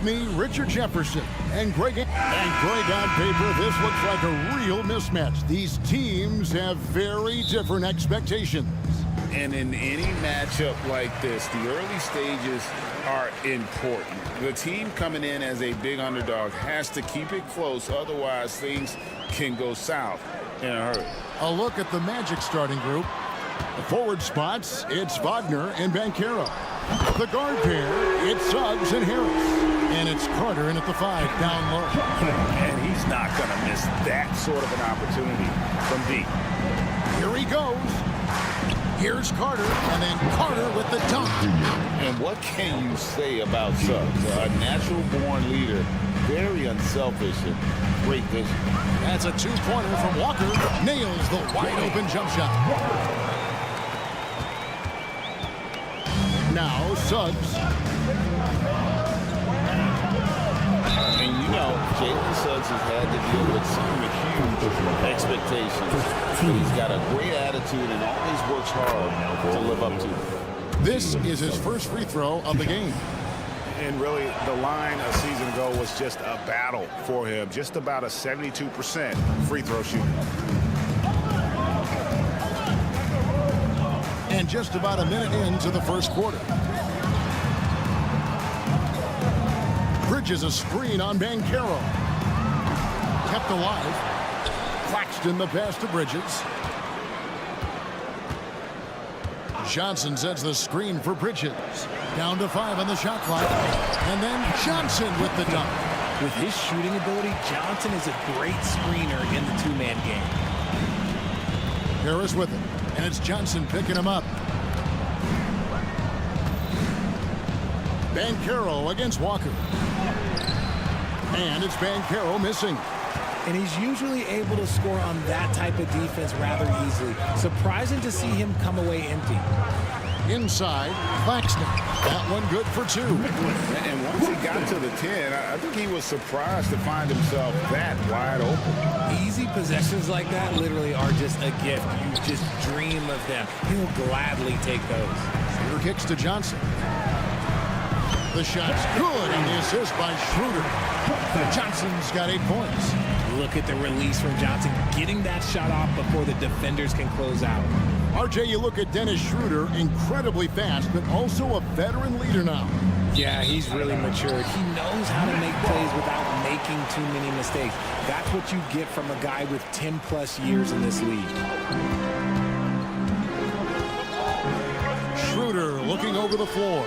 With me, Richard Jefferson and Greg. And Greg, on paper, this looks like a real mismatch. These teams have very different expectations. And in any matchup like this, the early stages are important. The team coming in as a big underdog has to keep it close, otherwise things can go south in a hurry. A look at the Magic starting group. The forward spots, it's Wagner and Banchero. The guard pair, it's Suggs and Harris. And it's Carter in at the 5, down low. And he's not going to miss that sort of an opportunity from deep. Here he goes. Here's Carter, and then Carter with the dunk. And what can you say about Suggs? A natural-born leader, very unselfish and great vision. That's a two-pointer from Walker. Nails the wide-open jump shot. Now Suggs. And you know, Jalen Suggs has had to deal with some huge expectations. But he's got a great attitude and always works hard to live up to. This is his first free throw of the game. And really, the line a season ago was just a battle for him. Just about a 72% free throw shooting. And just about a minute into the first quarter. Bridges a screen on Banchero. Kept alive. Claxton the pass to Bridges. Johnson sets the screen for Bridges. Down to 5 on the shot clock. And then Johnson with the dunk. With his shooting ability, Johnson is a great screener in the two-man game. Harris with it. And it's Johnson picking him up. Banchero against Walker. And it's Banchero missing. And he's usually able to score on that type of defense rather easily. Surprising to see him come away empty. Inside, Claxton. That one good for 2. And once he got to the 10, I think he was surprised to find himself that wide open. Easy possessions like that literally are just a gift. You just dream of them. He'll gladly take those. Schroeder kicks to Johnson. The shot's good, and the assist by Schroeder. Johnson's got 8 points. Look at the release from Johnson, getting that shot off before the defenders can close out. RJ, you look at Dennis Schroeder, incredibly fast, but also a veteran leader now. Yeah, he's really matured. He knows how to make plays without making too many mistakes. That's what you get from a guy with 10-plus years in this league. Schroeder looking over the floor.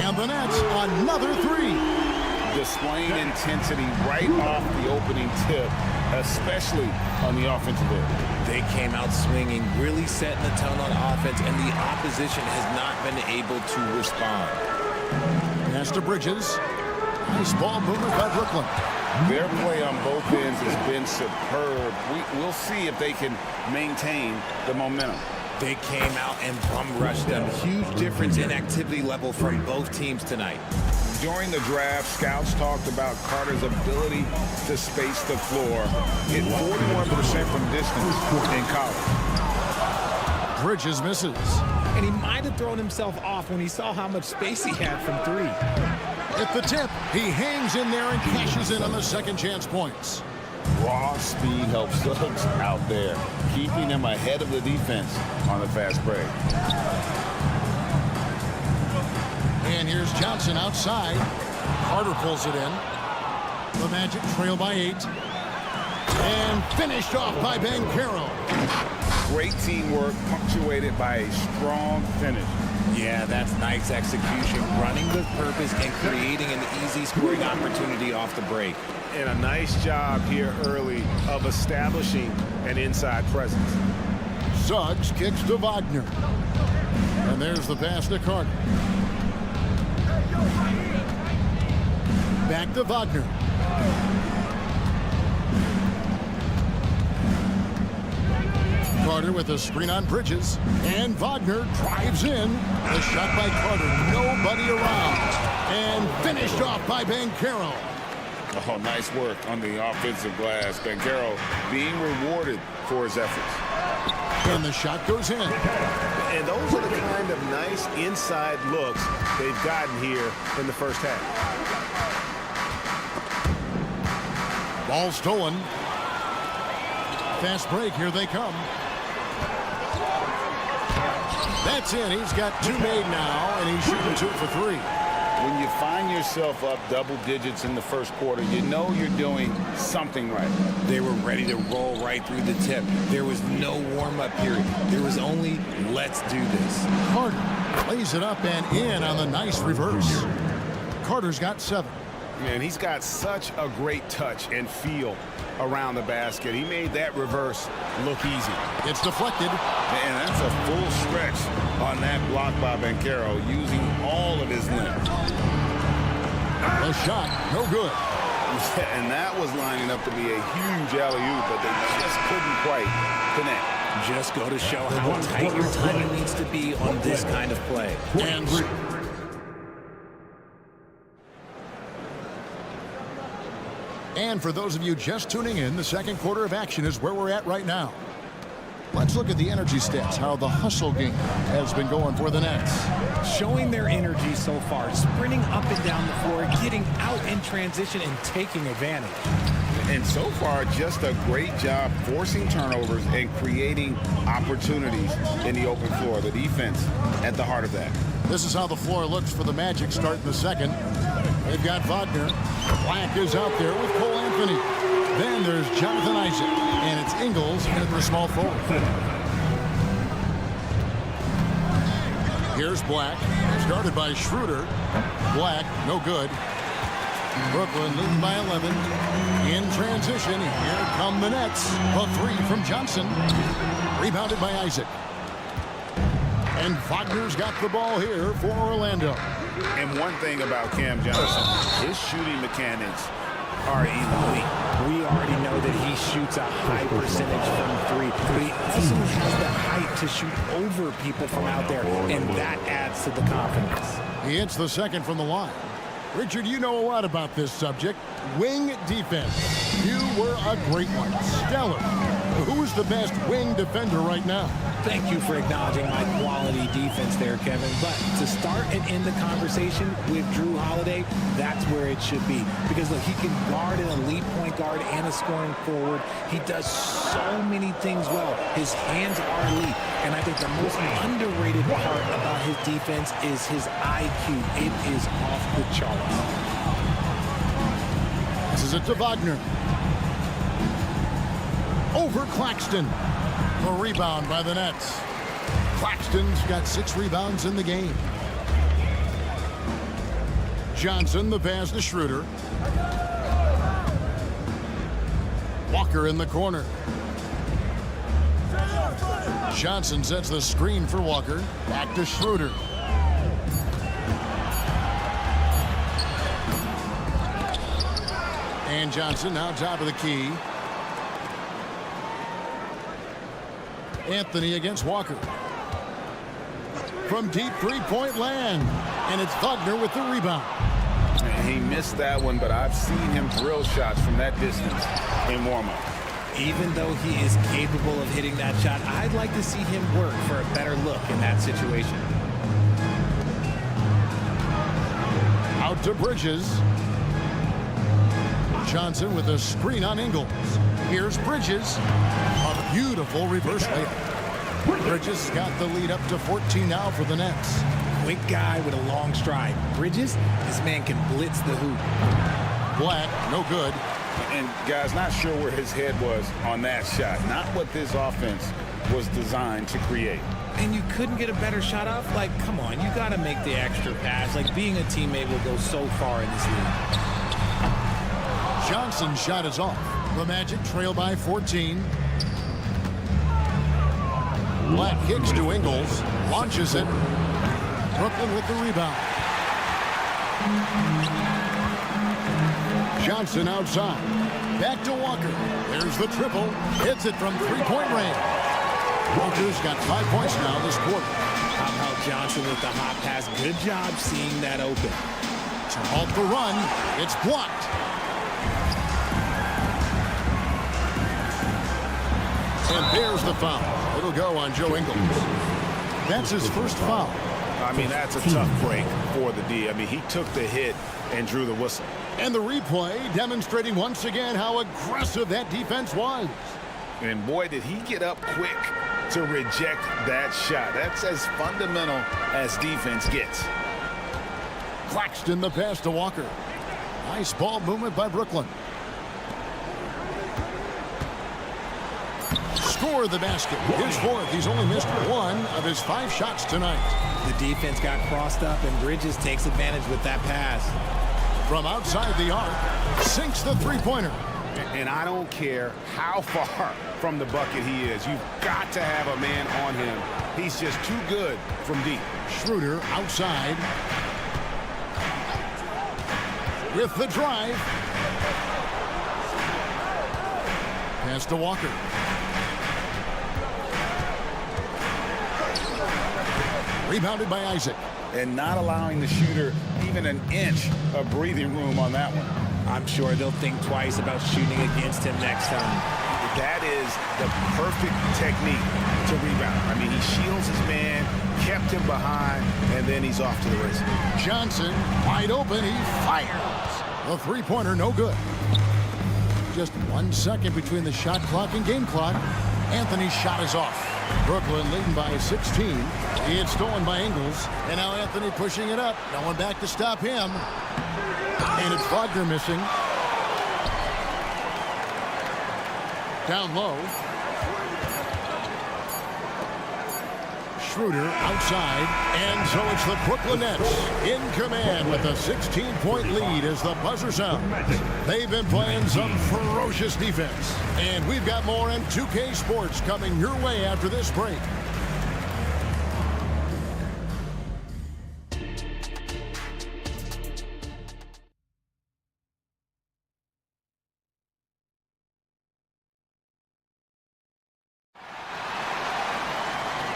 And the Nets, another 3. Displaying intensity right off the opening tip, especially on the offensive end. They came out swinging, really setting the tone on offense, and the opposition has not been able to respond. Pass to Bridges. Nice ball movement by Brooklyn. Their play on both ends has been superb. We'll see if they can maintain the momentum. They came out and bum rushed them. Huge difference in activity level from both teams tonight. During the draft, scouts talked about Carter's ability to space the floor. Hit 41% from distance in college. Bridges misses. And he might have thrown himself off when he saw how much space he had from 3. At the tip, he hangs in there and cashes in on the second chance points. Raw speed helps Suggs out there, keeping him ahead of the defense on the fast break. And here's Johnson outside. Carter pulls it in. The Magic trail by 8. And finished off by Banchero. Great teamwork punctuated by a strong finish. Yeah, that's nice execution, running with purpose and creating an easy scoring opportunity off the break. And a nice job here early of establishing an inside presence. Suggs kicks to Wagner. And there's the pass to Carter. Back to Wagner. Carter with a screen on Bridges. And Wagner drives in. The shot by Carter. Nobody around. And finished off by Banchero. Oh, nice work on the offensive glass. Banchero being rewarded for his efforts. And the shot goes in. And those are the kind of nice inside looks they've gotten here in the first half. Ball stolen. Fast break, here they come. That's in. He's got 2 made now, and he's shooting 2 for 3. When you find yourself up double digits in the first quarter, you know you're doing something right. They were ready to roll right through the tip. There was no warm-up period. There was only, let's do this. Carter lays it up and in on the nice reverse. Carter's got 7. Man, he's got such a great touch and feel around the basket. He made that reverse look easy. It's deflected. And that's a full stretch on that block by Banchero, using all of his length. A shot, no good. And that was lining up to be a huge alley-oop, but they just couldn't quite connect. Just go to show how tight your timing needs to be on this kind of play. And for those of you just tuning in, the second quarter of action is where we're at right now. Let's look at the energy stats, how the hustle game has been going for the Nets. Showing their energy so far, sprinting up and down the floor, getting out in transition and taking advantage. And so far, just a great job forcing turnovers and creating opportunities in the open floor. The defense at the heart of that. This is how the floor looks for the Magic starting the second. They've got Wagner. Black is out there with Cole Anthony. Then there's Jonathan Isaac, and it's Ingles at the small forward. Here's Black, started by Schroeder. Black, no good. Brooklyn leading by 11. In transition, here come the Nets. The 3 from Johnson. Rebounded by Isaac. And Wagner's got the ball here for Orlando. And one thing about Cam Johnson, his shooting mechanics are elite. We already know that he shoots a high percentage from 3, but he also has the height to shoot over people from out there, and that adds to the confidence. He hits the second from the line. Richard, you know a lot about this subject. Wing defense. You were a great one. Stellar. Who's the best wing defender right now? Thank you for acknowledging my quality defense there, Kevin. But to start and end the conversation with Drew Holiday, that's where it should be. Because, look, he can guard an elite point guard and a scoring forward. He does so many things well. His hands are elite. And I think the most underrated part about his defense is his IQ. It is off the charts. This is it to Wagner. Over Claxton. A rebound by the Nets. Claxton's got 6 rebounds in the game. Johnson, the pass to Schroeder. Walker in the corner. Johnson sets the screen for Walker. Back to Schroeder. And Johnson now top of the key. Anthony against Walker. From deep three-point land. And it's Wagner with the rebound. He missed that one, but I've seen him drill shots from that distance in warm-up. Even though he is capable of hitting that shot, I'd like to see him work for a better look in that situation. Out to Bridges. Johnson with a screen on Ingles. Here's Bridges. A beautiful reverse layup. Bridges got the lead up to 14 now for the Nets. Quick guy with a long stride. Bridges, this man can blitz the hoop. Black, no good. And guys, not sure where his head was on that shot. Not what this offense was designed to create. And you couldn't get a better shot off? Like, come on, you got to make the extra pass. Like, being a teammate will go so far in this league. Johnson's shot is off. The Magic trail by 14. Black kicks to Ingles. Launches it. Brooklyn with the rebound. Johnson outside. Back to Walker. There's the triple. Hits it from three-point range. Walker's got 5 points now this quarter. How about Johnson with the hot pass? Good job seeing that open. To halt the run. It's blocked. And there's the foul. It'll go on Joe Ingles. That's his first foul. I mean, that's a tough break for the D. I mean, he took the hit and drew the whistle. And the replay demonstrating once again how aggressive that defense was. And boy, did he get up quick to reject that shot. That's as fundamental as defense gets. Claxton the pass to Walker. Nice ball movement by Brooklyn. Score the basket. His fourth. He's only missed one of his 5 shots tonight. The defense got crossed up, and Bridges takes advantage with that pass. From outside the arc, sinks the three-pointer. And I don't care how far from the bucket he is. You've got to have a man on him. He's just too good from deep. Schroeder outside. With the drive. Pass to Walker. Rebounded by Isaac. And not allowing the shooter even an inch of breathing room on that one. I'm sure they'll think twice about shooting against him next time. That is the perfect technique to rebound. I mean, he shields his man, kept him behind, and then he's off to the races. Johnson, wide open, he fires. The three-pointer, no good. Just 1 second between the shot clock and game clock. Anthony's shot is off. Brooklyn leading by 16. He had stolen by Ingles, and now Anthony pushing it up. No one back to stop him. And it's Wagner missing. Down low. Schroeder outside, and so it's the Brooklyn Nets in command with a 16-point lead as the buzzer sounds. They've been playing some ferocious defense, and we've got more in 2K Sports coming your way after this break.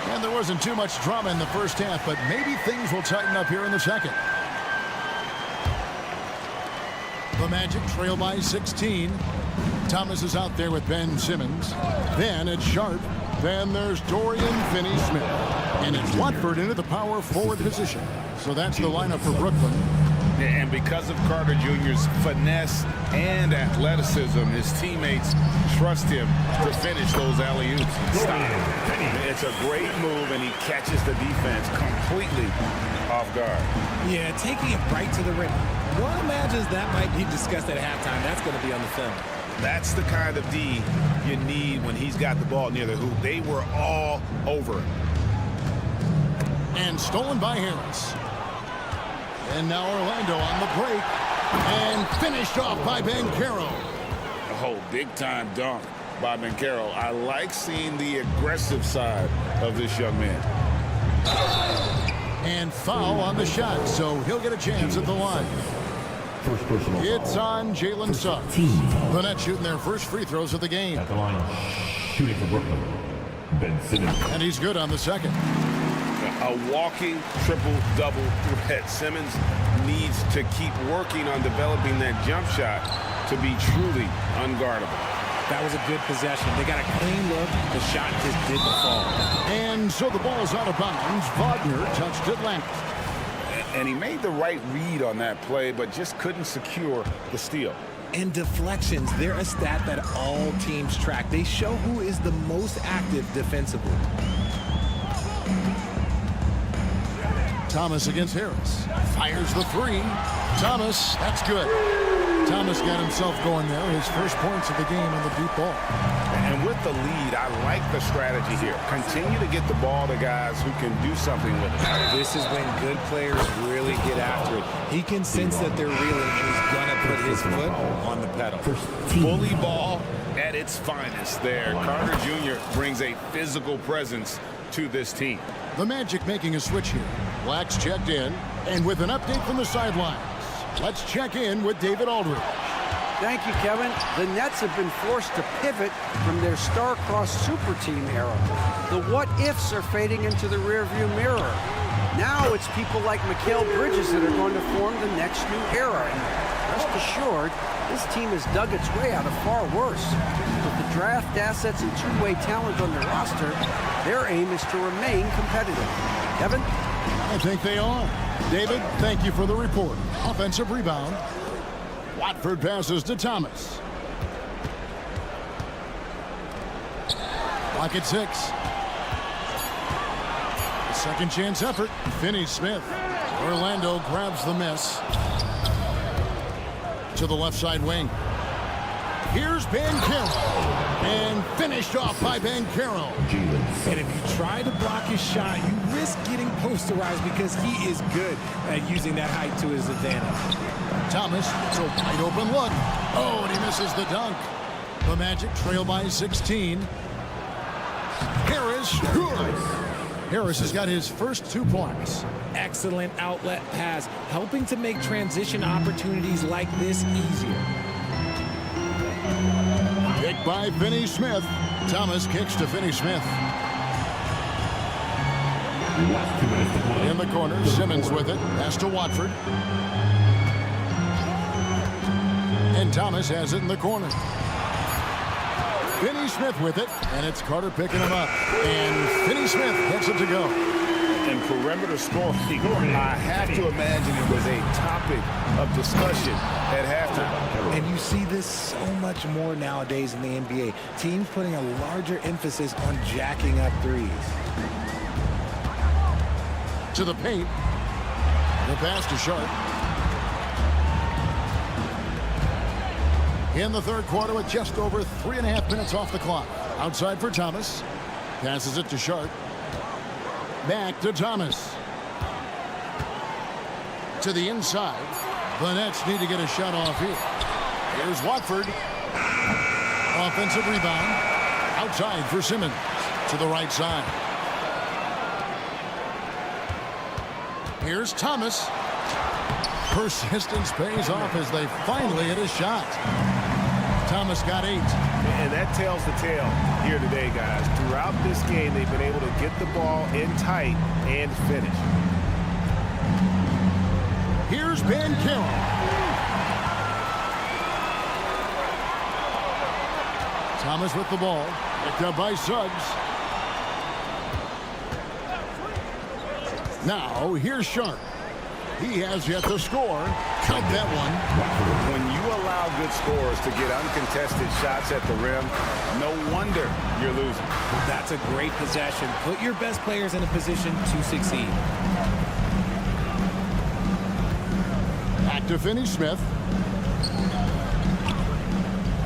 And there wasn't too much drama in the first half, but maybe things will tighten up here in the second. The Magic trail by 16. Thomas is out there with Ben Simmons. Then it's Sharp. Then there's Dorian Finney-Smith. And it's Watford into the power forward position. So that's the lineup for Brooklyn. And because of Carter Jr.'s finesse and athleticism, his teammates trust him to finish those alley-oops. It's a great move, and he catches the defense completely off guard. Yeah, taking it right to the rim. One imagines that might be discussed at halftime. That's going to be on the film. That's the kind of D you need when he's got the ball near the hoop. They were all over it. And stolen by Harris. And now Orlando on the break. And finished off by Banchero. Oh, big-time dunk by Banchero. I like seeing the aggressive side of this young man. And foul on the shot, so he'll get a chance at the line. It's on Jalen Suggs. The Nets shooting their first free throws of the game. At the line, shooting for Brooklyn, Ben Simmons. And he's good on the second. A walking triple-double threat. Simmons needs to keep working on developing that jump shot to be truly unguardable. That was a good possession. They got a clean look. The shot just didn't fall. And so the ball's out of bounds. Wagner touched it left. And he made the right read on that play, but just couldn't secure the steal. And deflections, they're a stat that all teams track. They show who is the most active defensively. Thomas against Harris. Fires the three. Thomas, that's good. Thomas got himself going there. His first points of the game on the deep ball. And with the lead, I like the strategy here. Continue to get the ball to guys who can do something with it. This is when good players really get after it. He can sense that they're reeling, and he's going to put his foot on the pedal. Bully ball at its finest there. Carter Jr. brings a physical presence to this team. The Magic making a switch here. Black's checked in, and with an update from the sidelines, let's check in with David Aldridge. Thank you, Kevin. The Nets have been forced to pivot from their star-crossed super team era. The what-ifs are fading into the rearview mirror. Now it's people like Mikal Bridges that are going to form the next new era. And rest assured, this team has dug its way out of far worse. With the draft assets and two-way talent on their roster, their aim is to remain competitive. Kevin? I think they are. David, thank you for the report. Offensive rebound. Watford passes to Thomas. Clock at 6. Second chance effort. Finney-Smith. Orlando grabs the miss. To the left side wing. Here's Banchero. And finished off by Banchero. And if you try to block his shot, you risk getting posterized because he is good at using that height to his advantage. Thomas, it's a wide open look. Oh, and he misses the dunk. The Magic trail by 16. Harris scores. Harris has got his first 2 points. Excellent outlet pass, helping to make transition opportunities like this easier. Kick by Finney-Smith. Thomas kicks to Finney-Smith. In the corner, Simmons with it. Pass to Watford. And Thomas has it in the corner. Finney-Smith with it, and it's Carter picking him up. And Finney-Smith gets it to go. And perimeter scoring, I have to imagine it was a topic of discussion at halftime. And you see this so much more nowadays in the NBA. Teams putting a larger emphasis on jacking up threes. To the paint. The pass to Sharp. In the third quarter with just over 3.5 minutes off the clock. Outside for Thomas. Passes it to Sharp. Back to Thomas. To the inside. The Nets need to get a shot off here. Here's Watford. Offensive rebound. Outside for Simmons. To the right side. Here's Thomas. Persistence pays off as they finally hit a shot. Thomas got 8. And that tells the tale here today, guys. Throughout this game, they've been able to get the ball in tight and finish. Here's Banchero. Thomas with the ball. Picked up by Suggs. Now, here's Sharp. He has yet to score. Count that one. When you allow good scorers to get uncontested shots at the rim, no wonder you're losing. That's a great possession. Put your best players in a position to succeed. Back to Finney-Smith.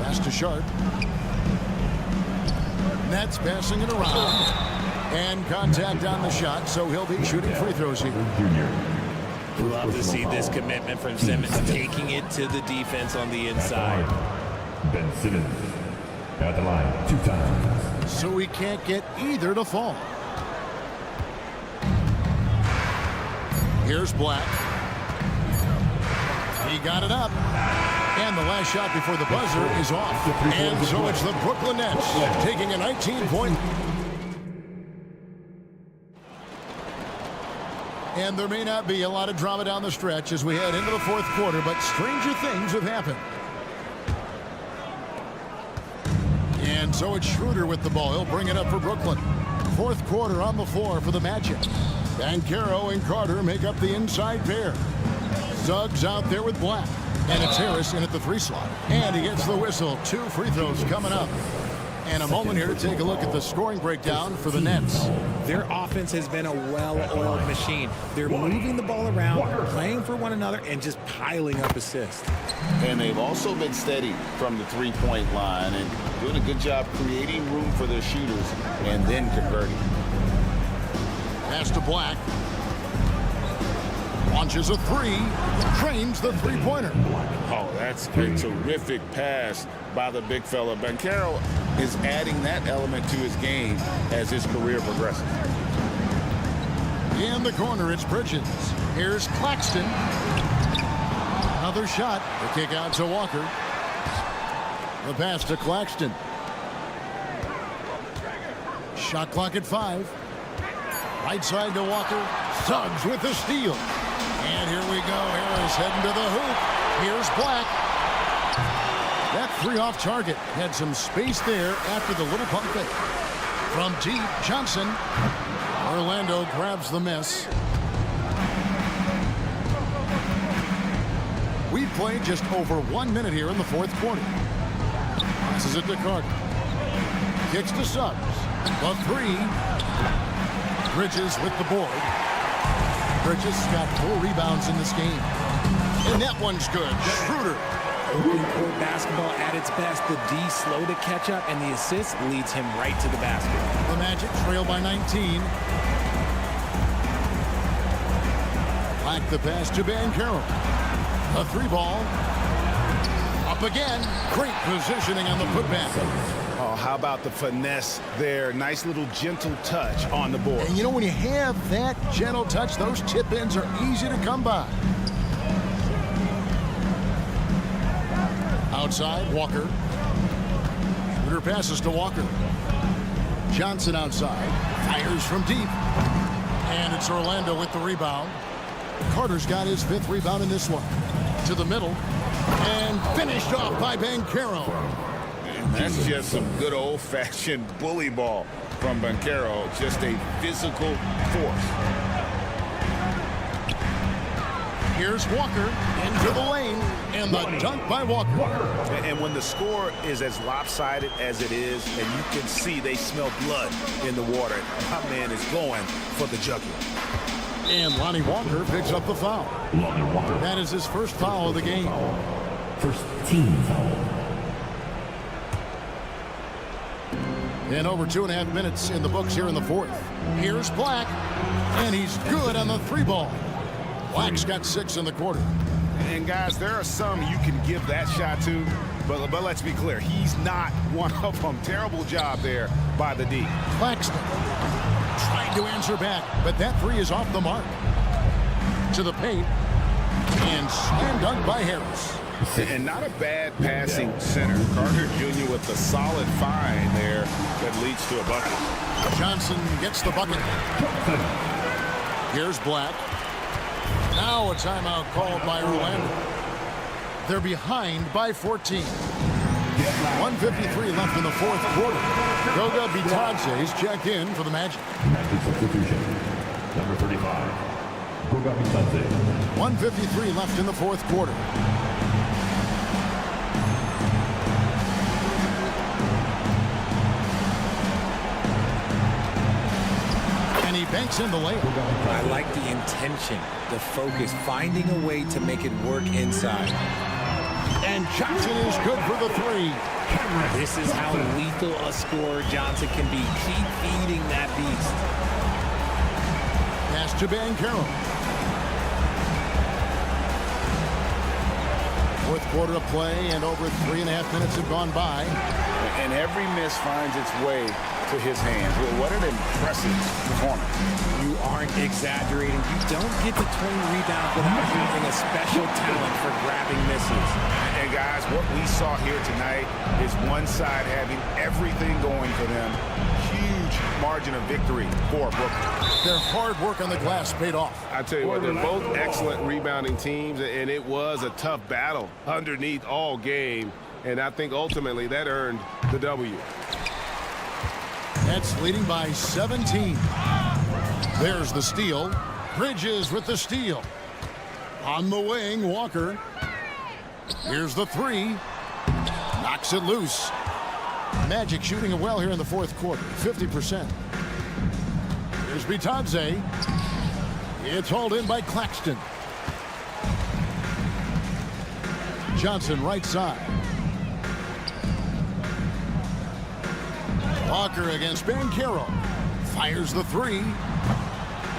Pass to Sharp. Nets passing it around. And contact on the shot, so he'll be shooting free throws here. Love to see this commitment from Simmons, taking it to the defense on the inside. Ben Simmons at the line 2 times. So he can't get either to fall. Here's Black. He got it up. And the last shot before the buzzer is off. And so it's the Brooklyn Nets taking a 19-point. And there may not be a lot of drama down the stretch as we head into the fourth quarter, but stranger things have happened. And so it's Schroeder with the ball. He'll bring it up for Brooklyn. Fourth quarter on the floor for the Magic. Banchero and Carter make up the inside pair. Suggs out there with Black. And it's Harris in at the 3 slot. And he gets the whistle. 2 free throws coming up. And a moment here to take a look at the scoring breakdown for the Nets. Their offense has been a well-oiled machine. They're moving the ball around, playing for one another, and just piling up assists. And they've also been steady from the 3-point line and doing a good job creating room for their shooters and then converting. Pass to Black. Launches a 3. Trains the 3-pointer. Oh, that's a terrific pass by the big fella. Banchero is adding that element to his game as his career progresses. In the corner, it's Bridges. Here's Claxton. Another shot. The kick out to Walker. The pass to Claxton. Shot clock at 5. Right side to Walker. Suggs with the steal. And here we go. Harris heading to the hoop. Here's Black. That 3 off target. Had some space there after the little pump fake. From deep, Johnson. Orlando grabs the miss. We've played just over 1 minute here in the fourth quarter. Passes it to Carter. Kicks to Suggs. The three. Bridges with the board. Bridges got 4 rebounds in this game. And that one's good. Schroeder. Open court basketball at its best. The D slow to catch up, and the assist leads him right to the basket. The Magic trail by 19. Black the pass to Banchero. A 3-ball. Up again. Great positioning on the putback. Oh, how about the finesse there? Nice little gentle touch on the board. And you know, when you have that gentle touch, those tip-ins are easy to come by. Outside, Walker. Schroeder passes to Walker. Johnson outside. Fires from deep. And it's Orlando with the rebound. Carter's got his 5th rebound in this one. To the middle. And finished off by Banchero. And that's just some good old-fashioned bully ball from Banchero. Just a physical force. Here's Walker into the lane, and the dunk by Walker. And when the score is as lopsided as it is, and you can see they smell blood in the water, my man is going for the jugular. And Lonnie Walker picks up the foul. That is his first foul of the game. First team foul. And over 2.5 minutes in the books here in the fourth. Here's Black, and he's good on the 3-ball. Black's got 6 in the quarter. And guys, there are some you can give that shot to, but let's be clear, he's not one of them. Terrible job there by the D. Claxton trying to answer back, but that 3 is off the mark. To the paint, and slam dunk by Harris. And not a bad passing center. Carter Jr. with a solid find there that leads to a bucket. Johnson gets the bucket. Here's Black. Now a timeout called by Orlando. They're behind by 14. 1:53 left in the fourth quarter. Goga Bitadze is checked in for the Magic. Magic substitution. Number 35. Goga Bitadze. 1:53 left in the fourth quarter. And he banks in the layup. I like the intention, the focus, finding a way to make it work inside. And Johnson is good for the 3. This is how lethal a scorer Johnson can be. Keep feeding that beast. Pass to Banchero. Fourth quarter of play, and over 3.5 minutes have gone by. And every miss finds its way to his hands. Well, what an impressive performance. You aren't exaggerating. You don't get to 20 rebounds without having a special talent for grabbing misses. And guys, what we saw here tonight is one side having everything going for them. Huge margin of victory for Brooklyn. Their hard work on the glass paid off. I tell you what, they're both excellent rebounding teams, and it was a tough battle underneath all game. And I think ultimately that earned the W. Nets leading by 17. There's the steal. Bridges with the steal. On the wing, Walker. Here's the 3. Knocks it loose. Magic shooting it well here in the fourth quarter, 50%. Here's Bitadze. It's hauled in by Claxton. Johnson right side. Walker against Banchero. Fires the 3.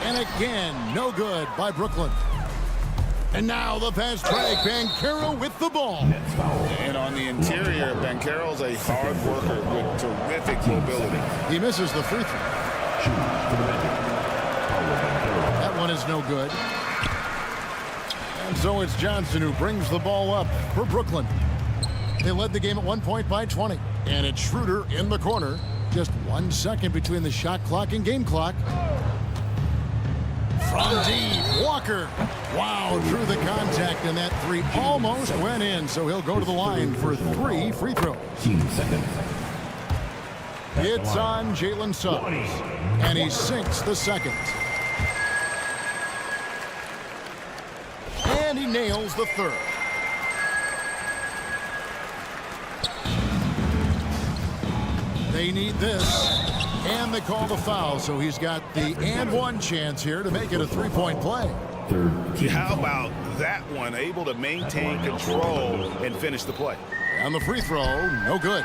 And again, no good by Brooklyn. And now the fast break. Banchero with the ball. And on the interior, Banchero's a hard worker with terrific mobility. He misses the free throw. That one is no good. And so it's Johnson who brings the ball up for Brooklyn. They led the game at 1 point by 20. And it's Schroeder in the corner. Just 1 second between the shot clock and game clock. From deep, Walker. Wow, drew the contact, and that 3 almost went in, so he'll go to the line for 3 free throws. It's on Jalen Suggs, and he sinks the second. And he nails the third. They need this. And they call the foul, so he's got the and one chance here to make it a three-point play. How about that one? Able to maintain control and finish the play. And the free throw, no good.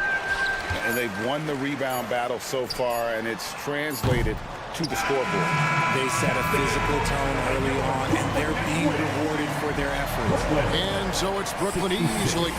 And they've won the rebound battle so far, and it's translated to the scoreboard. They set a physical tone early on, and they're being rewarded for their efforts. And so it's Brooklyn easily.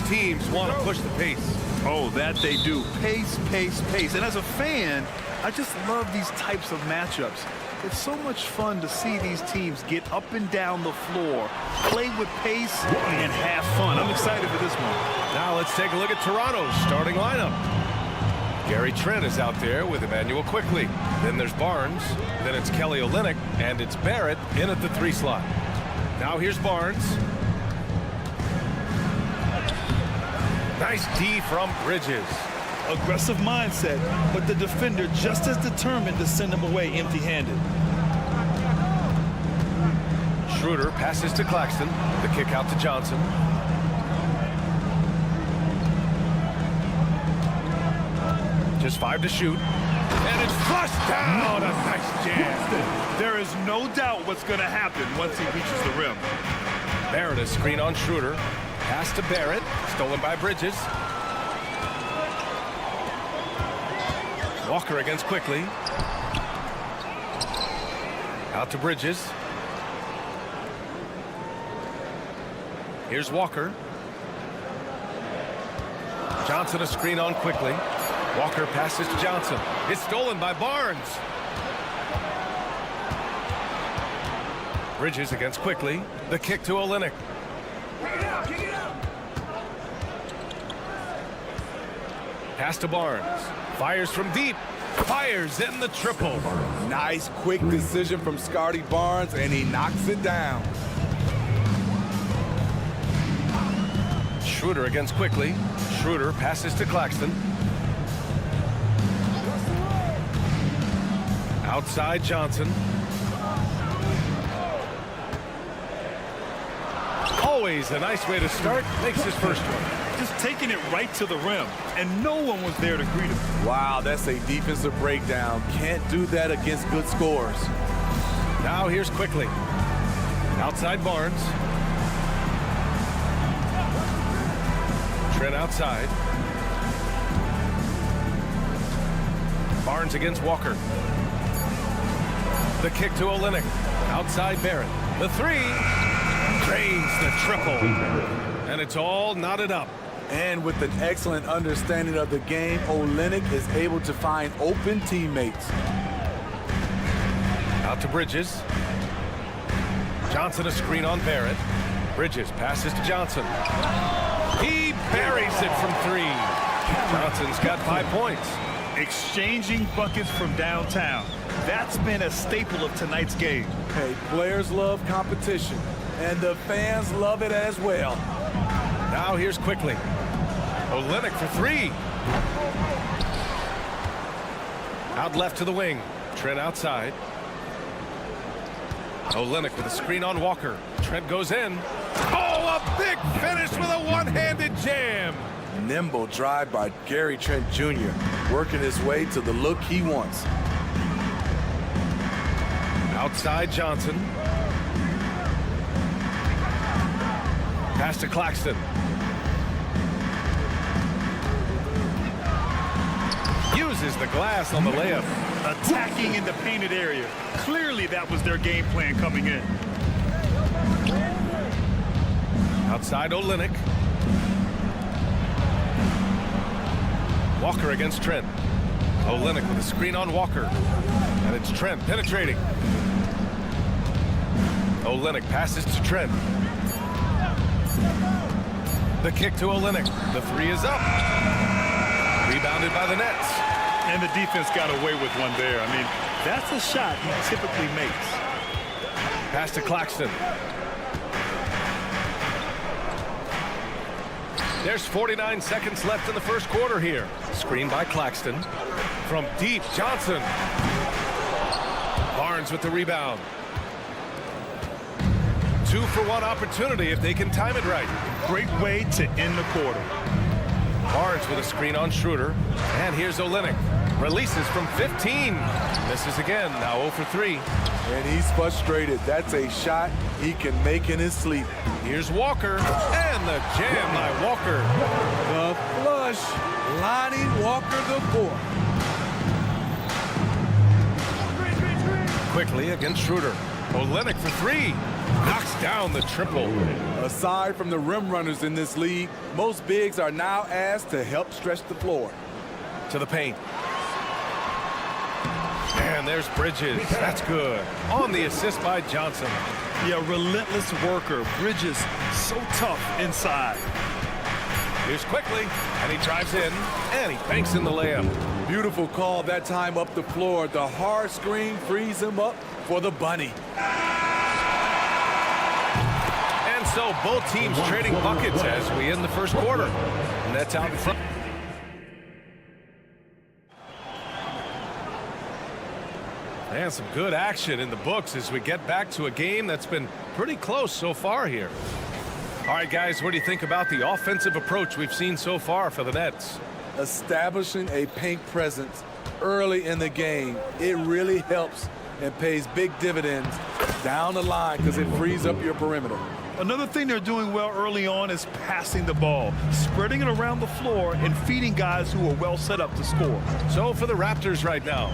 teams want to push the pace. Oh, that they do. Pace, pace, pace. And as a fan, I just love these types of matchups. It's so much fun to see these teams get up and down the floor, play with pace, and have fun. I'm excited for this one. Now let's take a look at Toronto's starting lineup. Gary Trent is out there with Emmanuel Quickly. Then there's Barnes. Then it's Kelly Olynyk. And it's Barrett in at the 3 slot. Now here's Barnes. Nice D from Bridges. Aggressive mindset, but the defender just as determined to send him away empty-handed. Schroeder passes to Claxton. The kick out to Johnson. Just 5 to shoot. And it's flushed down. A nice jam. There is no doubt what's going to happen once he reaches the rim. Barrett a screen on Schroeder. Pass to Barrett. Stolen by Bridges. Walker against Quickly. Out to Bridges. Here's Walker. Johnson a screen on Quickly. Walker passes to Johnson. It's stolen by Barnes. Bridges against Quickly. The kick to Olynyk. Pass to Barnes. Fires from deep. Fires in the triple. Nice quick decision from Scotty Barnes, and he knocks it down. Schroeder against Quickly. Schroeder passes to Claxton. Outside Johnson. Always a nice way to start. Makes his first one. Just taking it right to the rim, and no one was there to greet him. Wow, that's a defensive breakdown. Can't do that against good scores. Now here's Quickly. Outside Barnes. Trent outside. Barnes against Walker. The kick to Olynyk. Outside Barrett. The 3. Drains the triple. And it's all knotted up. And with an excellent understanding of the game, Olynyk is able to find open teammates. Out to Bridges. Johnson a screen on Barrett. Bridges passes to Johnson. He buries it from 3. Johnson's got 5 points. Exchanging buckets from downtown. That's been a staple of tonight's game. Hey, players love competition, and the fans love it as well. Now here's Quickly. Olynyk for 3. Out left to the wing. Trent outside. Olynyk with a screen on Walker. Trent goes in. Oh, a big finish with a one-handed jam. Nimble drive by Gary Trent Jr., working his way to the look he wants. Outside Johnson. Pass to Claxton. Uses the glass on the layup. Attacking in the painted area. Clearly that was their game plan coming in. Outside Olynyk. Walker against Trent. Olynyk with a screen on Walker. And it's Trent penetrating. Olynyk passes to Trent. The kick to Olynyk. The 3 is up. Rebounded by the Nets. And the defense got away with one there. I mean, that's a shot he typically makes. Pass to Claxton. There's 49 seconds left in the first quarter here. Screen by Claxton. From deep, Johnson. Barnes with the rebound. 2-for-1 opportunity if they can time it right. Great way to end the quarter. Barnes with a screen on Schroeder. And here's Olynyk. Releases from 15. Misses again, now 0 for 3. And he's frustrated. That's a shot he can make in his sleep. Here's Walker. And the jam by Walker. The flush, lining Walker the 4. Quickly against Schroeder. Olynyk for 3. knocks down the triple. Aside from the rim runners in this league, most bigs are now asked to help stretch the floor. To the paint. And there's Bridges. That's good. On the assist by Johnson. Yeah, relentless worker. Bridges, so tough inside. Here's Quickly, and he drives in, and he banks in the layup. Beautiful call that time up the floor. The hard screen frees him up for the bunny. And so both teams trading buckets as we end the first quarter. And that's out in front. And some good action in the books as we get back to a game that's been pretty close so far here. All right, guys, what do you think about the offensive approach we've seen so far for the Nets? Establishing a paint presence early in the game, it really helps and pays big dividends down the line because it frees up your perimeter. Another thing they're doing well early on is passing the ball, spreading it around the floor and feeding guys who are well set up to score. So for the Raptors right now,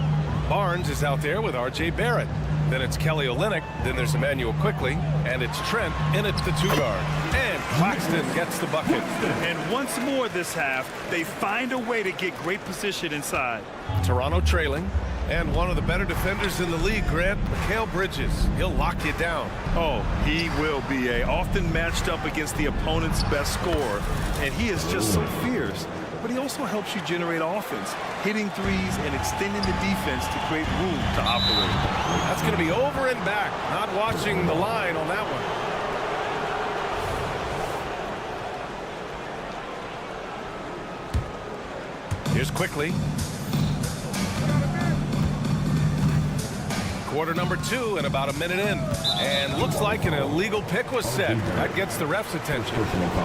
Barnes is out there with R.J. Barrett. Then it's Kelly Olynyk. Then there's Emmanuel Quickly. And it's Trent in at the 2 guard. And Claxton gets the bucket. And once more this half, they find a way to get great position inside. Toronto trailing. And one of the better defenders in the league, Grant, Mikal Bridges. He'll lock you down. Oh, he will be often matched up against the opponent's best scorer. And he is just so fierce. But he also helps you generate offense, hitting threes and extending the defense to create room to operate. That's going to be over and back. Not watching the line on that one. Here's Quickly. Quarter number 2 and about a minute in. And looks like an illegal pick was set. That gets the ref's attention.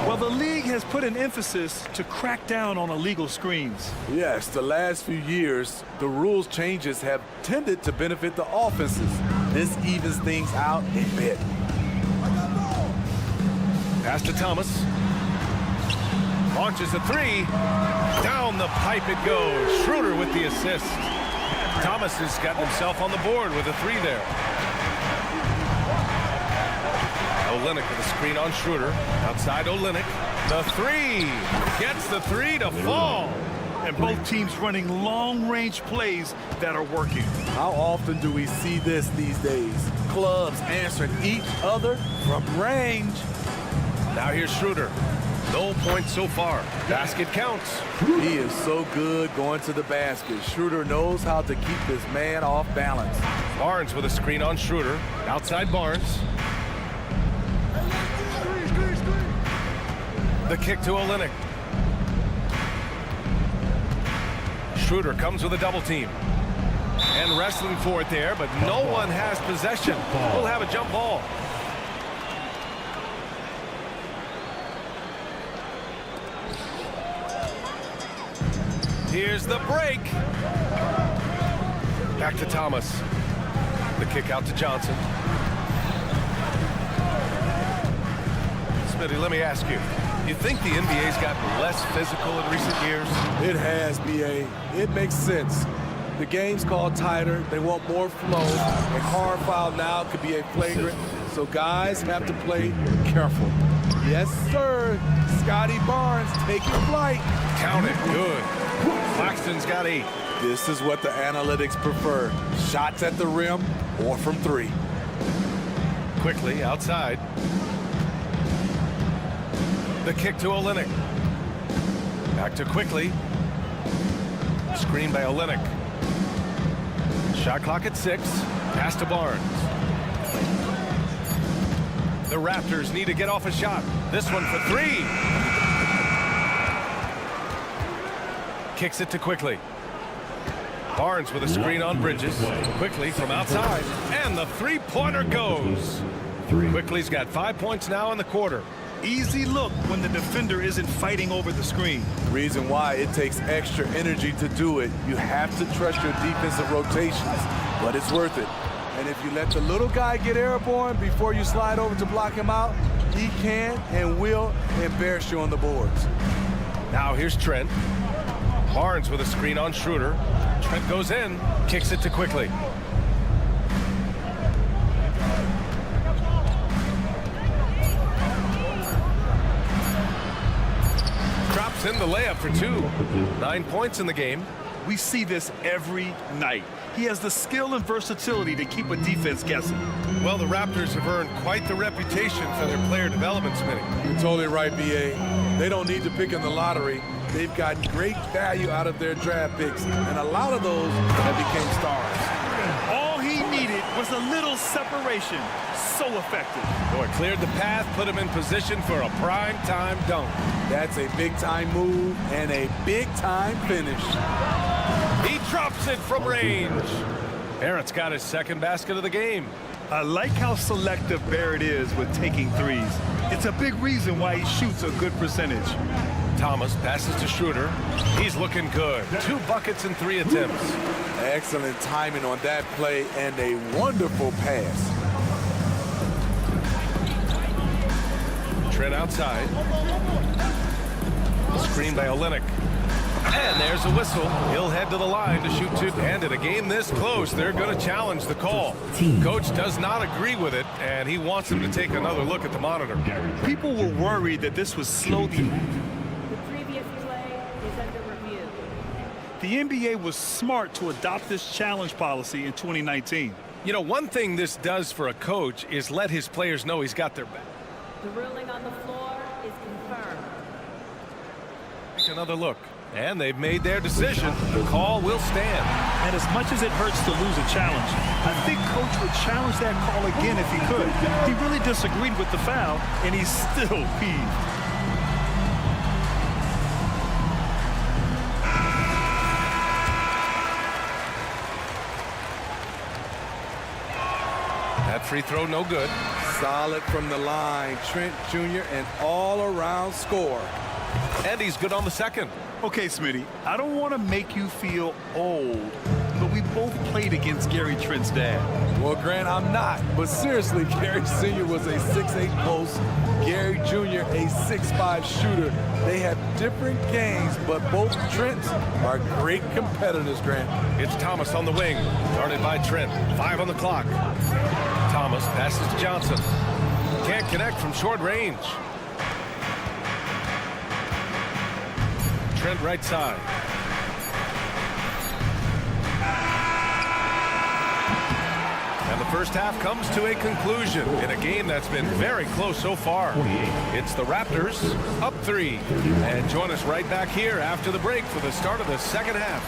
Well, the league has put an emphasis to crack down on illegal screens. Yes, the last few years, the rules changes have tended to benefit the offenses. This evens things out a bit. Pass to Thomas. Launches a 3. Down the pipe it goes. Schroeder with the assist. Thomas has gotten himself on the board with a 3 there. Olynyk with a screen on Schroeder. Outside Olynyk. The 3. Gets the 3 to fall. And both teams running long-range plays that are working. How often do we see this these days? Clubs answering each other from range. Now here's Schroeder. No points so far. Basket counts. He is so good going to the basket. Schroeder knows how to keep his man off balance. Barnes with a screen on Schroeder. Outside Barnes. The kick to Olynyk. Schroeder comes with a double team. And wrestling for it there, but no one has possession. We'll have a jump ball. Here's the break. Back to Thomas. The kick out to Johnson. Smitty, let me ask you. You think the NBA's gotten less physical in recent years? It has, B.A. It makes sense. The game's called tighter. They want more flow. A hard foul now could be a flagrant. So guys have to play careful. Yes, sir. Scotty Barnes taking flight. Count it. Good. Claxton's got 8. This is what the analytics prefer. Shots at the rim or from 3. Quickly outside. The kick to Olynyk. Back to Quickly. Screen by Olynyk. Shot clock at 6. Pass to Barnes. The Raptors need to get off a shot. This one for 3. Kicks it to Quickly. Barnes with a screen on Bridges. Quickly from outside. And the 3-pointer goes. Quickly's got 5 points now in the quarter. Easy look when the defender isn't fighting over the screen. Reason why it takes extra energy to do it. You have to trust your defensive rotations, but it's worth it. And if you let the little guy get airborne before you slide over to block him out, he can and will embarrass you on the boards. Now here's Trent. Barnes with a screen on Schroeder. Trent goes in, kicks it to Quickly. in the layup for 2. 9 points in the game. We see this every night. He has the skill and versatility to keep a defense guessing. Well, the Raptors have earned quite the reputation for their player development, Smitty. You're totally right, B.A. They don't need to pick in the lottery. They've gotten great value out of their draft picks, and a lot of those have become stars. All he needed was a little separation. So effective. Boy, cleared the path, put him in position for a prime-time dunk. That's a big-time move and a big-time finish. He drops it from range. Barrett's got his second basket of the game. I like how selective Barrett is with taking threes. It's a big reason why he shoots a good percentage. Thomas passes to Schroeder. He's looking good. 2 buckets in 3 attempts. Excellent timing on that play and a wonderful pass. Trent outside. Screen by Olynyk. And there's a whistle. He'll head to the line to shoot 2. And in a game this close, they're going to challenge the call. Coach does not agree with it, and he wants him to take another look at the monitor. People were worried that this would slow the... The previous play is under review. The NBA was smart to adopt this challenge policy in 2019. You know, one thing this does for a coach is let his players know he's got their back. The ruling on the floor is confirmed. Take another look. And they've made their decision. The call will stand. And as much as it hurts to lose a challenge, I think Coach would challenge that call again if he could. He really disagreed with the foul, and he's still peeved. That free throw no good. Solid from the line. Trent Jr. an all-around score. And he's good on the second. Okay, Smitty, I don't want to make you feel old, but we both played against Gary Trent's dad. Well, Grant, I'm not. But seriously, Gary Sr. was a 6'8 post. Gary Jr. a 6'5 shooter. They have different games, but both Trents are great competitors, Grant. It's Thomas on the wing, guarded by Trent. 5 on the clock. Thomas passes to Johnson. Can't connect from short range. Trent right side. And the first half comes to a conclusion in a game that's been very close so far. It's the Raptors up 3. And join us right back here after the break for the start of the second half.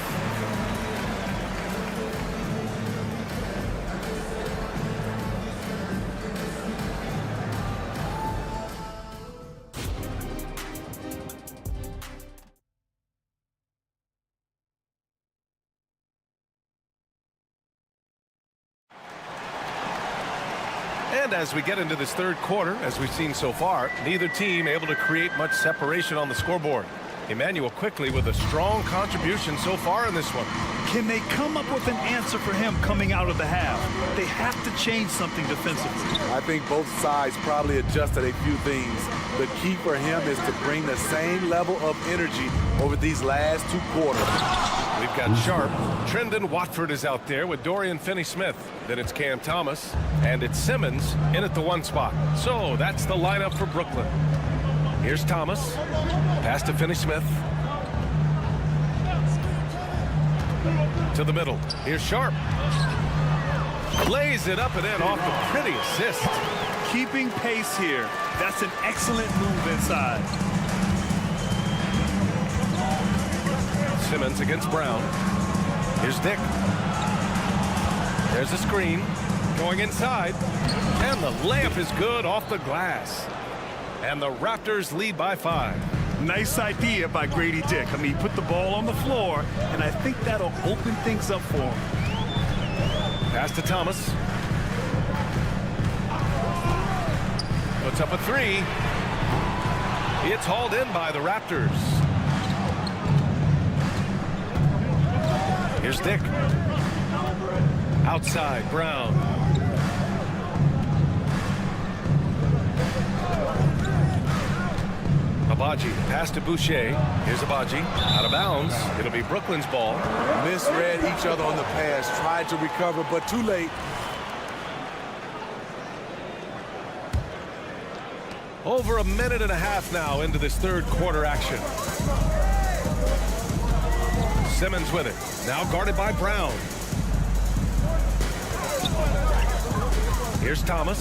And as we get into this third quarter, as we've seen so far, neither team able to create much separation on the scoreboard. Emmanuel quickly with a strong contribution so far in this one. Can they come up with an answer for him coming out of the half? They have to change something defensively. I think both sides probably adjusted a few things. The key for him is to bring the same level of energy over these last 2 quarters. We've got Sharp. Trendon Watford is out there with Dorian Finney-Smith. Then it's Cam Thomas. And it's Simmons in at the 1 spot. So that's the lineup for Brooklyn. Here's Thomas. Pass to Finney-Smith. To the middle. Here's Sharp. Lays it up and in off the pretty assist. Keeping pace here. That's an excellent move inside. Simmons against Brown. Here's Dick. There's a screen. Going inside. And the layup is good off the glass. And the Raptors lead by 5. Nice idea by Grady Dick. I mean, he put the ball on the floor, and I think that'll open things up for him. Pass to Thomas. Puts up a 3. It's hauled in by the Raptors. Here's Dick. Outside, Brown. Abaji, pass to Boucher. Here's Abaji, out of bounds. It'll be Brooklyn's ball. Misread each other on the pass, tried to recover, but too late. Over a minute and a half now into this third quarter action. Simmons with it. Now guarded by Brown. Here's Thomas.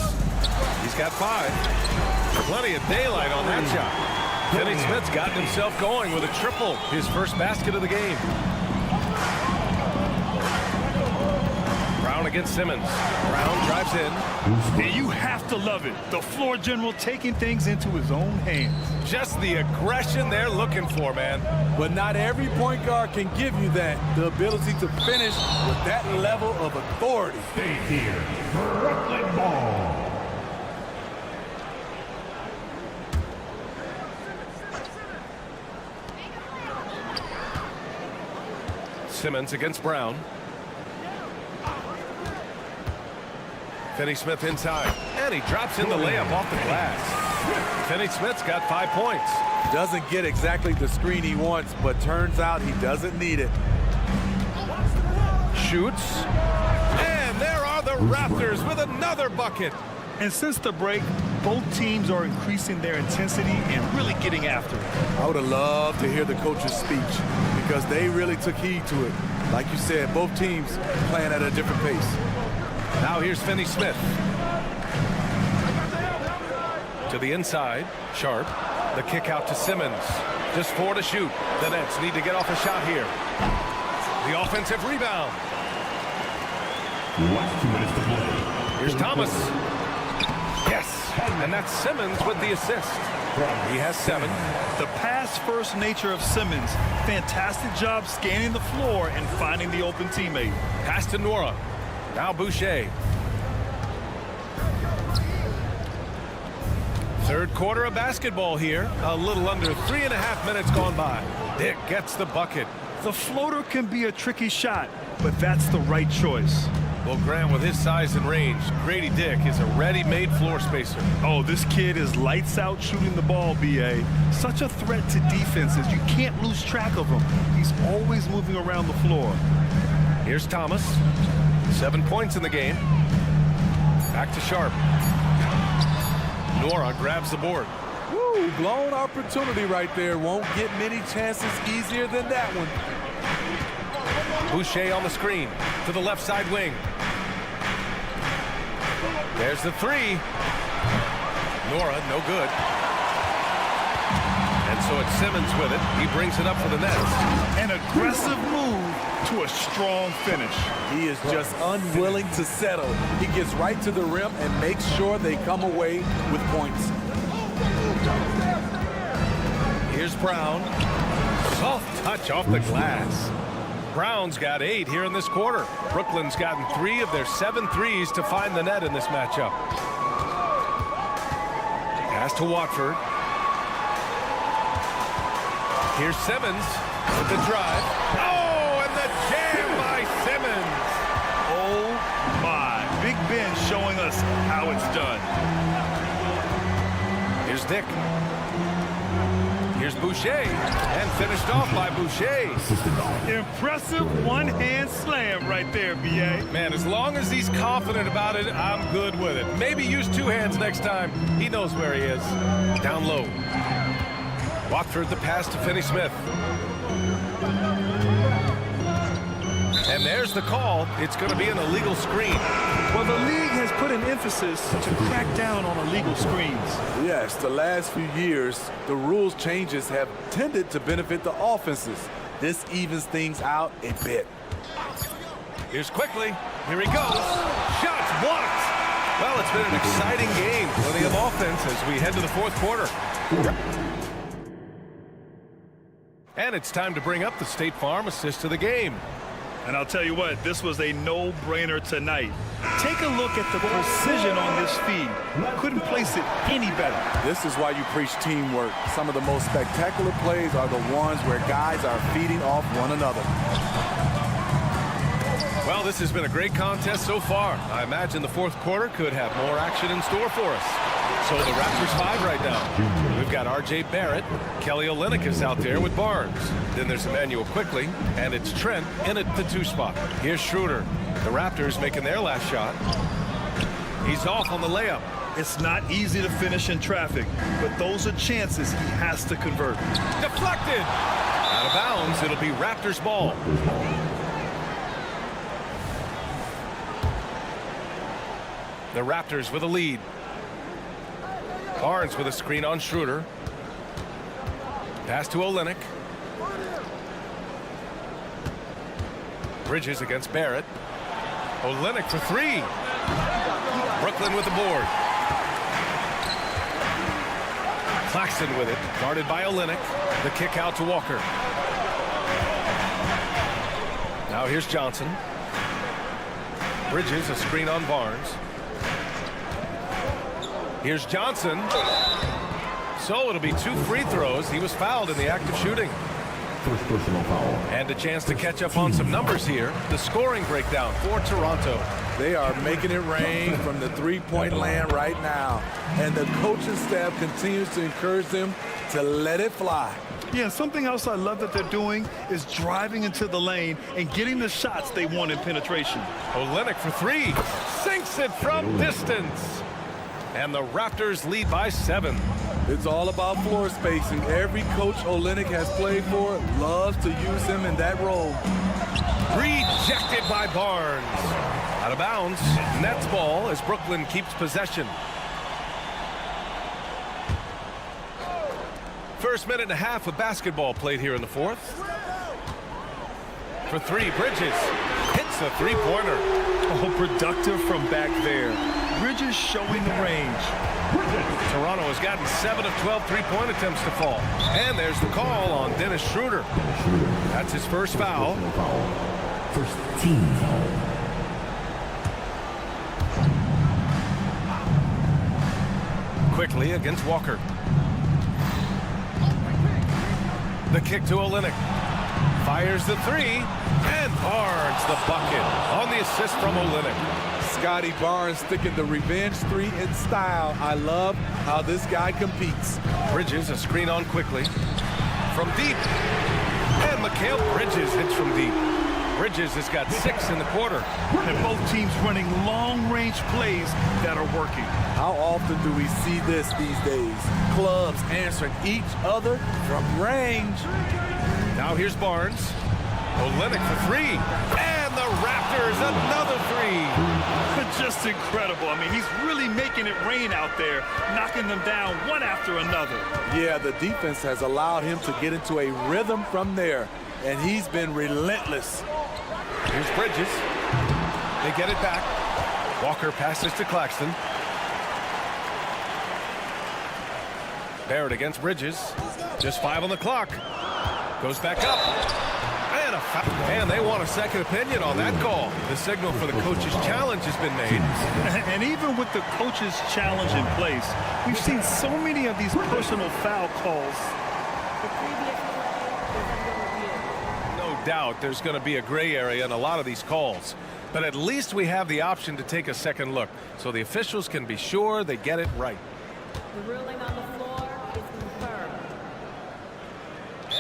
He's got 5. Plenty of daylight on that shot. Finney Smith's gotten himself going with a triple. His first basket of the game. Brown against Simmons. Brown drives in. And you have to love it. The floor general taking things into his own hands. Just the aggression they're looking for, man. But not every point guard can give you that. The ability to finish with that level of authority. Stay here. Brooklyn ball. Simmons against Brown. Finney Smith inside. And he drops in the layup off the glass. Finney Smith's got 5 points. Doesn't get exactly the screen he wants, but turns out he doesn't need it. Shoots. And there are the Raptors with another bucket. And since the break, both teams are increasing their intensity and really getting after it. I would have loved to hear the coach's speech because they really took heed to it. Like you said, both teams playing at a different pace. Now here's Finney Smith. To the inside. Sharp. The kick out to Simmons. Just 4 to shoot. The Nets need to get off a shot here. The offensive rebound. Here's Thomas. Yes. And that's Simmons with the assist. He has 7. The pass-first nature of Simmons. Fantastic job scanning the floor and finding the open teammate. Pass to Nora. Now Boucher. Third quarter of basketball here. A little under 3.5 minutes gone by. Dick gets the bucket. The floater can be a tricky shot, but that's the right choice. Well, Grant, with his size and range, Grady Dick is a ready-made floor spacer. Oh, this kid is lights out shooting the ball, B.A. Such a threat to defenses. You can't lose track of him. He's always moving around the floor. Here's Thomas. 7 points in the game. Back to Sharp. Nora grabs the board. Woo, blown opportunity right there. Won't get many chances easier than that one. Boucher on the screen to the left side wing. There's the 3. Nora, no good. And so it's Simmons with it. He brings it up for the Nets. An aggressive move to a strong finish. He is just unwilling to settle. He gets right to the rim and makes sure they come away with points. Here's Brown. Soft touch off the glass. Brown's got 8 here in this quarter. Brooklyn's gotten 3 of their 7 threes to find the net in this matchup. Pass to Watford. Here's Simmons with the drive. Oh, and the jam by Simmons. Oh, my. Big Ben showing us how it's done. Here's Dick. Here's Boucher. And finished off by Boucher. Impressive one-hand slam right there, B.A. Man, as long as he's confident about it, I'm good with it. Maybe use 2 hands next time. He knows where he is. Down low. Watford the pass to Finney Smith. And there's the call. It's going to be an illegal screen. Well, the league has put an emphasis to crack down on illegal screens. Yes, the last few years, the rules changes have tended to benefit the offenses. This evens things out a bit. Here's Quickly. Here he goes. Shots blocked. Well, it's been an exciting game. Plenty of offense as we head to the fourth quarter. And it's time to bring up the State Farm assist of the game. And I'll tell you what, this was a no-brainer tonight. Take a look at the precision on this feed. Couldn't place it any better. This is why you preach teamwork. Some of the most spectacular plays are the ones where guys are feeding off one another. Well, this has been a great contest so far. I imagine the fourth quarter could have more action in store for us. So the Raptors 5 right now. We've got R.J. Barrett. Kelly Olynyk is out there with Barnes. Then there's Emmanuel Quickly, and it's Trent in at the 2 spot. Here's Schroeder. The Raptors making their last shot. He's off on the layup. It's not easy to finish in traffic, but those are chances he has to convert. Deflected. Out of bounds. It'll be Raptors ball. The Raptors with a lead. Barnes with a screen on Schroeder. Pass to Olynyk. Bridges against Barrett. Olynyk for three. Brooklyn with the board. Claxton with it, guarded by Olynyk. The kick out to Walker. Now here's Johnson. Bridges, a screen on Barnes. Here's Johnson. So it'll be 2 free throws. He was fouled in the act of shooting. First personal foul. And a chance to catch up on some numbers here. The scoring breakdown for Toronto. They are making it rain from the three-point land right now. And the coaching staff continues to encourage them to let it fly. Yeah, something else I love that they're doing is driving into the lane and getting the shots they want in penetration. Olynyk for three. Sinks it from distance. And the Raptors lead by 7. It's all about floor spacing. Every coach Olynyk has played for loves to use him in that role. Rejected by Barnes. Out of bounds. Nets ball as Brooklyn keeps possession. First minute and a half of basketball played here in the fourth. For three, Bridges hits a three-pointer. Oh, productive from back there. Bridges showing the range. Toronto has gotten 7 of 12 three-point attempts to fall. And there's the call on Dennis Schroeder. That's his first foul. First team foul. Quickly against Walker. The kick to Olynyk. Fires the three. And Barnes the bucket on the assist from Olynyk. Scotty Barnes sticking the revenge three in style. I love how this guy competes. Bridges a screen on quickly. From deep. And Mikal Bridges hits from deep. Bridges has got 6 in the quarter. And both teams running long-range plays that are working. How often do we see this these days? Clubs answering each other from range. Now here's Barnes. Olynyk for three. And the Raptors another three. Just incredible. I mean, he's really making it rain out there, knocking them down one after another. Yeah, the defense has allowed him to get into a rhythm from there, and he's been relentless. Here's Bridges. They get it back. Walker passes to Claxton. Barrett against Bridges. Just 5 on the clock. Goes back up. And a foul. And they want a second opinion on that call. The signal for the coach's challenge has been made. And even with the coach's challenge in place, we've seen so many of these personal foul calls. The previous play is under review. No doubt there's going to be a gray area in a lot of these calls. But at least we have the option to take a second look, so the officials can be sure they get it right. The ruling on the floor is confirmed.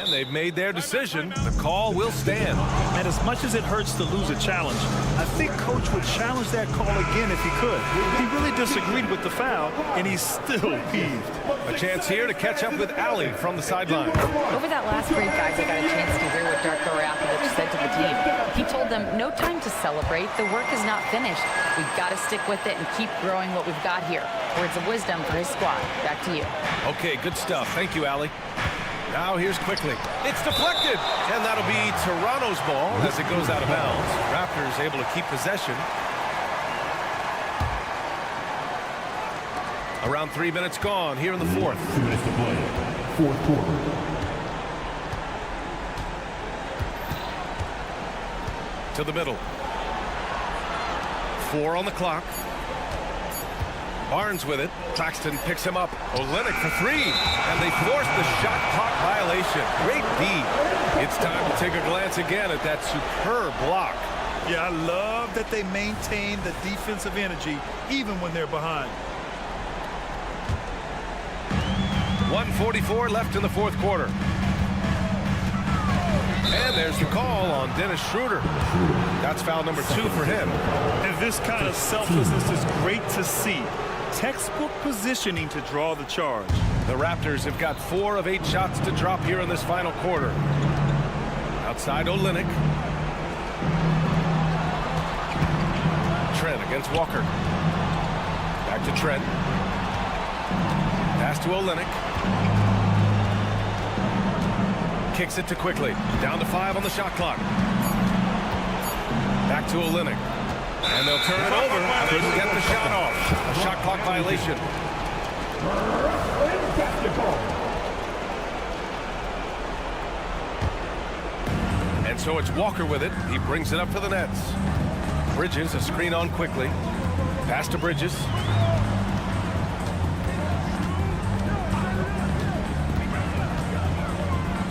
And they've made their decision. The call will stand. And as much as it hurts to lose a challenge, I think Coach would challenge that call again if he could. He really disagreed with the foul, and he's still peeved. A chance here to catch up with Allie from the sideline. Over that last break, guys, I got a chance to hear what Darko Rakovic said to the team. He told them, no time to celebrate. The work is not finished. We've got to stick with it and keep growing what we've got here. Words of wisdom for his squad. Back to you. Okay, good stuff. Thank you, Allie. Now here's quickly. It's deflected. And that'll be Toronto's ball as it goes out of bounds. Raptors able to keep possession. Around 3 minutes gone here in the fourth. 2 minutes to play. Fourth quarter. To the middle. 4 on the clock. Barnes with it. Claxton picks him up. Olynyk for three. And they force the shot clock violation. Great D. It's time to take a glance again at that superb block. Yeah, I love that they maintain the defensive energy even when they're behind. 1:44 left in the fourth quarter. And there's the call on Dennis Schroeder. That's foul number 2 for him. And this kind of selflessness is great to see. Textbook positioning to draw the charge. The Raptors have got 4 of 8 shots to drop here in this final quarter. Outside Olynyk. Trent against Walker. Back to Trent. Pass to Olynyk. Kicks it to Quickly. Down to 5 on the shot clock. Back to Olynyk. And they'll turn it over. Couldn't get the shot off. A shot clock violation. And so it's Walker with it. He brings it up to the nets. Bridges, a screen on Quickly. Pass to Bridges.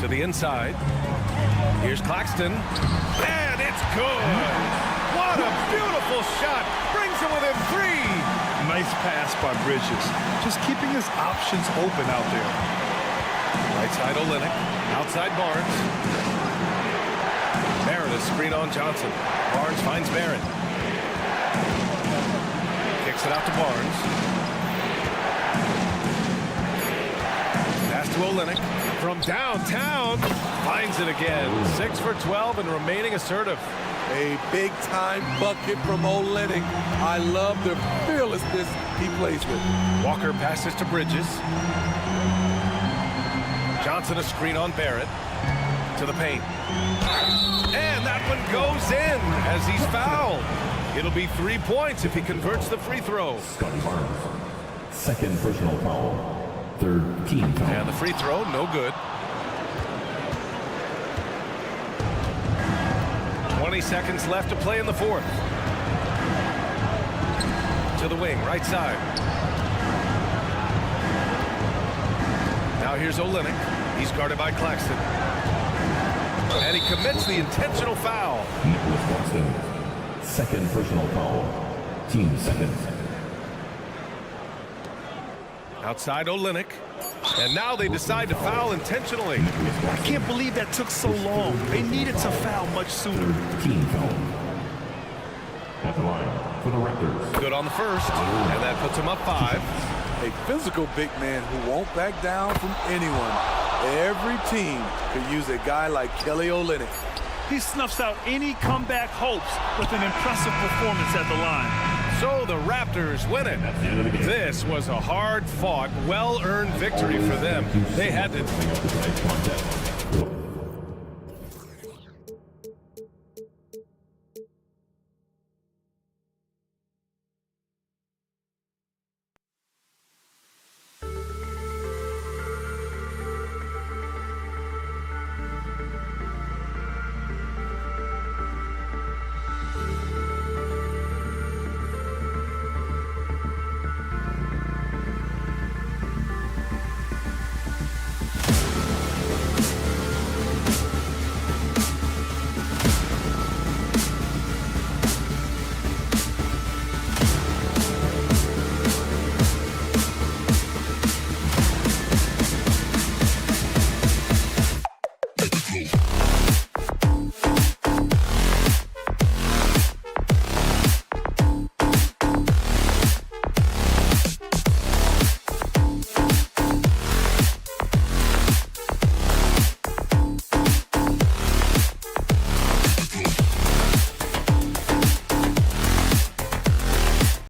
To the inside. Here's Claxton. And it's good. What a beautiful shot. Brings him within 3. Nice pass by Bridges. Just keeping his options open out there. Right side Olynyk. Outside Barnes. Barrett is screen on Johnson. Barnes finds Barrett. Kicks it out to Barnes. Pass to Olynyk. From downtown. Finds it again. 6 for 12 and remaining assertive. A big-time bucket from Olynyk. I love the fearlessness he plays with. Walker passes to Bridges. Johnson a screen on Barrett. To the paint. And that one goes in as he's fouled. It'll be 3 points if he converts the free throw. Scotty Barnes. Second personal foul. Third team foul. And the free throw, no good. 20 seconds left to play in the fourth. To the wing, right side. Now here's Olynyk. He's guarded by Claxton. And he commits the intentional foul. Nicholas Claxton. Second personal foul. Team second. Outside Olynyk. And now they decide to foul intentionally. I can't believe that took so long. They needed to foul much sooner. Team foul. At the line for the Raptors. Good on the first. And that puts him up 5. A physical big man who won't back down from anyone. Every team could use a guy like Kelly Olynyk. He snuffs out any comeback hopes with an impressive performance at the line. So the Raptors win it. This was a hard-fought, well-earned victory for them. They had to...